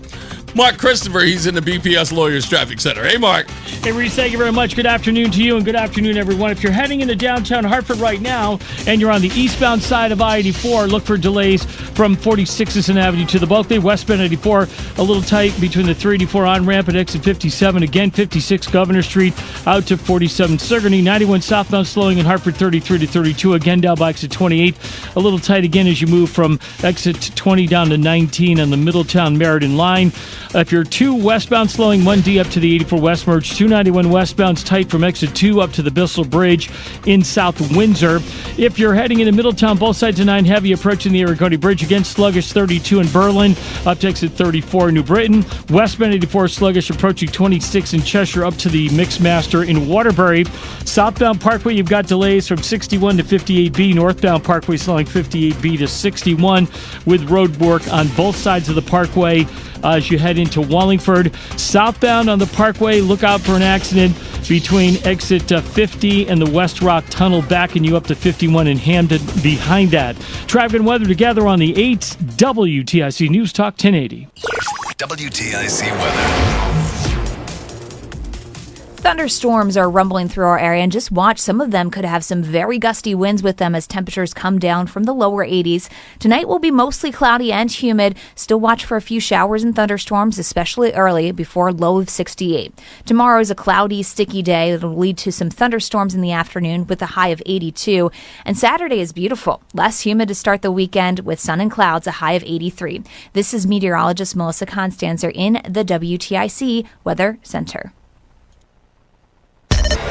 Mark Christopher, he's in the BPS Lawyers Traffic Center. Hey, Mark. Hey, Reese, thank you very much. Good afternoon to you, and good afternoon, everyone. If you're heading into downtown Hartford right now and you're on the eastbound side of I-84, look for delays from 46th Avenue to the Bulkley. Westbound 84, a little tight between the 384 on-ramp at exit 57. Again, 56 Governor Street out to 47 Sigourney. 91 southbound slowing in Hartford 33 to 32. Again, down by exit 28. A little tight again as you move from exit 20 down to 19 on the Middletown Meriden line. If you're 2 westbound slowing 1D up to the 84 West Merge, 291 westbound's tight from exit 2 up to the Bissell Bridge in South Windsor. If you're heading into Middletown, both sides of 9 heavy approaching the Arrigoni Bridge. Again, sluggish 32 in Berlin up to exit 34 in New Britain. Westbound 84 sluggish approaching 26 in Cheshire up to the Mixmaster in Waterbury. Southbound Parkway, you've got delays from 61 to 58B. Northbound Parkway slowing 58B to 61 with road work on both sides of the Parkway. As you head into Wallingford. Southbound on the Parkway, look out for an accident between exit 50 and the West Rock Tunnel, backing you up to 51 in Hamden behind that. Traffic and weather together on the 8th WTIC News Talk 1080. WTIC weather. Thunderstorms are rumbling through our area, and just watch. Some of them could have some very gusty winds with them as temperatures come down from the lower 80s. Tonight will be mostly cloudy and humid. Still watch for a few showers and thunderstorms, especially early before a low of 68. Tomorrow is a cloudy, sticky day that will lead to some thunderstorms in the afternoon with a high of 82. And Saturday is beautiful. Less humid to start the weekend with sun and clouds, a high of 83. This is meteorologist Melissa Constanzer in the WTIC Weather Center.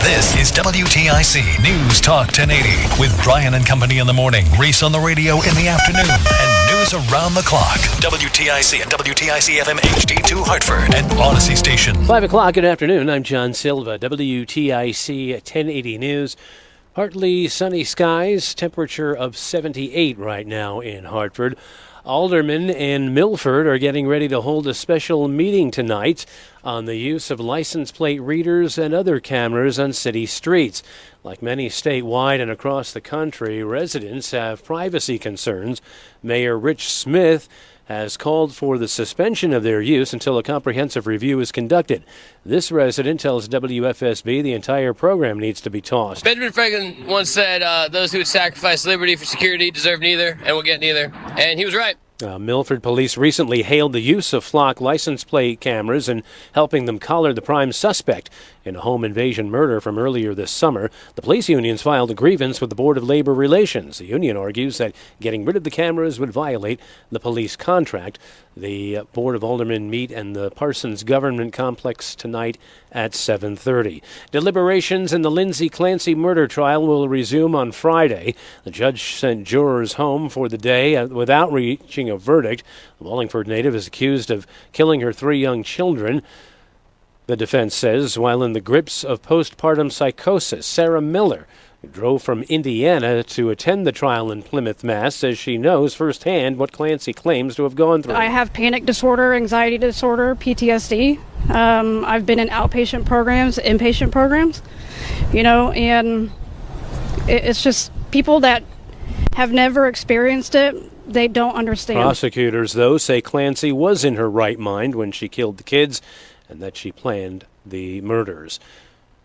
This is WTIC News Talk 1080 with Brian and Company in the morning, Reese on the radio in the afternoon, and news around the clock. WTIC and WTIC FM HD2 Hartford and Odyssey Station. 5 o'clock, good afternoon. I'm John Silva, WTIC 1080 News. Partly sunny skies, temperature of 78 right now in Hartford. Aldermen in Milford are getting ready to hold a special meeting tonight on the use of license plate readers and other cameras on city streets. Like many statewide and across the country, residents have privacy concerns. Mayor Rich Smith has called for the suspension of their use until a comprehensive review is conducted. This resident tells WFSB the entire program needs to be tossed. Benjamin Franklin once said, those who would sacrifice liberty for security deserve neither and will get neither. And he was right. Milford police recently hailed the use of flock license plate cameras and helping them collar the prime suspect in a home invasion murder from earlier this summer. The police unions filed a grievance with the Board of Labor Relations. The union argues that getting rid of the cameras would violate the police contract. The Board of Aldermen meet in the Parsons Government Complex tonight at 7:30. Deliberations in the Lindsay Clancy murder trial will resume on Friday. The judge sent jurors home for the day without reaching a verdict. The Wallingford native is accused of killing her 3 young children. The defense says while in the grips of postpartum psychosis, Sarah Miller, who drove from Indiana to attend the trial in Plymouth, Mass., says she knows firsthand what Clancy claims to have gone through. I have panic disorder, anxiety disorder, PTSD. I've been in outpatient programs, inpatient programs, and it's just people that have never experienced it, they don't understand. Prosecutors, though, say Clancy was in her right mind when she killed the kids and that she planned the murders.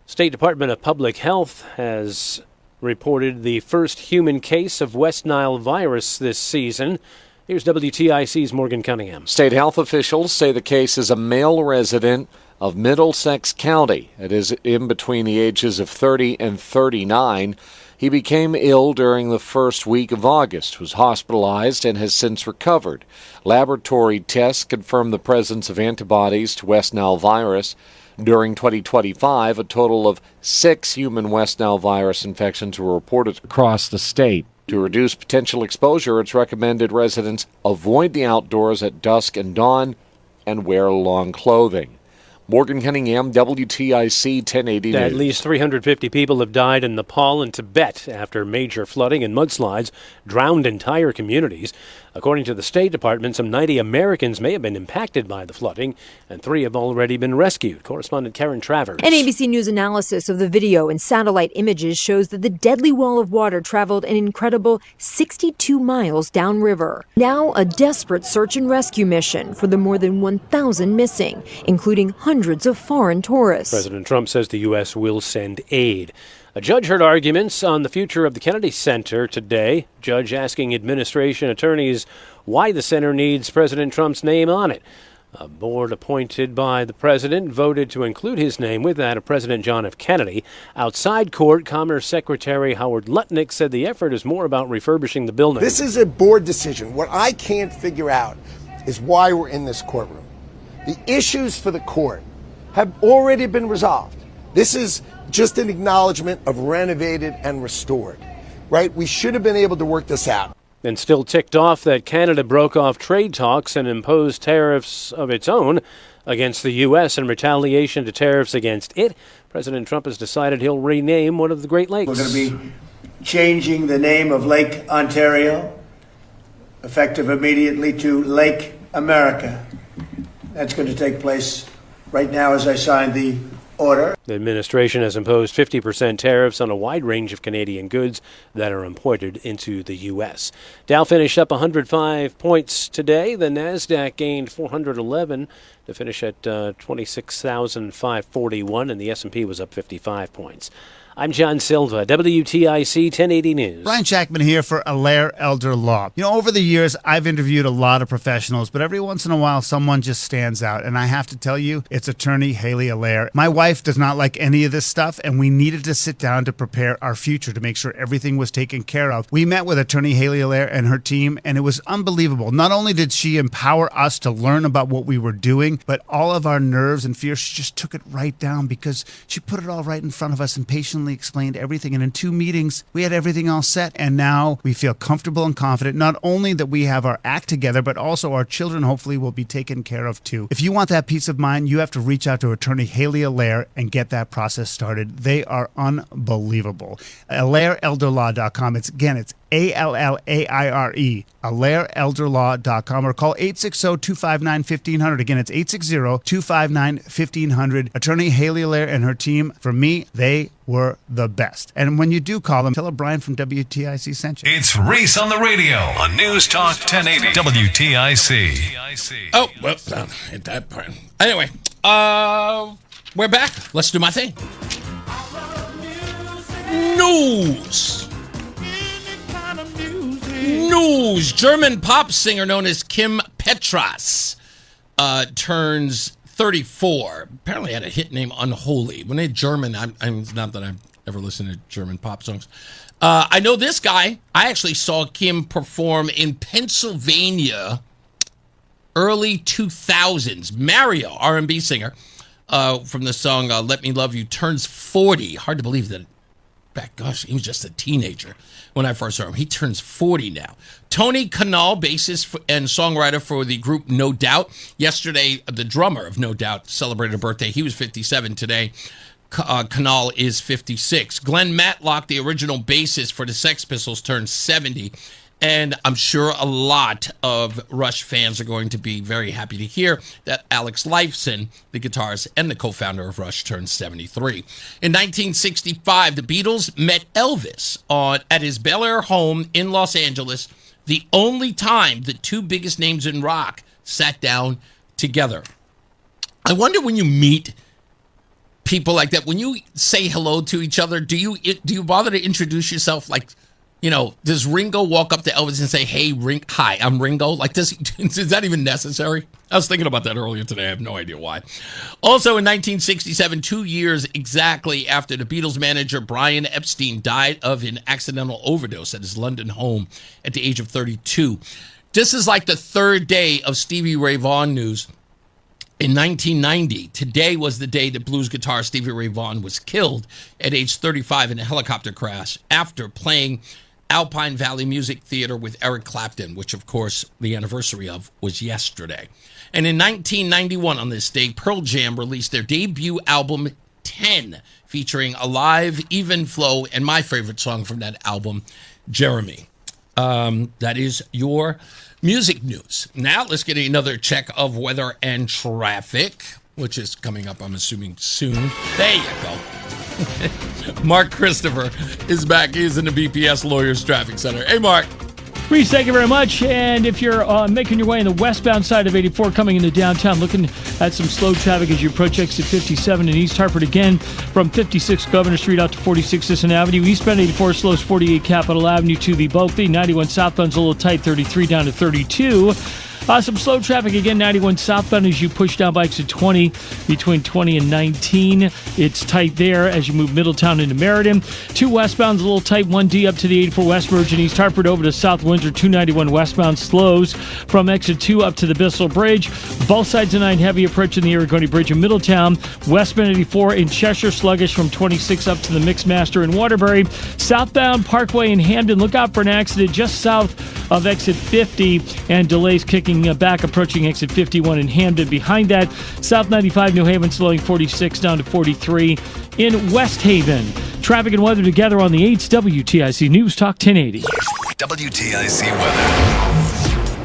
State Department of Public Health has reported the first human case of West Nile virus this season. Here's WTIC's Morgan Cunningham. State health officials say the case is a male resident of Middlesex County. It is in between the ages of 30 and 39. He became ill during the first week of August, was hospitalized, and has since recovered. Laboratory tests confirmed the presence of antibodies to West Nile virus. During 2025, a total of 6 human West Nile virus infections were reported across the state. To reduce potential exposure, it's recommended residents avoid the outdoors at dusk and dawn and wear long clothing. Morgan Cunningham, WTIC 1080 At News. least 350 people have died in Nepal and Tibet after major flooding and mudslides drowned entire communities. According to the State Department, some 90 Americans may have been impacted by the flooding, and 3 have already been rescued. Correspondent Karen Travers. An ABC News analysis of the video and satellite images shows that the deadly wall of water traveled an incredible 62 miles downriver. Now, a desperate search and rescue mission for the more than 1,000 missing, including hundreds of foreign tourists. President Trump says the U.S. will send aid. A judge heard arguments on the future of the Kennedy Center today. Judge asking administration attorneys why the center needs President Trump's name on it. A board appointed by the president voted to include his name with that of President John F. Kennedy. Outside court, Commerce Secretary Howard Lutnick said the effort is more about refurbishing the building. This is a board decision. What I can't figure out is why we're in this courtroom. The issues for the court have already been resolved. This is just an acknowledgement of renovated and restored, right? We should have been able to work this out. And still ticked off that Canada broke off trade talks and imposed tariffs of its own against the U.S. in retaliation to tariffs against it. President Trump has decided he'll rename one of the Great Lakes. We're going to be changing the name of Lake Ontario, effective immediately, to Lake America. That's going to take place right now as I sign the order. The administration has imposed 50% tariffs on a wide range of Canadian goods that are imported into the U.S. Dow finished up 105 points today. The NASDAQ gained 411 to finish at 26,541, and the S&P was up 55 points. I'm John Silva, WTIC 1080 News. Brian Shackman here for Allaire Elder Law. You know, over the years, I've interviewed a lot of professionals, but every once in a while, someone just stands out. And I have to tell you, it's attorney Haley Allaire. My wife does not like any of this stuff, and we needed to sit down to prepare our future to make sure everything was taken care of. We met with attorney Haley Allaire and her team, and it was unbelievable. Not only did she empower us to learn about what we were doing, but all of our nerves and fears, she just took it right down because she put it all right in front of us and patiently explained everything. And in 2 meetings, we had everything all set. And now we feel comfortable and confident, not only that we have our act together, but also our children hopefully will be taken care of too. If you want that peace of mind, you have to reach out to attorney Haley Allaire and get that process started. They are unbelievable. AllaireElderLaw.com. It's ALLAIRE, AllaireElderLaw.com, or call 860-259-1500. Again, it's 860-259-1500. Attorney Haley Allaire and her team, for me, they were the best. And when you do call them, tell her Brian from WTIC sent you. It's Reese on the radio on News Talk 1080 WTIC. Oh, well, hit that part. Anyway, we're back. Let's do my thing. News. German pop singer known as Kim Petras turns 34. Apparently had a hit named Unholy. When they're German, I'm not that I've ever listened to German pop songs. I know this guy. I actually saw Kim perform in Pennsylvania early 2000s. Mario, R&B singer, from the song Let Me Love You, turns 40. Hard to believe that. Gosh, he was just a teenager when I first saw him. He turns 40 now. Tony Kanal, bassist and songwriter for the group No Doubt. Yesterday, the drummer of No Doubt celebrated a birthday. He was 57 today. Kanal is 56. Glenn Matlock, the original bassist for the Sex Pistols, turned 70. And I'm sure a lot of Rush fans are going to be very happy to hear that Alex Lifeson, the guitarist and the co-founder of Rush, turned 73. In 1965, the Beatles met Elvis at his Bel Air home in Los Angeles, the only time the 2 biggest names in rock sat down together. I wonder when you meet people like that, when you say hello to each other, do you bother to introduce yourself like, you know, does Ringo walk up to Elvis and say, "Hey, hi, I'm Ringo"? Like, is that even necessary? I was thinking about that earlier today. I have no idea why. Also, in 1967, 2 years exactly after the Beatles manager Brian Epstein died of an accidental overdose at his London home at the age of 32. This is like the 3rd day of Stevie Ray Vaughan news. In 1990, today was the day that blues guitarist Stevie Ray Vaughan was killed at age 35 in a helicopter crash after playing Alpine Valley Music Theater with Eric Clapton, which, of course, the anniversary of was yesterday. And in 1991, on this day, Pearl Jam released their debut album, 10, featuring a live, even flow, and my favorite song from that album, Jeremy. That is your music news. Now, let's get another check of weather and traffic, which is coming up, I'm assuming, soon. There you go. Mark Christopher is back. He's in the BPS Lawyers Traffic Center. Hey, Mark. Reese, thank you very much. And if you're making your way in the westbound side of 84 coming into downtown, looking at some slow traffic as you approach exit 57 in East Hartford again from 56 Governor Street out to 46 Sisson Avenue. Eastbound 84 slows 48 Capitol Avenue to the Bothie. 91 southbound's a little tight, 33 down to 32. Some slow traffic again, 91 southbound as you push down by exit 20 between 20 and 19. It's tight there as you move Middletown into Meriden. 2 westbound's a little tight, 1D up to the 84 West Merge in East Hartford over to South Windsor. 291 westbound slows from exit 2 up to the Bissell Bridge. Both sides of 9 heavy approaching the Irrigoni Bridge in Middletown. Westbound 84 in Cheshire sluggish from 26 up to the Mixmaster in Waterbury. Southbound Parkway in Hamden, look out for an accident just south of exit 50 and delays kicking back approaching exit 51 in Hamden. Behind that, South 95 New Haven slowing 46 down to 43 in West Haven. Traffic and weather together on the 8's WTIC News Talk 1080. WTIC weather.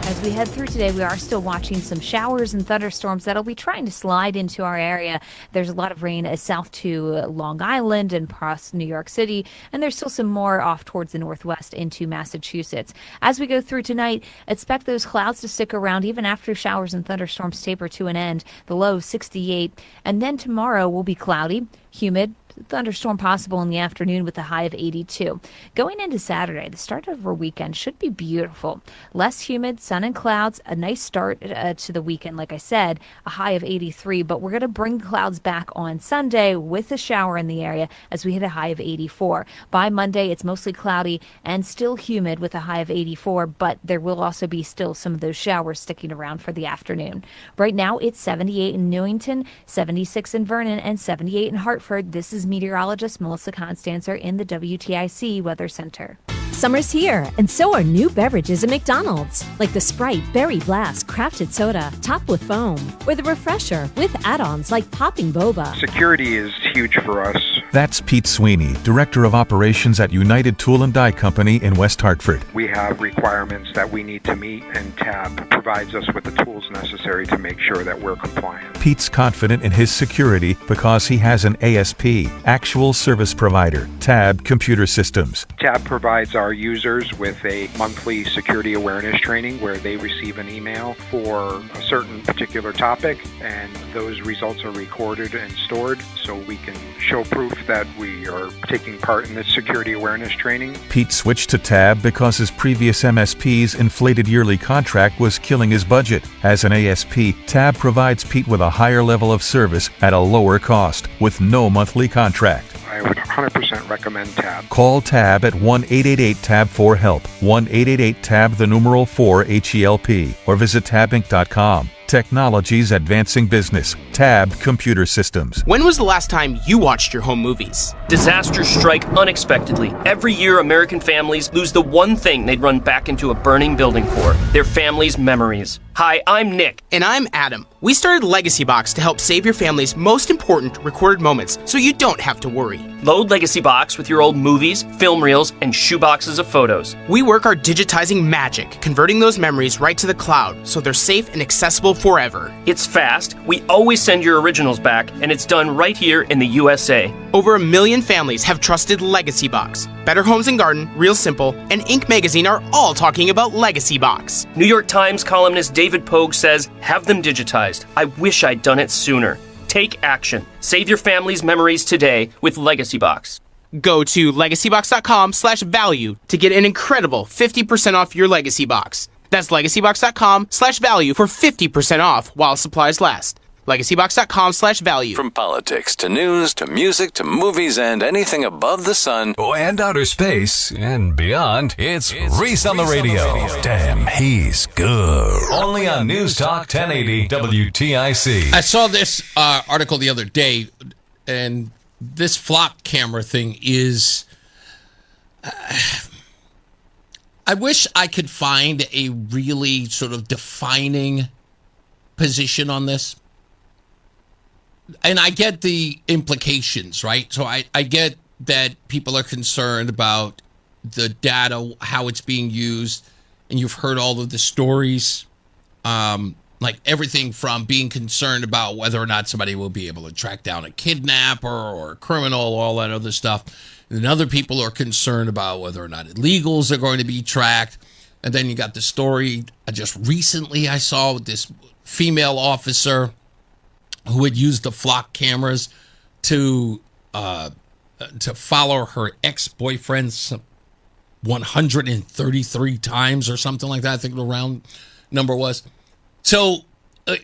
As we head through today, we are still watching some showers and thunderstorms that'll be trying to slide into our area. There's a lot of rain south to Long Island and across New York City, and there's still some more off towards the northwest into Massachusetts. As we go through tonight, expect those clouds to stick around even after showers and thunderstorms taper to an end. The low 68, and then tomorrow will be cloudy, humid, thunderstorm possible in the afternoon with a high of 82. Going into Saturday, the start of our weekend should be beautiful. Less humid, sun and clouds, a nice start to the weekend. Like I said, a high of 83, but we're going to bring clouds back on Sunday with a shower in the area as we hit a high of 84. By Monday, it's mostly cloudy and still humid with a high of 84, but there will also be still some of those showers sticking around for the afternoon. Right now, it's 78 in Newington, 76 in Vernon, and 78 in Hartford. This is meteorologist Melissa Constancer in the WTIC Weather Center. Summer's here, and so are new beverages at McDonald's, like the Sprite Berry Blast Crafted Soda, topped with foam, or the Refresher with add-ons like Popping Boba. Security is huge for us. That's Pete Sweeney, Director of Operations at United Tool and Die Company in West Hartford. We have requirements that we need to meet, and TAB provides us with the tools necessary to make sure that we're compliant. Pete's confident in his security because he has an ASP, Actual Service Provider, TAB Computer Systems. TAB provides our users with a monthly security awareness training where they receive an email for a certain particular topic, and those results are recorded and stored so we can show proof that we are taking part in this security awareness training. Pete switched to TAB because his previous MSP's inflated yearly contract was killing his budget. As an ASP, TAB provides Pete with a higher level of service at a lower cost with no monthly contract. I would 100% recommend TAB. Call TAB at 1-888-TAB-4-HELP, 1-888-TAB-4-HELP, or visit tabinc.com. Technologies advancing business. TAB Computer Systems. When was the last time you watched your home movies? Disasters strike unexpectedly. Every year, American families lose the one thing they'd run back into a burning building for: their family's memories. Hi, I'm Nick. And I'm Adam. We started Legacy Box to help save your family's most important recorded moments so you don't have to worry. Load Legacy Box with your old movies, film reels, and shoeboxes of photos. We work our digitizing magic, converting those memories right to the cloud so they're safe and accessible forever. It's fast, we always send your originals back, and it's done right here in the USA. Over 1 million families have trusted Legacy Box. Better Homes and Garden, Real Simple, and Inc. Magazine are all talking about Legacy Box. New York Times columnist David Pogue says, "Have them digitized. I wish I'd done it sooner." Take action. Save your family's memories today with Legacy Box. Go to legacybox.com/value to get an incredible 50% off your Legacy Box. That's legacybox.com/value for 50% off while supplies last. legacybox.com/value. From politics to news to music to movies and anything above the sun and outer space and beyond, it's Reese on the radio. Damn, he's good. Only on News Talk 1080 WTIC. I saw this article the other day, and this flock camera thing is... I wish I could find a really sort of defining position on this. And I get the implications, right? So I get that people are concerned about the data, how it's being used, and you've heard all of the stories, like everything from being concerned about whether or not somebody will be able to track down a kidnapper or a criminal, all that other stuff. And then other people are concerned about whether or not illegals are going to be tracked. And then you got the story I saw with this female officer who had used the flock cameras to follow her ex-boyfriend 133 times or something like that. I think the round number was. So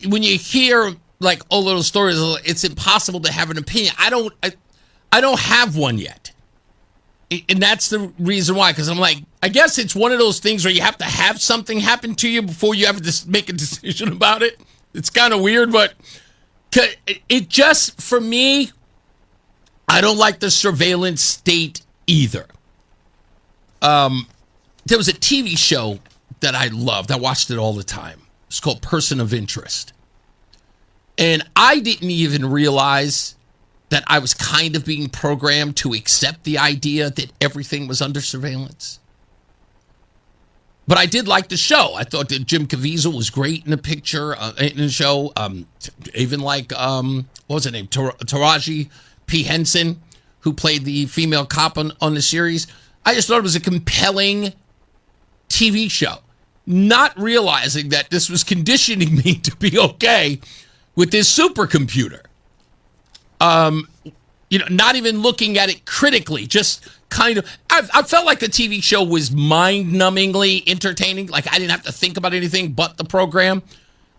when you hear like all those stories, it's impossible to have an opinion. I don't have one yet. And that's the reason why, because I'm like, I guess it's one of those things where you have to have something happen to you before you have to make a decision about it. It's kind of weird, but it just, for me, I don't like the surveillance state either. There was a TV show that I loved. I watched it all the time. It's called Person of Interest. And I didn't even realize that I was kind of being programmed to accept the idea that everything was under surveillance. But I did like the show. I thought that Jim Caviezel was great in the picture, in the show. Even like, what was her name? Taraji P. Henson, who played the female cop on the series. I just thought it was a compelling TV show. Not realizing that this was conditioning me to be okay with this supercomputer. Not even looking at it critically, just kind of, I felt like the TV show was mind-numbingly entertaining. Like I didn't have to think about anything but the program.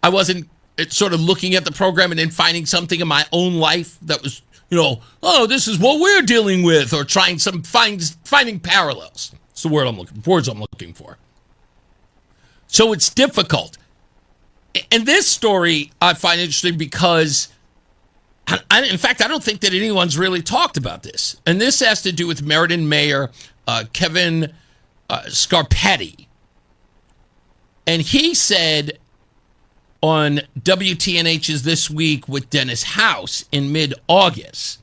I wasn't sort of looking at the program and then finding something in my own life that was, oh, this is what we're dealing with, or trying finding parallels. It's the words I'm looking for. So it's difficult. And this story I find interesting because in fact, I don't think that anyone's really talked about this. And this has to do with Meriden Mayor Kevin Scarpetti. And he said on WTNH's This Week with Dennis House in mid-August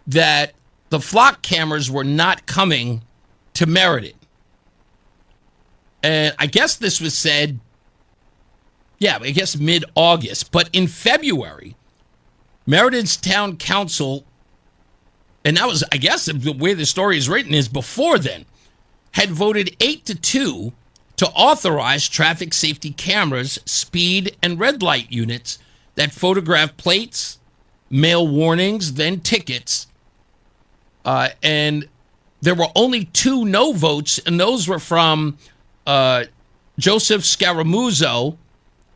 that the flock cameras were not coming to Meriden. And I guess this was said, mid-August. But in February, Meriden's town council, and that was, I guess, the way the story is written is before then, had voted 8-2 to authorize traffic safety cameras, speed and red light units that photograph plates, mail warnings, then tickets. And there were only 2 no votes, and those were from Joseph Scaramuzzo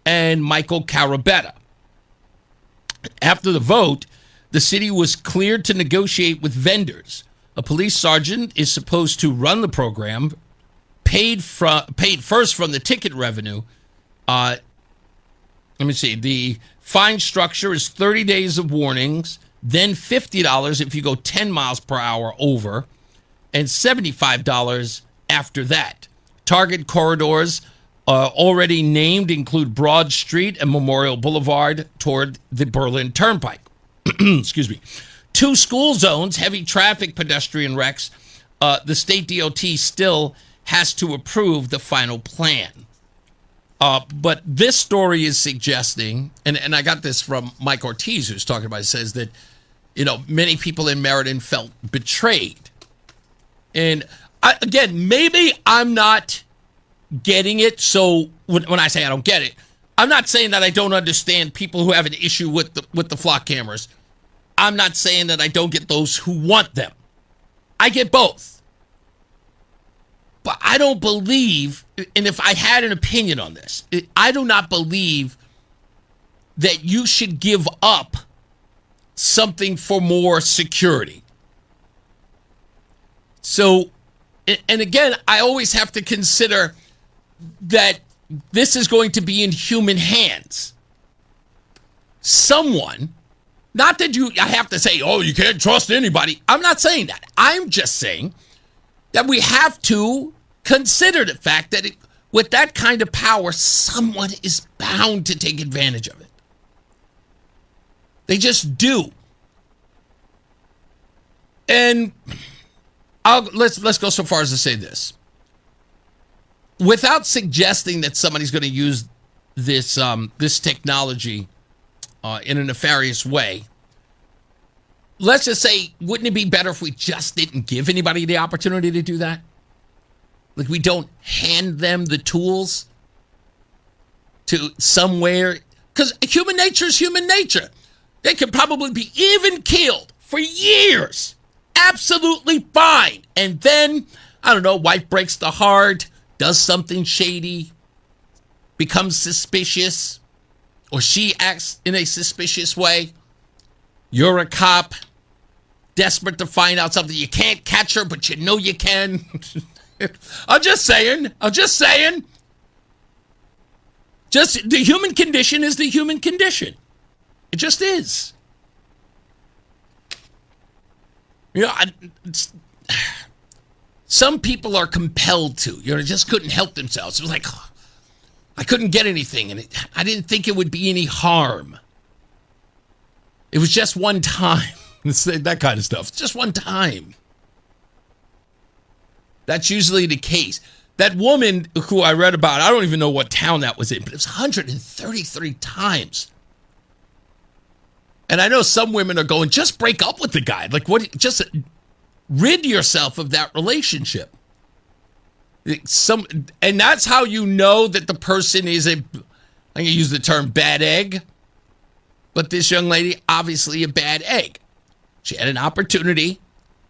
and Michael Carabetta. After the vote, the city was cleared to negotiate with vendors. A police sergeant is supposed to run the program, paid first from the ticket revenue. Let me see. The fine structure is 30 days of warnings, then $50 if you go 10 miles per hour over, and $75 after that. Target corridors already named include Broad Street and Memorial Boulevard toward the Berlin Turnpike. Excuse me. 2 school zones, heavy traffic pedestrian wrecks. The state DOT still has to approve the final plan. But this story is suggesting, and I got this from Mike Ortiz, who's talking about it, says that, many people in Meriden felt betrayed. And again, maybe I'm not getting it. So when I say I don't get it, I'm not saying that I don't understand people who have an issue with the flock cameras. I'm not saying that I don't get those who want them. I get both. But I don't believe, and if I had an opinion on this, I do not believe that you should give up something for more security. So, and again, I always have to consider that this is going to be in human hands. Someone, not that I have to say, oh, you can't trust anybody. I'm not saying that. I'm just saying that we have to consider the fact that with that kind of power, someone is bound to take advantage of it. They just do. And let's go so far as to say this. Without suggesting that somebody's going to use this this technology in a nefarious way, let's just say, wouldn't it be better if we just didn't give anybody the opportunity to do that? Like, we don't hand them the tools to somewhere, because human nature is human nature. They could probably be even keeled for years. Absolutely fine. And then, I don't know, wife breaks the heart, does something shady, becomes suspicious, or she acts in a suspicious way. You're a cop, desperate to find out something. You can't catch her, but you know you can. I'm just saying. Just the human condition is the human condition. It just is. You know, some people are compelled to. You know, they just couldn't help themselves. It was like, I couldn't get anything, and I didn't think it would be any harm. It was just one time. That kind of stuff. Just one time. That's usually the case. That woman who I read about, I don't even know what town that was in, but it was 133 times. And I know some women are going, just break up with the guy. Like, what? Just rid yourself of that relationship. And that's how you know that the person is I'm going to use the term bad egg. But this young lady, obviously a bad egg. She had an opportunity.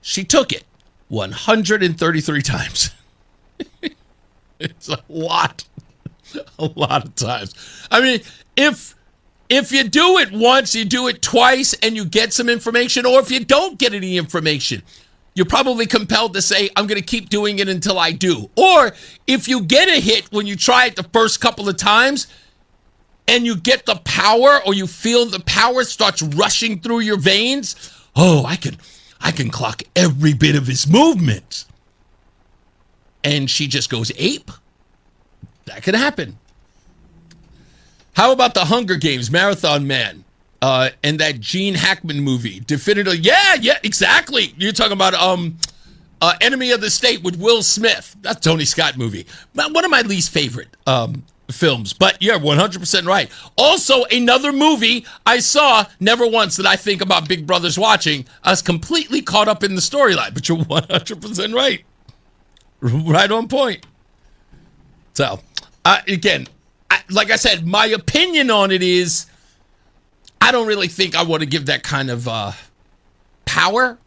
She took it 133 times. It's a lot of times. I mean, if you do it once, you do it twice, and you get some information, or if you don't get any information, you're probably compelled to say, I'm going to keep doing it until I do. Or if you get a hit when you try it the first couple of times, and you get the power, or you feel the power starts rushing through your veins, oh, I can clock every bit of his movement. And she just goes ape. That could happen. How about the Hunger Games, Marathon Man, and that Gene Hackman movie? Definitively, yeah, exactly. You're talking about Enemy of the State with Will Smith. That's Tony Scott movie. One of my least favorite films, but you're 100% right. Also, another movie I saw, never once did I think about Big Brother's watching. I was completely caught up in the storyline, but you're 100% right. Right on point. So, again, like I said, my opinion on it is I don't really think I want to give that kind of power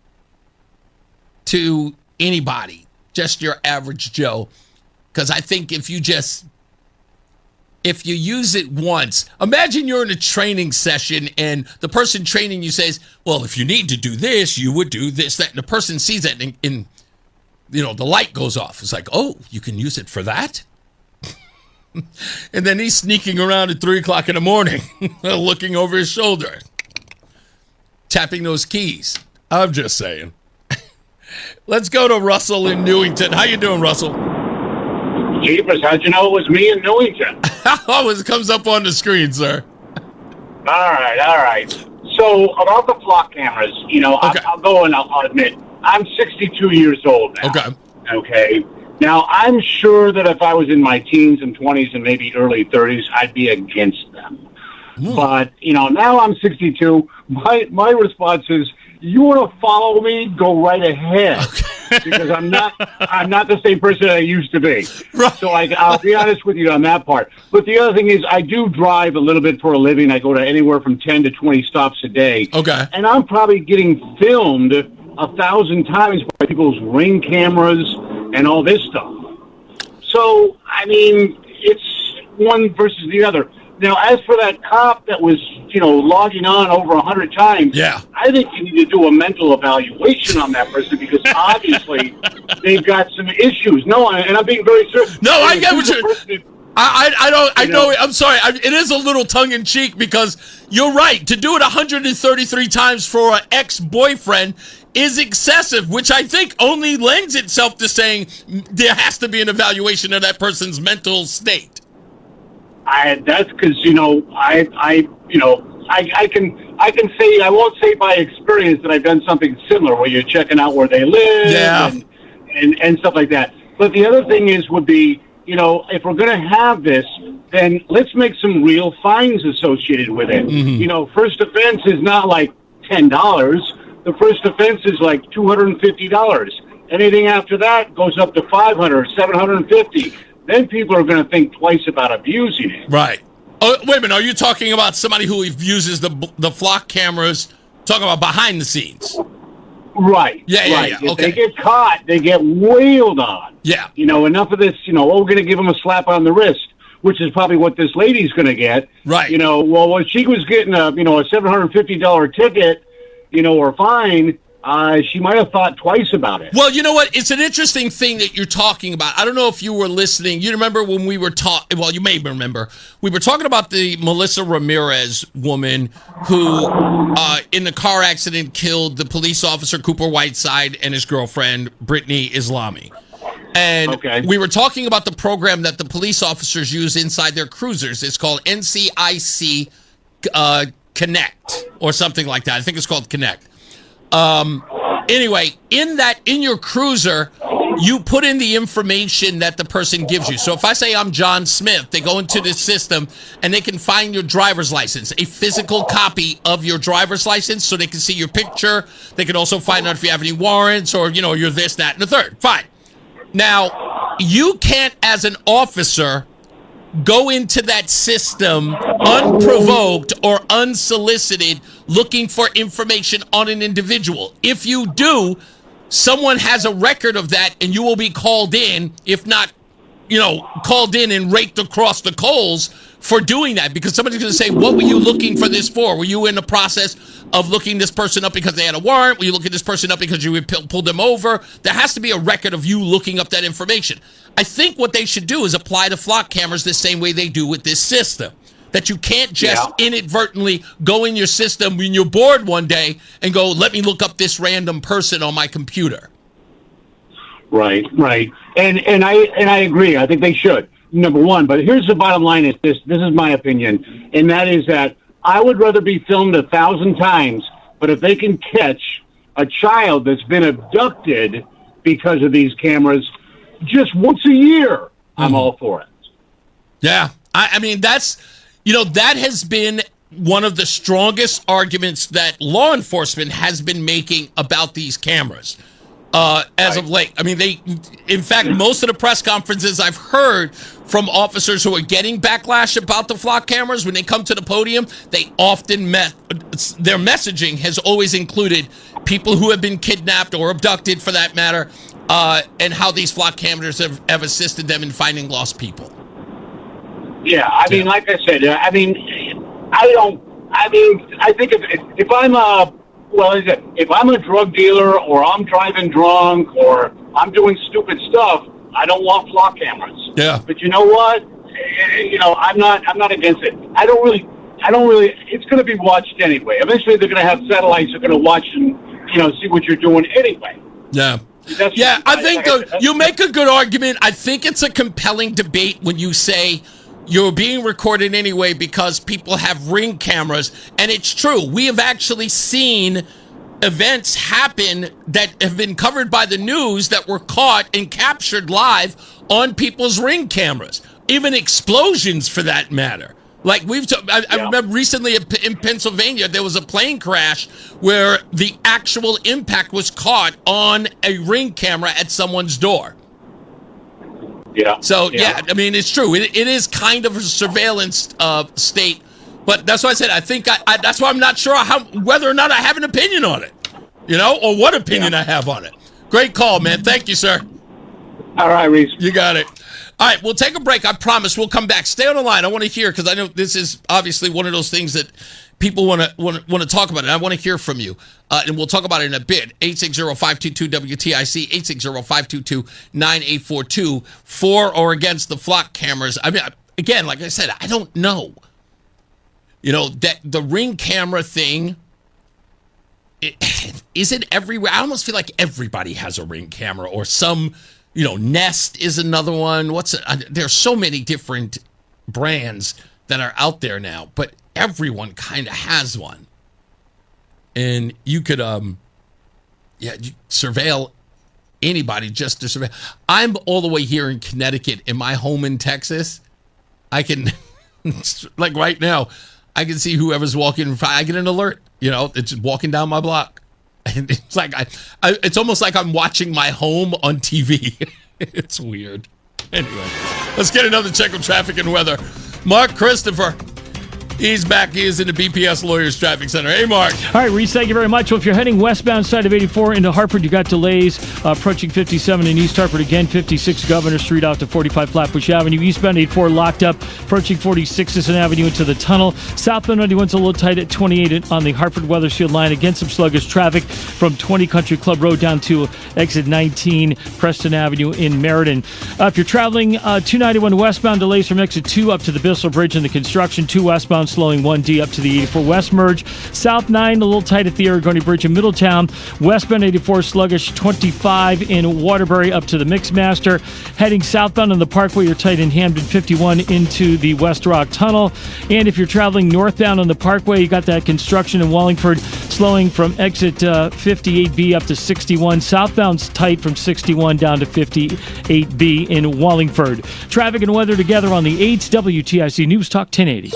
to anybody, just your average Joe. Because I think if you use it once, imagine you're in a training session and the person training you says, well, if you need to do this, you would do this, that. And the person sees that and the light goes off. It's like, oh, you can use it for that? And then he's sneaking around at 3 o'clock in the morning, looking over his shoulder, tapping those keys. I'm just saying. Let's go to Russell in Newington. How you doing, Russell? Jeepers, how'd you know it was me in Newington? It comes up on the screen, sir. All right. So, about the flock cameras, okay. I'll go and I'll admit, I'm 62 years old now. Okay. Now, I'm sure that if I was in my teens and 20s and maybe early 30s, I'd be against them. But, now I'm 62. My response is, you want to follow me? Go right ahead. Because I'm not the same person I used to be. Right. So I'll be honest with you on that part. But the other thing is, I do drive a little bit for a living. I go to anywhere from 10 to 20 stops a day. Okay. And I'm probably getting filmed 1,000 times by people's Ring cameras and all this stuff. So, I mean, it's one versus the other. Now, as for that cop that was, logging on over 100 times, I think you need to do a mental evaluation on that person because obviously they've got some issues. No, and I'm being very serious. No, I get what you're... I know. I'm sorry. It is a little tongue-in-cheek because you're right. To do it 133 times for an ex-boyfriend is excessive, which I think only lends itself to saying there has to be an evaluation of that person's mental state. That's because I can say, I won't say by experience that I've done something similar where you're checking out where they live and stuff like that. But the other thing would be, if we're going to have this, then let's make some real fines associated with it. Mm-hmm. First offense is not like $10. The first offense is like $250. Anything after that goes up to $500, $750. Then people are going to think twice about abusing it. Right. Oh, wait a minute. Are you talking about somebody who uses the flock cameras, talking about behind the scenes? Right. Yeah. If Okay. they get caught, they get wailed on. Yeah. Enough of this, we're going to give them a slap on the wrist, which is probably what this lady's going to get. Right. When she was getting a $750 ticket, or fine, she might have thought twice about it. Well, you know what? It's an interesting thing that you're talking about. I don't know if you were listening. You remember when we were talking? Well, you may remember. We were talking about the Melissa Ramirez woman who, in the car accident, killed the police officer Cooper Whiteside and his girlfriend Brittany Islami. And we were talking about the program that the police officers use inside their cruisers. It's called NCIC Connect or something like that. I think it's called Connect. Anyway, in your cruiser, you put in the information that the person gives you. So if I say I'm John Smith, they go into the system and they can find your driver's license, a physical copy of your driver's license, so they can see your picture. They can also find out if you have any warrants or, you're this, that, and the third. Fine. Now, you can't, as an officer, go into that system unprovoked or unsolicited looking for information on an individual. If you do, someone has a record of that and you will be called in, if not, called in and raked across the coals for doing that, because somebody's going to say, what were you looking for this for? Were you in the process of looking this person up because they had a warrant? Were you looking this person up because you pulled them over? There has to be a record of you looking up that information. I think what they should do is apply the flock cameras the same way they do with this system. That you can't just inadvertently go in your system when you're bored one day and go, let me look up this random person on my computer. Right. And I agree. I think they should, number one. But here's the bottom line is this. This is my opinion. And that is that I would rather be filmed 1,000 times, but if they can catch a child that's been abducted because of these cameras just once a year, I'm all for it. Yeah. I mean, that's, that has been one of the strongest arguments that law enforcement has been making about these cameras as of late. I mean, in fact, most of the press conferences I've heard from officers who are getting backlash about the flock cameras, when they come to the podium, they often their messaging has always included people who have been kidnapped or abducted, for that matter, and how these flock cameras have assisted them in finding lost people. Yeah, I mean, like I said, I think if I'm a drug dealer or I'm driving drunk or I'm doing stupid stuff, I don't want flock cameras. Yeah. But you know what? I'm not against it. I don't really, it's going to be watched anyway. Eventually they're going to have satellites that are going to watch and, see what you're doing anyway. Yeah. I think you make a good argument. I think it's a compelling debate when you say you're being recorded anyway because people have Ring cameras. And it's true. We have actually seen events happen that have been covered by the news that were caught and captured live on people's Ring cameras. Even explosions, for that matter. Like I remember recently in Pennsylvania, there was a plane crash where the actual impact was caught on a Ring camera at someone's door. Yeah. So, I mean, it's true. It is kind of a surveillance state. But that's why I said I think that's why I'm not sure whether or not I have an opinion on it, or what opinion I have on it. Great call, man. Thank you, sir. All right, Reese. You got it. All right, we'll take a break. I promise we'll come back. Stay on the line. I want to hear, because I know this is obviously one of those things that people want to talk about. And I want to hear from you. And we'll talk about it in a bit. 860-522-WTIC, 860-522-9842, for or against the flock cameras. I mean, again, like I said, I don't know. That the Ring camera thing, is it everywhere? I almost feel like everybody has a Ring camera or some, Nest is another one. There's so many different brands that are out there now, but everyone kind of has one. And you could, surveil anybody just to surveil. I'm all the way here in Connecticut. In my home in Texas, I can, like right now, I can see whoever's walking. I get an alert. It's just walking down my block. And it's like it's almost like I'm watching my home on TV. It's weird. Anyway, let's get another check of traffic and weather. Mark Christopher. He's back. He is in the BPS Lawyers Traffic Center. Hey, Mark. All right, Reese, thank you very much. Well, if you're heading westbound side of 84 into Hartford, you got delays approaching 57 in East Hartford. Again, 56 Governor Street out to 45 Flatbush Avenue. Eastbound 84 locked up, approaching 46 Sisson Avenue into the tunnel. Southbound 91's a little tight at 28 on the Hartford Weathersfield line. Again, some sluggish traffic from 20 Country Club Road down to exit 19 Preston Avenue in Meriden. If you're traveling 291 westbound, delays from exit 2 up to the Bissell Bridge and the construction. 2 westbound slowing 1D up to the 84 West merge. South 9 a little tight at the Aragoni Bridge in Middletown. Westbound 84 sluggish 25 in Waterbury up to the Mixmaster. Heading southbound on the Parkway, you're tight in Hamden 51 into the West Rock Tunnel. And if you're traveling northbound on the Parkway, you got that construction in Wallingford slowing from exit 58B up to 61. Southbound's tight from 61 down to 58B in Wallingford. Traffic and weather together on the 8th WTIC News Talk 1080.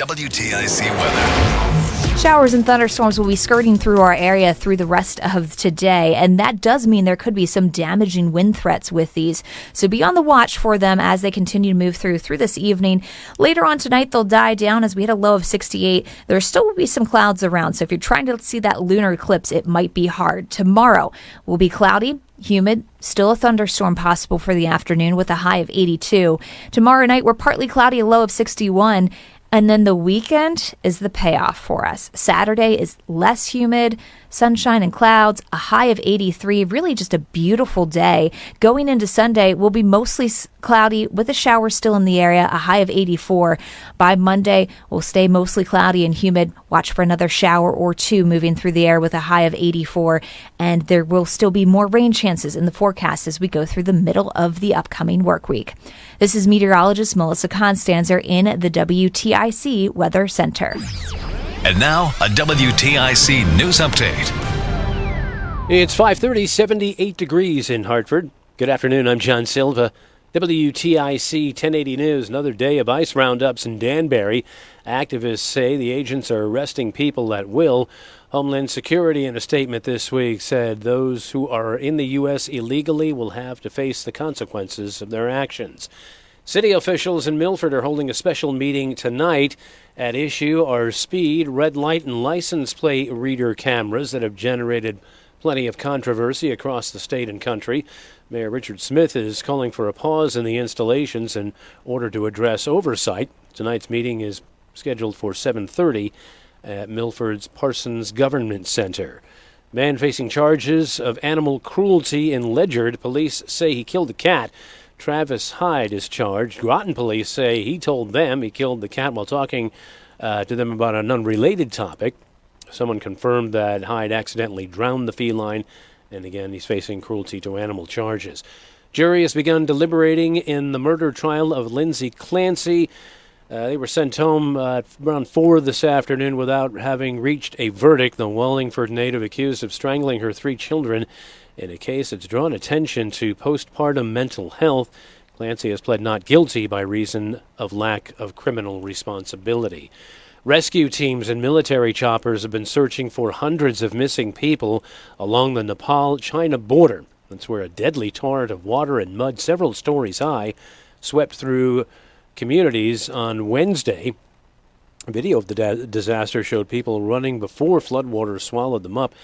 WTIC weather. Showers and thunderstorms will be skirting through our area through the rest of today, and that does mean there could be some damaging wind threats with these. So be on the watch for them as they continue to move through this evening. Later on tonight, they'll die down as we hit a low of 68. There still will be some clouds around, so if you're trying to see that lunar eclipse, it might be hard. Tomorrow will be cloudy, humid, still a thunderstorm possible for the afternoon with a high of 82. Tomorrow night, we're partly cloudy, a low of 61. And then the weekend is the payoff for us. Saturday is less humid, sunshine and clouds, a high of 83, really just a beautiful day. Going into Sunday, will be mostly cloudy with a shower still in the area, a high of 84. By Monday, we'll stay mostly cloudy and humid. Watch for another shower or two moving through the air with a high of 84. And there will still be more rain chances in the forecast as we go through the middle of the upcoming work week. This is meteorologist Melissa Constanzer in the WTIC Weather Center. And now, a WTIC news update. It's 5:30, 78 degrees in Hartford. Good afternoon, I'm John Silva. WTIC 1080 News, another day of ice roundups in Danbury. Activists say the agents are arresting people at will. Homeland Security, in a statement this week, said those who are in the U.S. illegally will have to face the consequences of their actions. City officials in Milford are holding a special meeting tonight. At issue are speed, red light, and license plate reader cameras that have generated plenty of controversy across the state and country. Mayor Richard Smith is calling for a pause in the installations in order to address oversight. Tonight's meeting is scheduled for 7:30 at Milford's Parsons Government Center. Man facing charges of animal cruelty in Ledyard. Police say he killed a cat. Travis Hyde is charged. Groton police say he told them he killed the cat while talking to them about an unrelated topic. Someone confirmed that Hyde accidentally drowned the feline, and again, he's facing cruelty to animal charges. Jury has begun deliberating in the murder trial of Lindsay Clancy. They were sent home around 4 this afternoon without having reached a verdict. The Wallingford native accused of strangling her 3 children in a case that's drawn attention to postpartum mental health. Clancy has pled not guilty by reason of lack of criminal responsibility. Rescue teams and military choppers have been searching for hundreds of missing people along the Nepal-China border. That's where a deadly torrent of water and mud several stories high swept through communities on Wednesday. A video of the disaster showed people running before floodwater swallowed them up.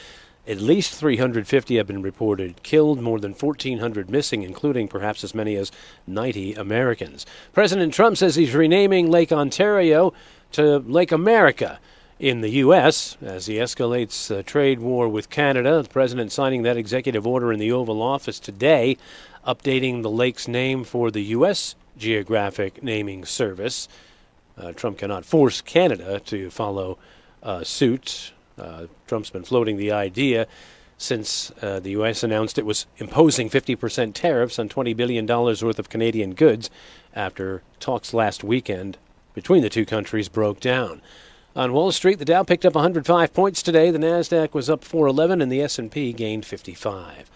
At least 350 have been reported killed, more than 1,400 missing, including perhaps as many as 90 Americans. President Trump says he's renaming Lake Ontario to Lake America in the U.S. as he escalates the trade war with Canada. The president signing that executive order in the Oval Office today, updating the lake's name for the U.S. Geographic Naming Service. Trump cannot force Canada to follow suit Trump's been floating the idea since the U.S. announced it was imposing 50% tariffs on $20 billion worth of Canadian goods after talks last weekend between the two countries broke down. On Wall Street, the Dow picked up 105 points today. The Nasdaq was up 411, and the S&P gained 55.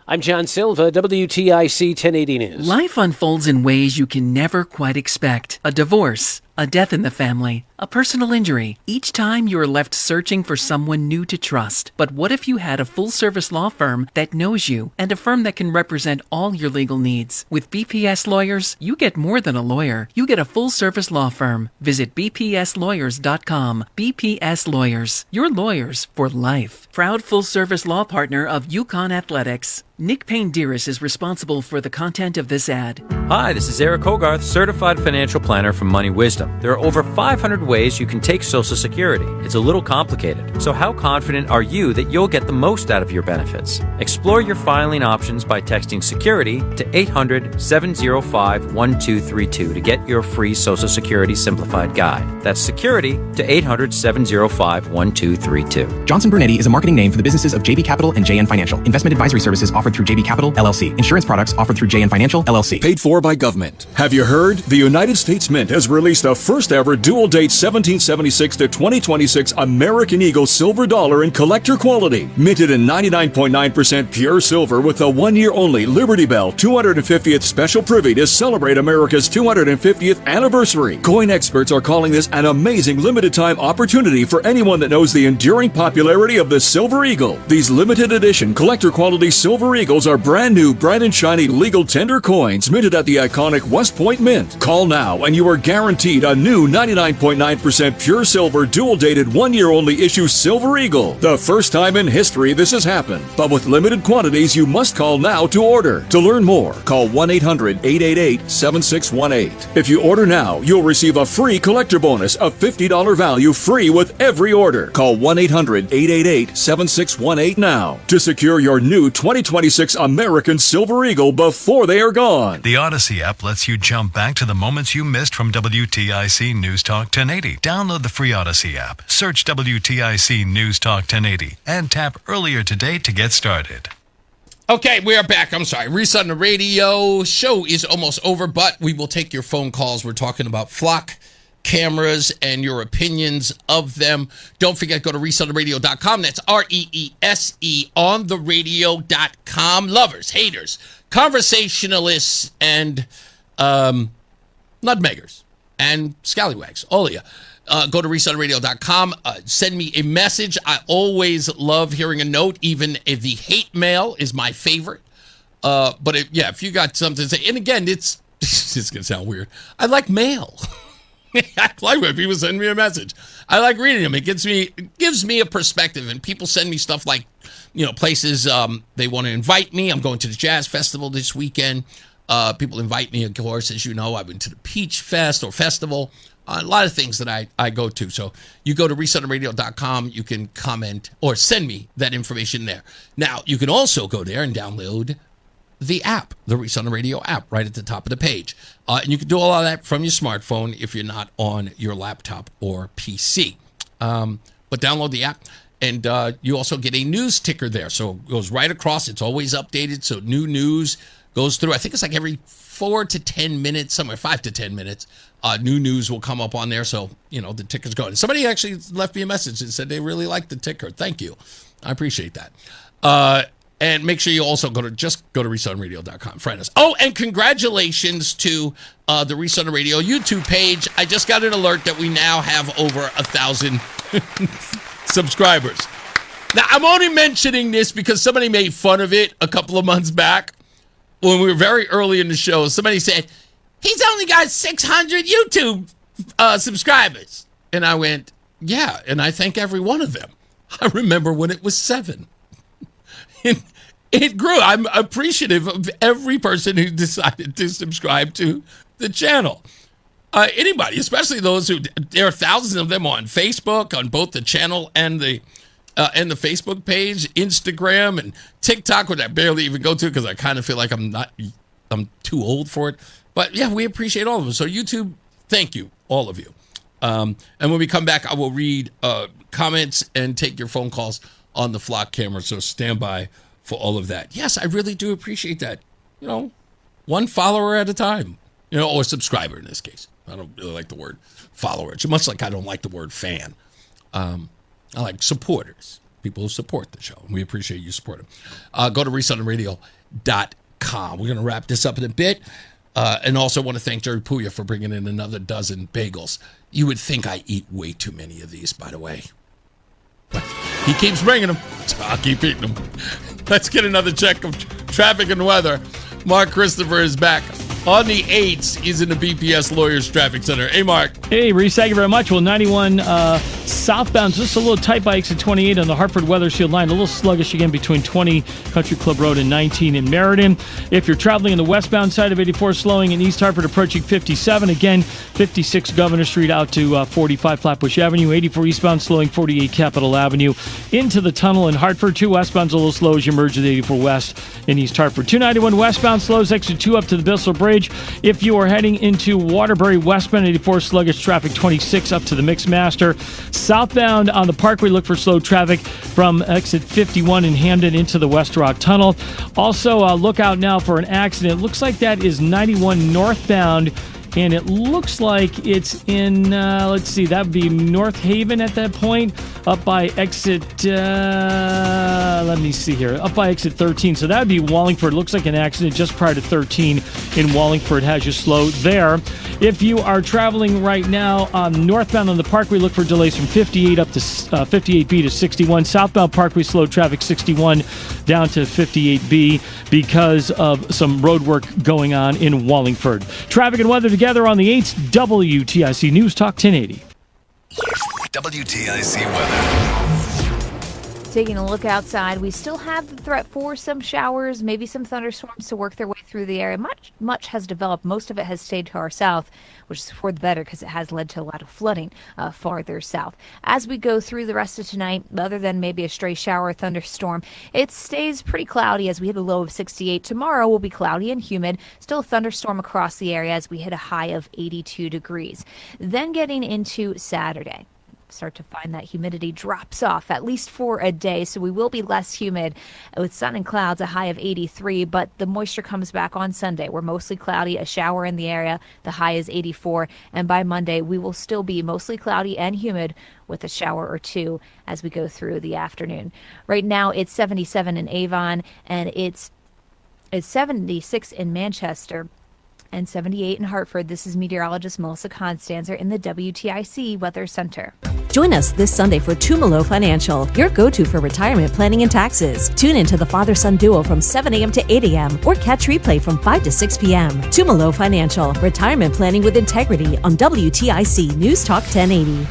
I'm John Silva, WTIC 1080 News. Life unfolds in ways you can never quite expect. A divorce, a death in the family, a personal injury. Each time you are left searching for someone new to trust. But what if you had a full-service law firm that knows you and a firm that can represent all your legal needs? With BPS Lawyers, you get more than a lawyer. You get a full-service law firm. Visit bpslawyers.com. BPS Lawyers, your lawyers for life. Proud full-service law partner of Yukon Athletics. Nick Payne-Dearis is responsible for the content of this ad. Hi, this is Eric Hogarth, Certified Financial Planner from Money Wisdom. There are over 500 ways you can take Social Security. It's a little complicated. So how confident are you that you'll get the most out of your benefits? Explore your filing options by texting Security to 800-705-1232 to get your free Social Security Simplified Guide. That's Security to 800-705-1232. Johnson Bernetti is a marketing name for the businesses of JB Capital and JN Financial. Investment advisory services offered through JB Capital, LLC. Insurance products offered through JN Financial, LLC. Paid for by government. Have you heard? The United States Mint has released a first-ever dual-date 1776 to 2026 American Eagle silver dollar in collector quality. Minted in 99.9% pure silver with a one-year-only Liberty Bell 250th special privy to celebrate America's 250th anniversary. Coin experts are calling this an amazing limited-time opportunity for anyone that knows the enduring popularity of the Silver Eagle. These limited edition collector quality Silver Eagles are brand new, bright and shiny legal tender coins minted at the iconic West Point Mint. Call now and you are guaranteed a new 99.9% pure silver dual-dated one-year-only issue Silver Eagle. The first time in history this has happened. But with limited quantities, you must call now to order. To learn more, call 1-800-888-7618. If you order now, you'll receive a free collector bonus of $50 value free with every order. Call 1-800-888-7618 now to secure your new 2026 American Silver Eagle before they are gone. The Odyssey app lets you jump back to the moments you missed from WTIC News Talk 1080. Download the free Odyssey app, search WTIC News Talk 1080, and tap earlier today to get started. Okay, we are back. I'm sorry. Reese on the radio. Show is almost over, but we will take your phone calls. We're talking about flock cameras and your opinions of them. Don't forget, go to reeseontheradio.com. That's REESE on the radio.com. Lovers, haters, conversationalists, and nutmeggers and scallywags, all of you. Go to reeseontheradio.com. Send me a message. I always love hearing a note, even if the hate mail is my favorite. But if you got something to say, and again, it's going to sound weird. I like mail. I like when people send me a message. I like reading them. It gives me a perspective, and people send me stuff like, places they want to invite me. I'm going to the Jazz Festival this weekend. People invite me, of course, as you know. I went to the Peach Fest or Festival. A lot of things that I go to. So you go to reeseontheradio.com. You can comment or send me that information there. Now, you can also go there and download the app, the Reese on the Radio app, right at the top of the page. And you can do all of that from your smartphone if you're not on your laptop or PC. But download the app, and you also get a news ticker there. So it goes right across. It's always updated, so new news goes through. I think it's like every 4 to 10 minutes, somewhere 5 to 10 minutes, new news will come up on there. So, the ticker's going. Somebody actually left me a message and said they really liked the ticker. Thank you. I appreciate that. And make sure you also go to reeseontheradio.com. Friend us. Oh, and congratulations to the Reese on the Radio YouTube page. I just got an alert that we now have over 1,000 subscribers. Now, I'm only mentioning this because somebody made fun of it a couple of months back when we were very early in the show. Somebody said, he's only got 600 YouTube subscribers. And I went, yeah, and I thank every one of them. I remember when it was 7. It grew. I'm appreciative of every person who decided to subscribe to the channel. Anybody, especially those who, there are thousands of them on Facebook, on both the channel and the Facebook page, Instagram and TikTok, which I barely even go to because I kind of feel like I'm too old for it. But yeah, we appreciate all of them. So YouTube, thank you, all of you. And when we come back, I will read comments and take your phone calls on the flock camera. So stand by for all of that. Yes, I really do appreciate that. One follower at a time, or subscriber in this case. I don't really like the word follower. It's much like I don't like the word fan. I like supporters, people who support the show. We appreciate you supporting. Go to ReeseOnTheRadio.com. We're going to wrap this up in a bit. And also want to thank Jerry Puya for bringing in another dozen bagels. You would think I eat way too many of these, by the way. But he keeps bringing them, so I'll keep eating them. Let's get another check of traffic and weather. Mark Christopher is back. On the 8s, he's in the BPS Lawyers Traffic Center. Hey, Mark. Hey, Reese, thank you very much. Well, 91 southbound, just a little tight by exit 28 on the Hartford Weather Shield line. A little sluggish again between 20 Country Club Road and 19 in Meriden. If you're traveling in the westbound side of 84, slowing in East Hartford, approaching 57. Again, 56 Governor Street out to 45 Flatbush Avenue. 84 eastbound, slowing 48 Capitol Avenue. Into the tunnel in Hartford. 2 westbound's a little slow as you merge with 84 West in East Hartford. 291 westbound, slows exit 2 up to the Bissell Bridge. If you are heading into Waterbury, westbound 84, sluggish traffic 26 up to the Mixmaster. Southbound on the Parkway, look for slow traffic from exit 51 in Hamden into the West Rock Tunnel. Also, look out now for an accident. Looks like that is 91 northbound. And it looks like it's in, let's see, that would be North Haven at that point, up by exit, let me see here, up by exit 13. So that would be Wallingford. Looks like an accident just prior to 13 in Wallingford has you slow there. If you are traveling right now northbound on the Parkway, look for delays from 58 up to 58B to 61. Southbound Parkway, slow traffic 61 down to 58B because of some road work going on in Wallingford. Traffic and weather together on the 8th, WTIC News Talk 1080. WTIC weather. Taking a look outside, we still have the threat for some showers, maybe some thunderstorms to work their way through the area. Much has developed. Most of it has stayed to our south, which is for the better because it has led to a lot of flooding farther south. As we go through the rest of tonight, other than maybe a stray shower or thunderstorm, it stays pretty cloudy as we hit a low of 68. Tomorrow will be cloudy and humid. Still a thunderstorm across the area as we hit a high of 82 degrees. Then getting into Saturday, start to find that humidity drops off, at least for a day, so we will be less humid with sun and clouds, a high of 83, but the moisture comes back on Sunday. We're mostly cloudy, a shower in the area, the high is 84, and by Monday we will still be mostly cloudy and humid with a shower or two as we go through the afternoon. Right now it's 77 in Avon, and it's 76 in Manchester, and 78 in Hartford. This is meteorologist Melissa Constanzer in the WTIC Weather Center. Join us this Sunday for Tumalo Financial, your go-to for retirement planning and taxes. Tune into the father-son duo from 7 a.m. to 8 a.m. or catch replay from 5 to 6 p.m. Tumalo Financial, retirement planning with integrity on WTIC News Talk 1080.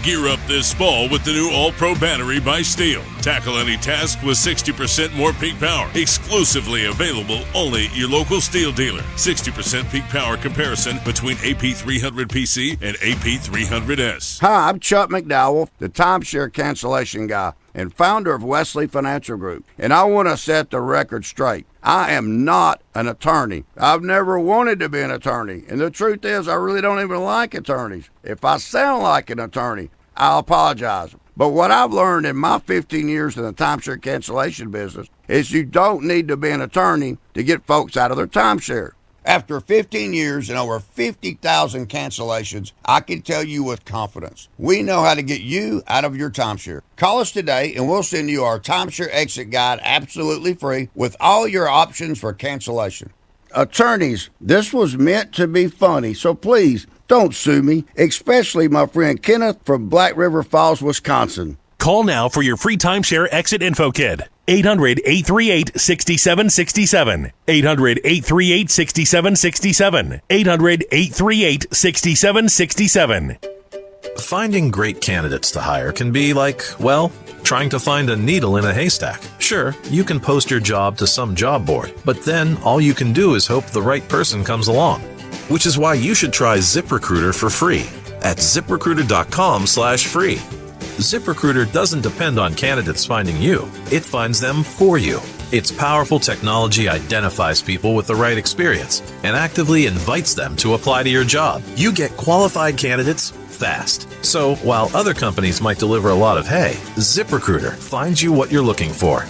Gear up this fall with the new All-Pro battery by Steel. Tackle any task with 60% more peak power. Exclusively available only at your local Steel dealer. 60% peak power comparison between AP300PC and AP300S. Hi, I'm Chuck McDowell, the timeshare cancellation guy and founder of Wesley Financial Group. And I want to set the record straight. I am not an attorney. I've never wanted to be an attorney. And the truth is, I really don't even like attorneys. If I sound like an attorney, I'll apologize. But what I've learned in my 15 years in the timeshare cancellation business is you don't need to be an attorney to get folks out of their timeshare. After 15 years and over 50,000 cancellations, I can tell you with confidence, we know how to get you out of your timeshare. Call us today and we'll send you our timeshare exit guide absolutely free with all your options for cancellation. Attorneys, this was meant to be funny, so please don't sue me, especially my friend Kenneth from Black River Falls, Wisconsin. Call now for your free timeshare exit info kit. 800-838-6767. 800-838-6767. 800-838-6767. Finding great candidates to hire can be like, well, trying to find a needle in a haystack. Sure, you can post your job to some job board, but then all you can do is hope the right person comes along. Which is why you should try ZipRecruiter for free at ZipRecruiter.com/free. ZipRecruiter doesn't depend on candidates finding you. It finds them for you. Its powerful technology identifies people with the right experience and actively invites them to apply to your job. You get qualified candidates fast. So while other companies might deliver a lot of hay, ZipRecruiter finds you what you're looking for.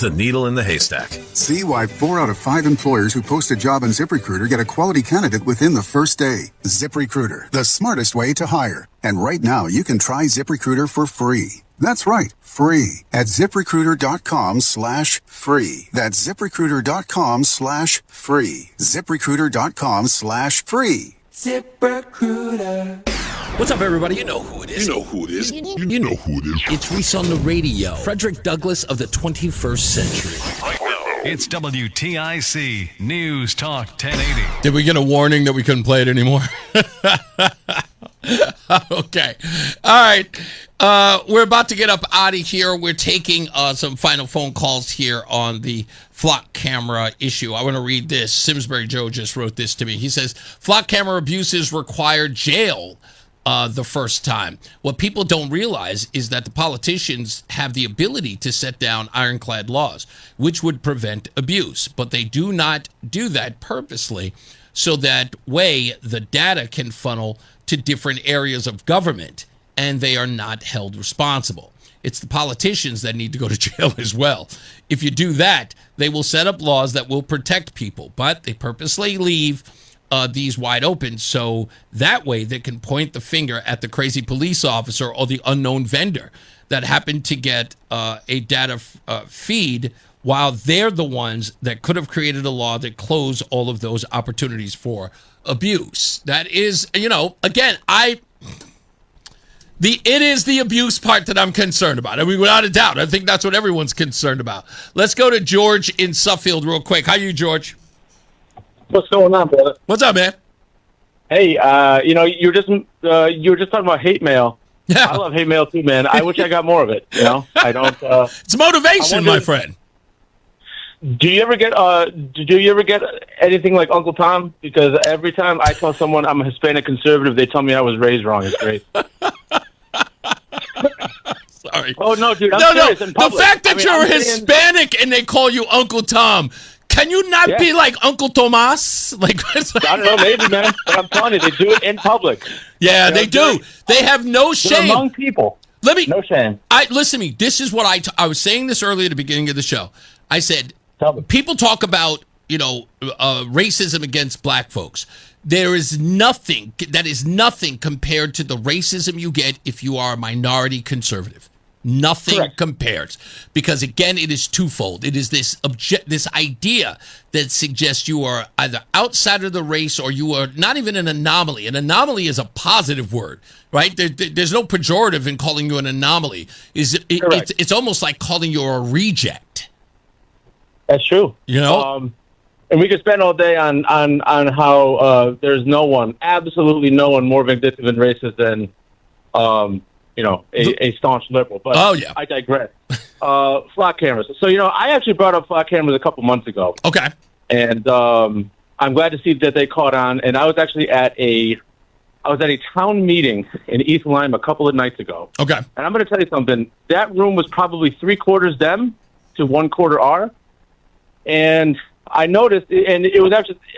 The needle in the haystack. See why 4 out of 5 employers who post a job on ZipRecruiter get a quality candidate within the first day. ZipRecruiter, the smartest way to hire. And right now, you can try ZipRecruiter for free. That's right, free at ZipRecruiter.com/free. That's ZipRecruiter.com/free. ZipRecruiter.com/free. ZipRecruiter. What's up, everybody? You know who it is. You know who it is. You know who it is. It's Reese on the radio. Frederick Douglass of the 21st century. It's WTIC News Talk 1080. Did we get a warning that we couldn't play it anymore? Okay. All right. We're about to get up out of here. We're taking some final phone calls here on the flock camera issue. I want to read this. Simsbury Joe just wrote this to me. He says, flock camera abuses require jail the first time. What people don't realize is that the politicians have the ability to set down ironclad laws, which would prevent abuse, but they do not do that purposely, so that way the data can funnel to different areas of government, and they are not held responsible. It's the politicians that need to go to jail as well. If you do that, they will set up laws that will protect people, but they purposely leave these wide open, so that way they can point the finger at the crazy police officer or the unknown vendor that happened to get a data feed, while they're the ones that could have created a law that closed all of those opportunities for abuse. That is, again, it is the abuse part that I'm concerned about. I mean, without a doubt, I think that's what everyone's concerned about. Let's go to George in Suffield real quick. How are you, George? What's going on, brother? What's up, man? Hey, you were just talking about hate mail. Yeah. I love hate mail too, man. I wish I got more of it. I don't. It's motivation, my friend. Do you ever get anything like Uncle Tom? Because every time I tell someone I'm a Hispanic conservative, they tell me I was raised wrong. It's great. Sorry. Oh no, dude. I'm serious. In The public. fact that you're Hispanic and they call you Uncle Tom. Can you not be like Uncle Tomas? I don't know, maybe, man. But I'm telling you, they do it in public. Yeah, they do. They have no shame. They're among people. No shame. Listen to me. This is what I was saying this earlier at the beginning of the show. I said, people talk about, racism against black folks. There is nothing compared to the racism you get if you are a minority conservative. Nothing compares, because again, it is twofold. It is this idea that suggests you are either outside of the race or you are not even an anomaly. An anomaly is a positive word, right? There's no pejorative in calling you an anomaly. It's almost like calling you a reject. That's true. And we could spend all day on how there's absolutely no one more vindictive and racist than a staunch liberal. But I digress. Flock cameras. So, I actually brought up flock cameras a couple months ago. Okay. And I'm glad to see that they caught on. And I was actually at a town meeting in East Lyme a couple of nights ago. Okay. And I'm going to tell you something. That room was probably 3/4 them to 1/4 R. And I noticed, and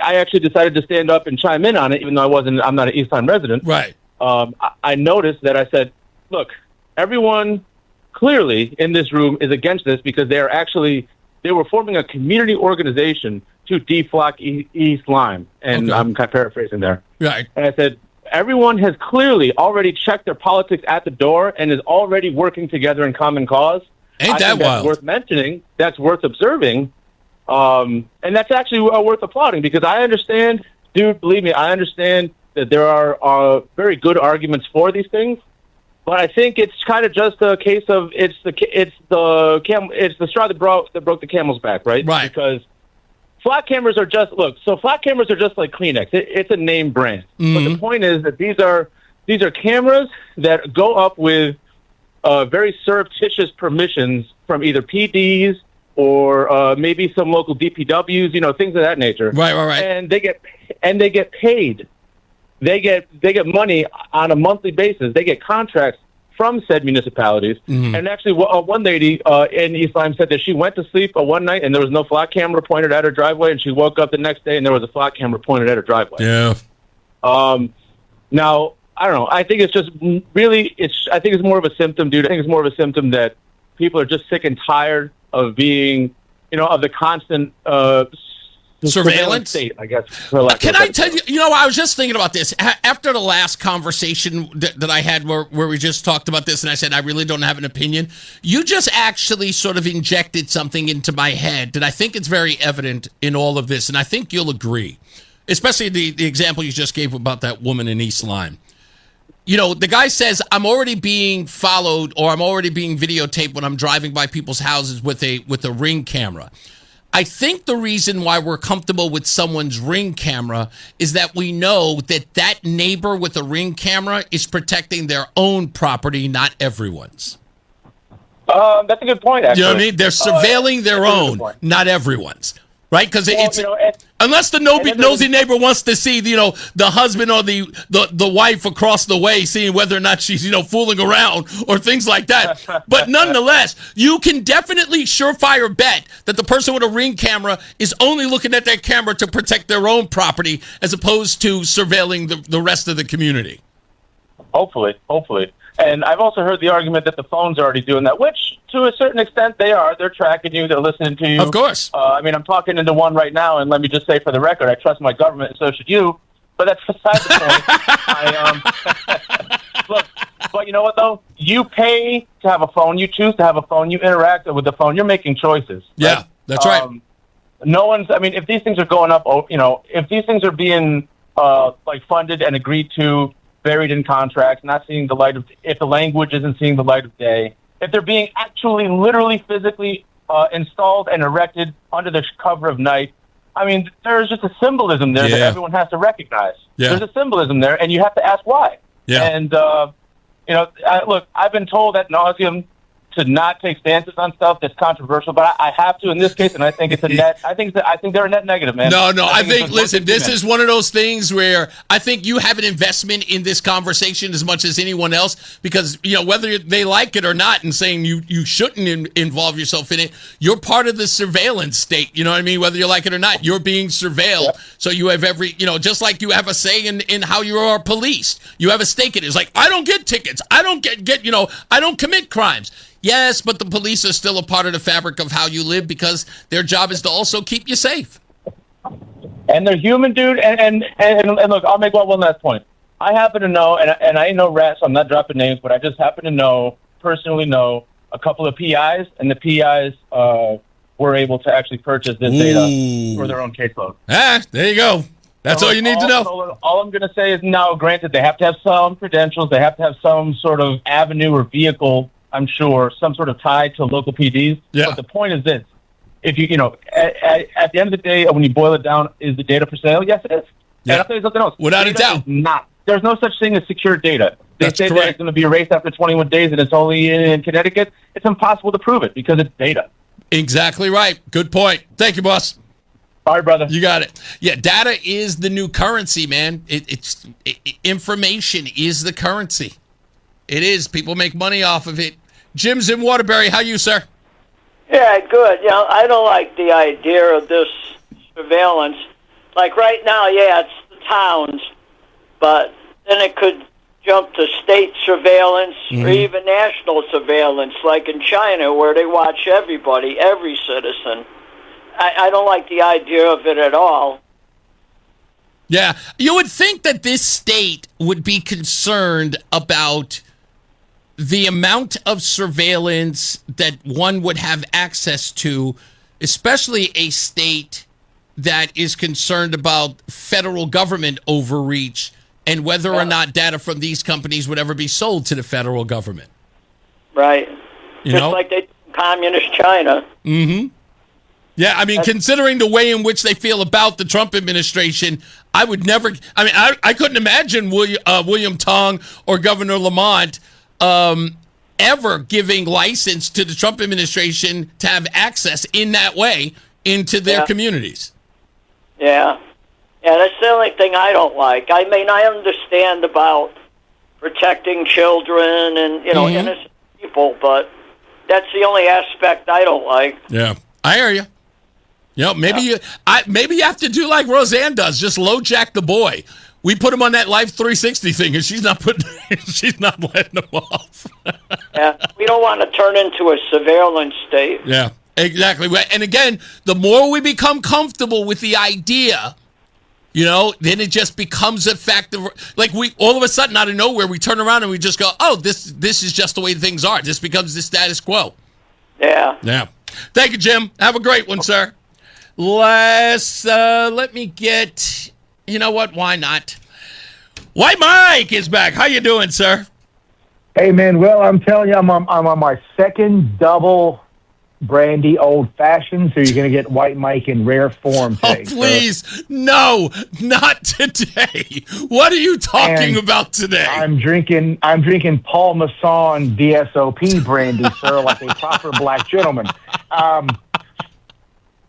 I actually decided to stand up and chime in on it, even though I'm not an East Lyme resident. Right. I noticed that I said, look, everyone clearly in this room is against this because they were forming a community organization to deflock East Lyme. And I'm kind of paraphrasing there. Right. And I said, everyone has clearly already checked their politics at the door and is already working together in common cause. Ain't that wild? That's worth mentioning. That's worth observing. And that's actually worth applauding because I understand, dude, believe me, I understand that there are very good arguments for these things. But I think it's kind of just a case of it's the straw that broke the camel's back, right? Right. Because flock cameras are just like Kleenex. It's a name brand. Mm-hmm. But the point is that these are cameras that go up with very surreptitious permissions from either PDs or maybe some local DPWs, things of that nature. Right. And they get paid. They get money on a monthly basis. They get contracts from said municipalities. Mm-hmm. And actually, one lady in East Lyme said that she went to sleep one night and there was no flock camera pointed at her driveway, and she woke up the next day and there was a flock camera pointed at her driveway. Yeah. Now, I don't know. I think it's just really, I think it's more of a symptom, dude. I think it's more of a symptom that people are just sick and tired of being, of the constant surveillance state, I guess. Can I tell you, I was just thinking about this. After the last conversation that I had where we just talked about this, and I said, I really don't have an opinion, you just actually sort of injected something into my head that I think is very evident in all of this, and I think you'll agree, especially the example you just gave about that woman in East Lyme. The guy says, I'm already being followed or I'm already being videotaped when I'm driving by people's houses with a Ring camera. I think the reason why we're comfortable with someone's Ring camera is that we know that neighbor with a Ring camera is protecting their own property, not everyone's. That's a good point, actually. You know what I mean? They're surveilling their own, not everyone's. Right? Because unless the nosy neighbor wants to see, the husband or the wife across the way, seeing whether or not she's, fooling around or things like that. But nonetheless, you can definitely surefire bet that the person with a Ring camera is only looking at that camera to protect their own property as opposed to surveilling the rest of the community. Hopefully. And I've also heard the argument that the phones are already doing that, which to a certain extent they are. They're tracking you. They're listening to you. Of course. I'm talking into one right now, and let me just say for the record, I trust my government, and so should you. But that's beside the point. Look, but you know what, though? You pay to have a phone. You choose to have a phone. You interact with the phone. You're making choices. Yeah, right? That's right. If these things are going up, if these things are being funded and agreed to, buried in contracts, not seeing the light of, if the language isn't seeing the light of day, if they're being actually, literally, physically installed and erected under the cover of night, there's just a symbolism there that everyone has to recognize. Yeah. There's a symbolism there, and you have to ask why. Yeah. And, look, I've been told ad nauseum to not take stances on stuff that's controversial, but I have to in this case, and I think it's a net. I think they're a net negative, man. No. Listen, this is one of those things where I think you have an investment in this conversation as much as anyone else, because whether they like it or not, and saying you shouldn't involve yourself in it, you're part of the surveillance state. You know what I mean? Whether you like it or not, you're being surveilled. Yep. So you have every, just like you have a say in how you are policed. You have a stake in it. It's like, I don't get tickets. I don't get I don't commit crimes. Yes, but the police are still a part of the fabric of how you live because their job is to also keep you safe. And they're human, dude. And look, I'll make one last point. I happen to know, and I ain't no rat, so I'm not dropping names, but I just happen to personally know a couple of PIs, and the PIs were able to actually purchase this data for their own caseload. There you go. That's all you need to know. All I'm going to say is now, granted, they have to have some credentials. They have to have some sort of avenue or vehicle, I'm sure, some sort of tie to local PDs. Yeah. But the point is this. If you, at the end of the day, when you boil it down, is the data for sale? Yes, it is. Yeah. And I'll tell you something else. Without a doubt. Not. There's no such thing as secure data. They That's say correct. that it's going to be erased after 21 days and it's only in Connecticut. It's impossible to prove it because it's data. Exactly right. Good point. Thank you, boss. All right, brother. You got it. Yeah, data is the new currency, man. Information is the currency. It is. People make money off of it. Jim's in Waterbury. How you, sir? Yeah, good. I don't like the idea of this surveillance. Like right now, it's the towns, but then it could jump to state surveillance or even national surveillance, like in China, where they watch everybody, every citizen. I don't like the idea of it at all. Yeah, you would think that this state would be concerned about the amount of surveillance that one would have access to, especially a state that is concerned about federal government overreach and whether or not data from these companies would ever be sold to the federal government. Right. Just like they do in communist China. Mm-hmm. Yeah, I mean, considering the way in which they feel about the Trump administration, I would never. I mean, I couldn't imagine William Tong or Governor Lamont ever giving license to the Trump administration to have access in that way into their communities. Yeah, that's the only thing I don't like. I mean, I understand about protecting children and innocent people, but that's the only aspect I don't like. Yeah, I hear you. Maybe you have to do like Roseanne does, just LoJack the boy. We put him on that Life 360 thing, and she's not letting him off. Yeah, we don't want to turn into a surveillance state. Yeah, exactly. And again, the more we become comfortable with the idea, then it just becomes a fact of, like, we all of a sudden out of nowhere we turn around and we just go, oh, this is just the way things are. This becomes the status quo. Yeah. Yeah. Thank you, Jim. Have a great one, sir. Let me get. You know what? Why not? White Mike is back. How you doing, sir? Hey, man. Well, I'm telling you, I'm on my second double brandy old-fashioned, so you're going to get White Mike in rare form today. Oh, please. No, not today. What are you talking about today? I'm drinking Paul Masson VSOP brandy, sir, like a proper black gentleman.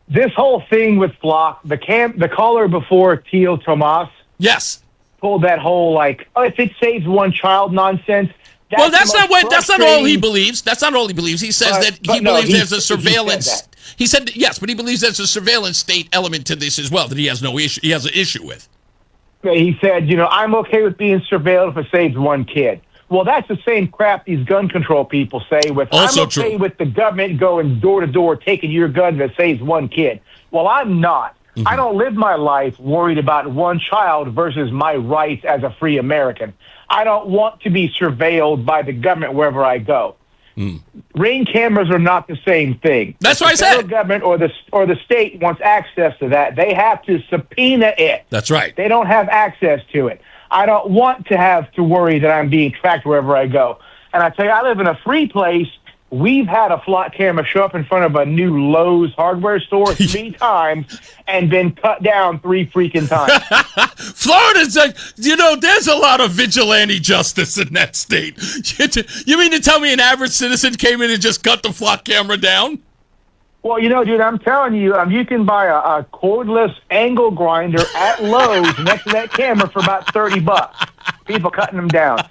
This whole thing with Flock, the caller before, Tio Tomas, yes, pulled that whole if it saves one child nonsense. That's not all he believes. That's not all he believes. He says that he believes there's a surveillance. He said yes, but he believes there's a surveillance state element to this as well that he has no issue. He has an issue with. He said, I'm okay with being surveilled if it saves one kid. Well, that's the same crap these gun control people say Also I'm okay true. with the government going door to door taking your gun that saves one kid. Well, I'm not. Mm-hmm. I don't live my life worried about one child versus my rights as a free American. I don't want to be surveilled by the government wherever I go. Ring cameras are not the same thing. That's what I said. The federal government or the state wants access to that. They have to subpoena it. That's right. They don't have access to it. I don't want to have to worry that I'm being tracked wherever I go. And I tell you, I live in a free place. We've had a flock camera show up in front of a new Lowe's hardware store 3 times and been cut down 3 freaking times. Florida's there's a lot of vigilante justice in that state. You mean to tell me an average citizen came in and just cut the flock camera down? Well, dude, I'm telling you, you can buy a cordless angle grinder at Lowe's next to that camera for about $30. People cutting them down.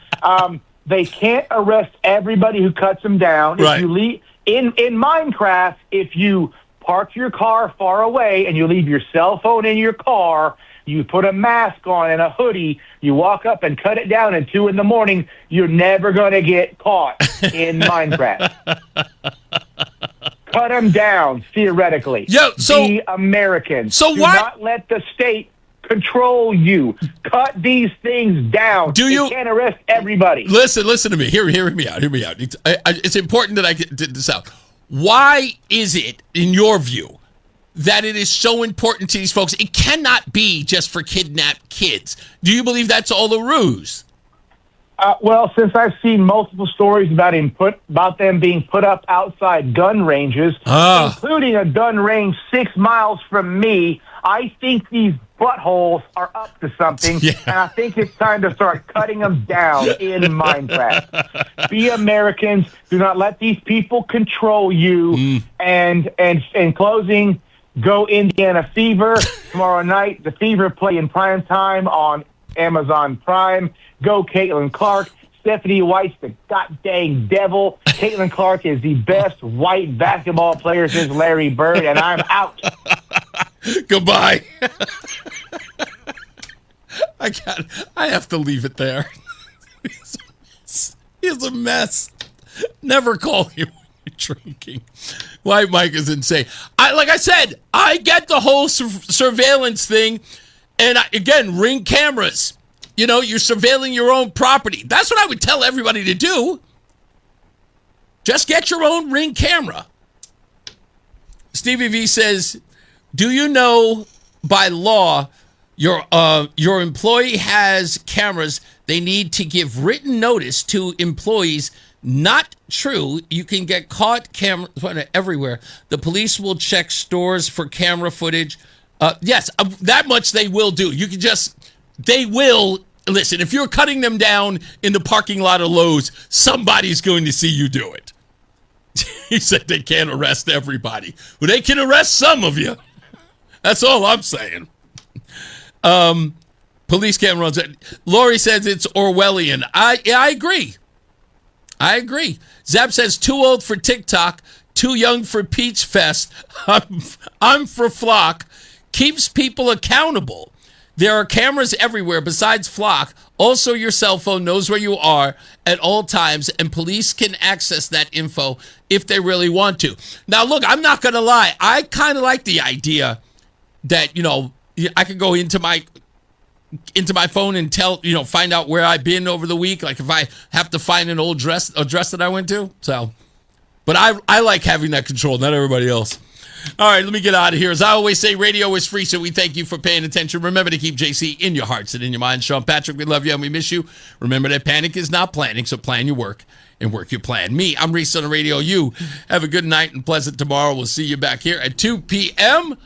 They can't arrest everybody who cuts them down. Right. If you leave in Minecraft, if you park your car far away and you leave your cell phone in your car, you put a mask on and a hoodie, you walk up and cut it down at 2 a.m, you're never going to get caught in Minecraft. Cut them down, theoretically. Be Americans. So do why not let the state control you. Cut these things down. You can't arrest everybody. Listen to me. Hear me out. It's important that I get this out. Why is it, in your view, that it is so important to these folks? It cannot be just for kidnapped kids. Do you believe that's all a ruse? Well, since I've seen multiple stories about them being put up outside gun ranges, including a gun range 6 miles from me, I think these buttholes are up to something, and I think it's time to start cutting them down in Minecraft. Be Americans. Do not let these people control you. And in closing, go Indiana Fever tomorrow night. The Fever play in prime time on Amazon Prime. Go Caitlin Clark. Stephanie White's the god-dang devil. Caitlin Clark is the best white basketball player since Larry Bird, and I'm out. Goodbye. I have to leave it there. He's a mess. Never call him when you're drinking. White Mike is insane. Like I said, I get the whole surveillance thing. And again, Ring cameras. You're surveilling your own property. That's what I would tell everybody to do. Just get your own Ring camera. Stevie V says, do you know by law your employee has cameras? They need to give written notice to employees. Not true. You can get caught cameras everywhere. The police will check stores for camera footage. Yes, that much they will do. They will. Listen, if you're cutting them down in the parking lot of Lowe's, somebody's going to see you do it. He said they can't arrest everybody. Well, they can arrest some of you. That's all I'm saying. Police cameras. Lori says it's Orwellian. I agree. Zap says too old for TikTok, too young for Peach Fest. I'm for Flock. Keeps people accountable. There are cameras everywhere besides Flock. Also, your cell phone knows where you are at all times, and police can access that info if they really want to. Now, look, I'm not going to lie. I kind of like the idea that, you know, I can go into my phone and find out where I've been over the week. Like if I have to find an old dress that I went to. So, but I like having that control, not everybody else. All right, let me get out of here. As I always say, radio is free, so we thank you for paying attention. Remember to keep JC in your hearts and in your mind. Sean Patrick, we love you and we miss you. Remember that panic is not planning, so plan your work and work your plan. Me, I'm Reese on the radio. You have a good night and pleasant tomorrow. We'll see you back here at 2 p.m.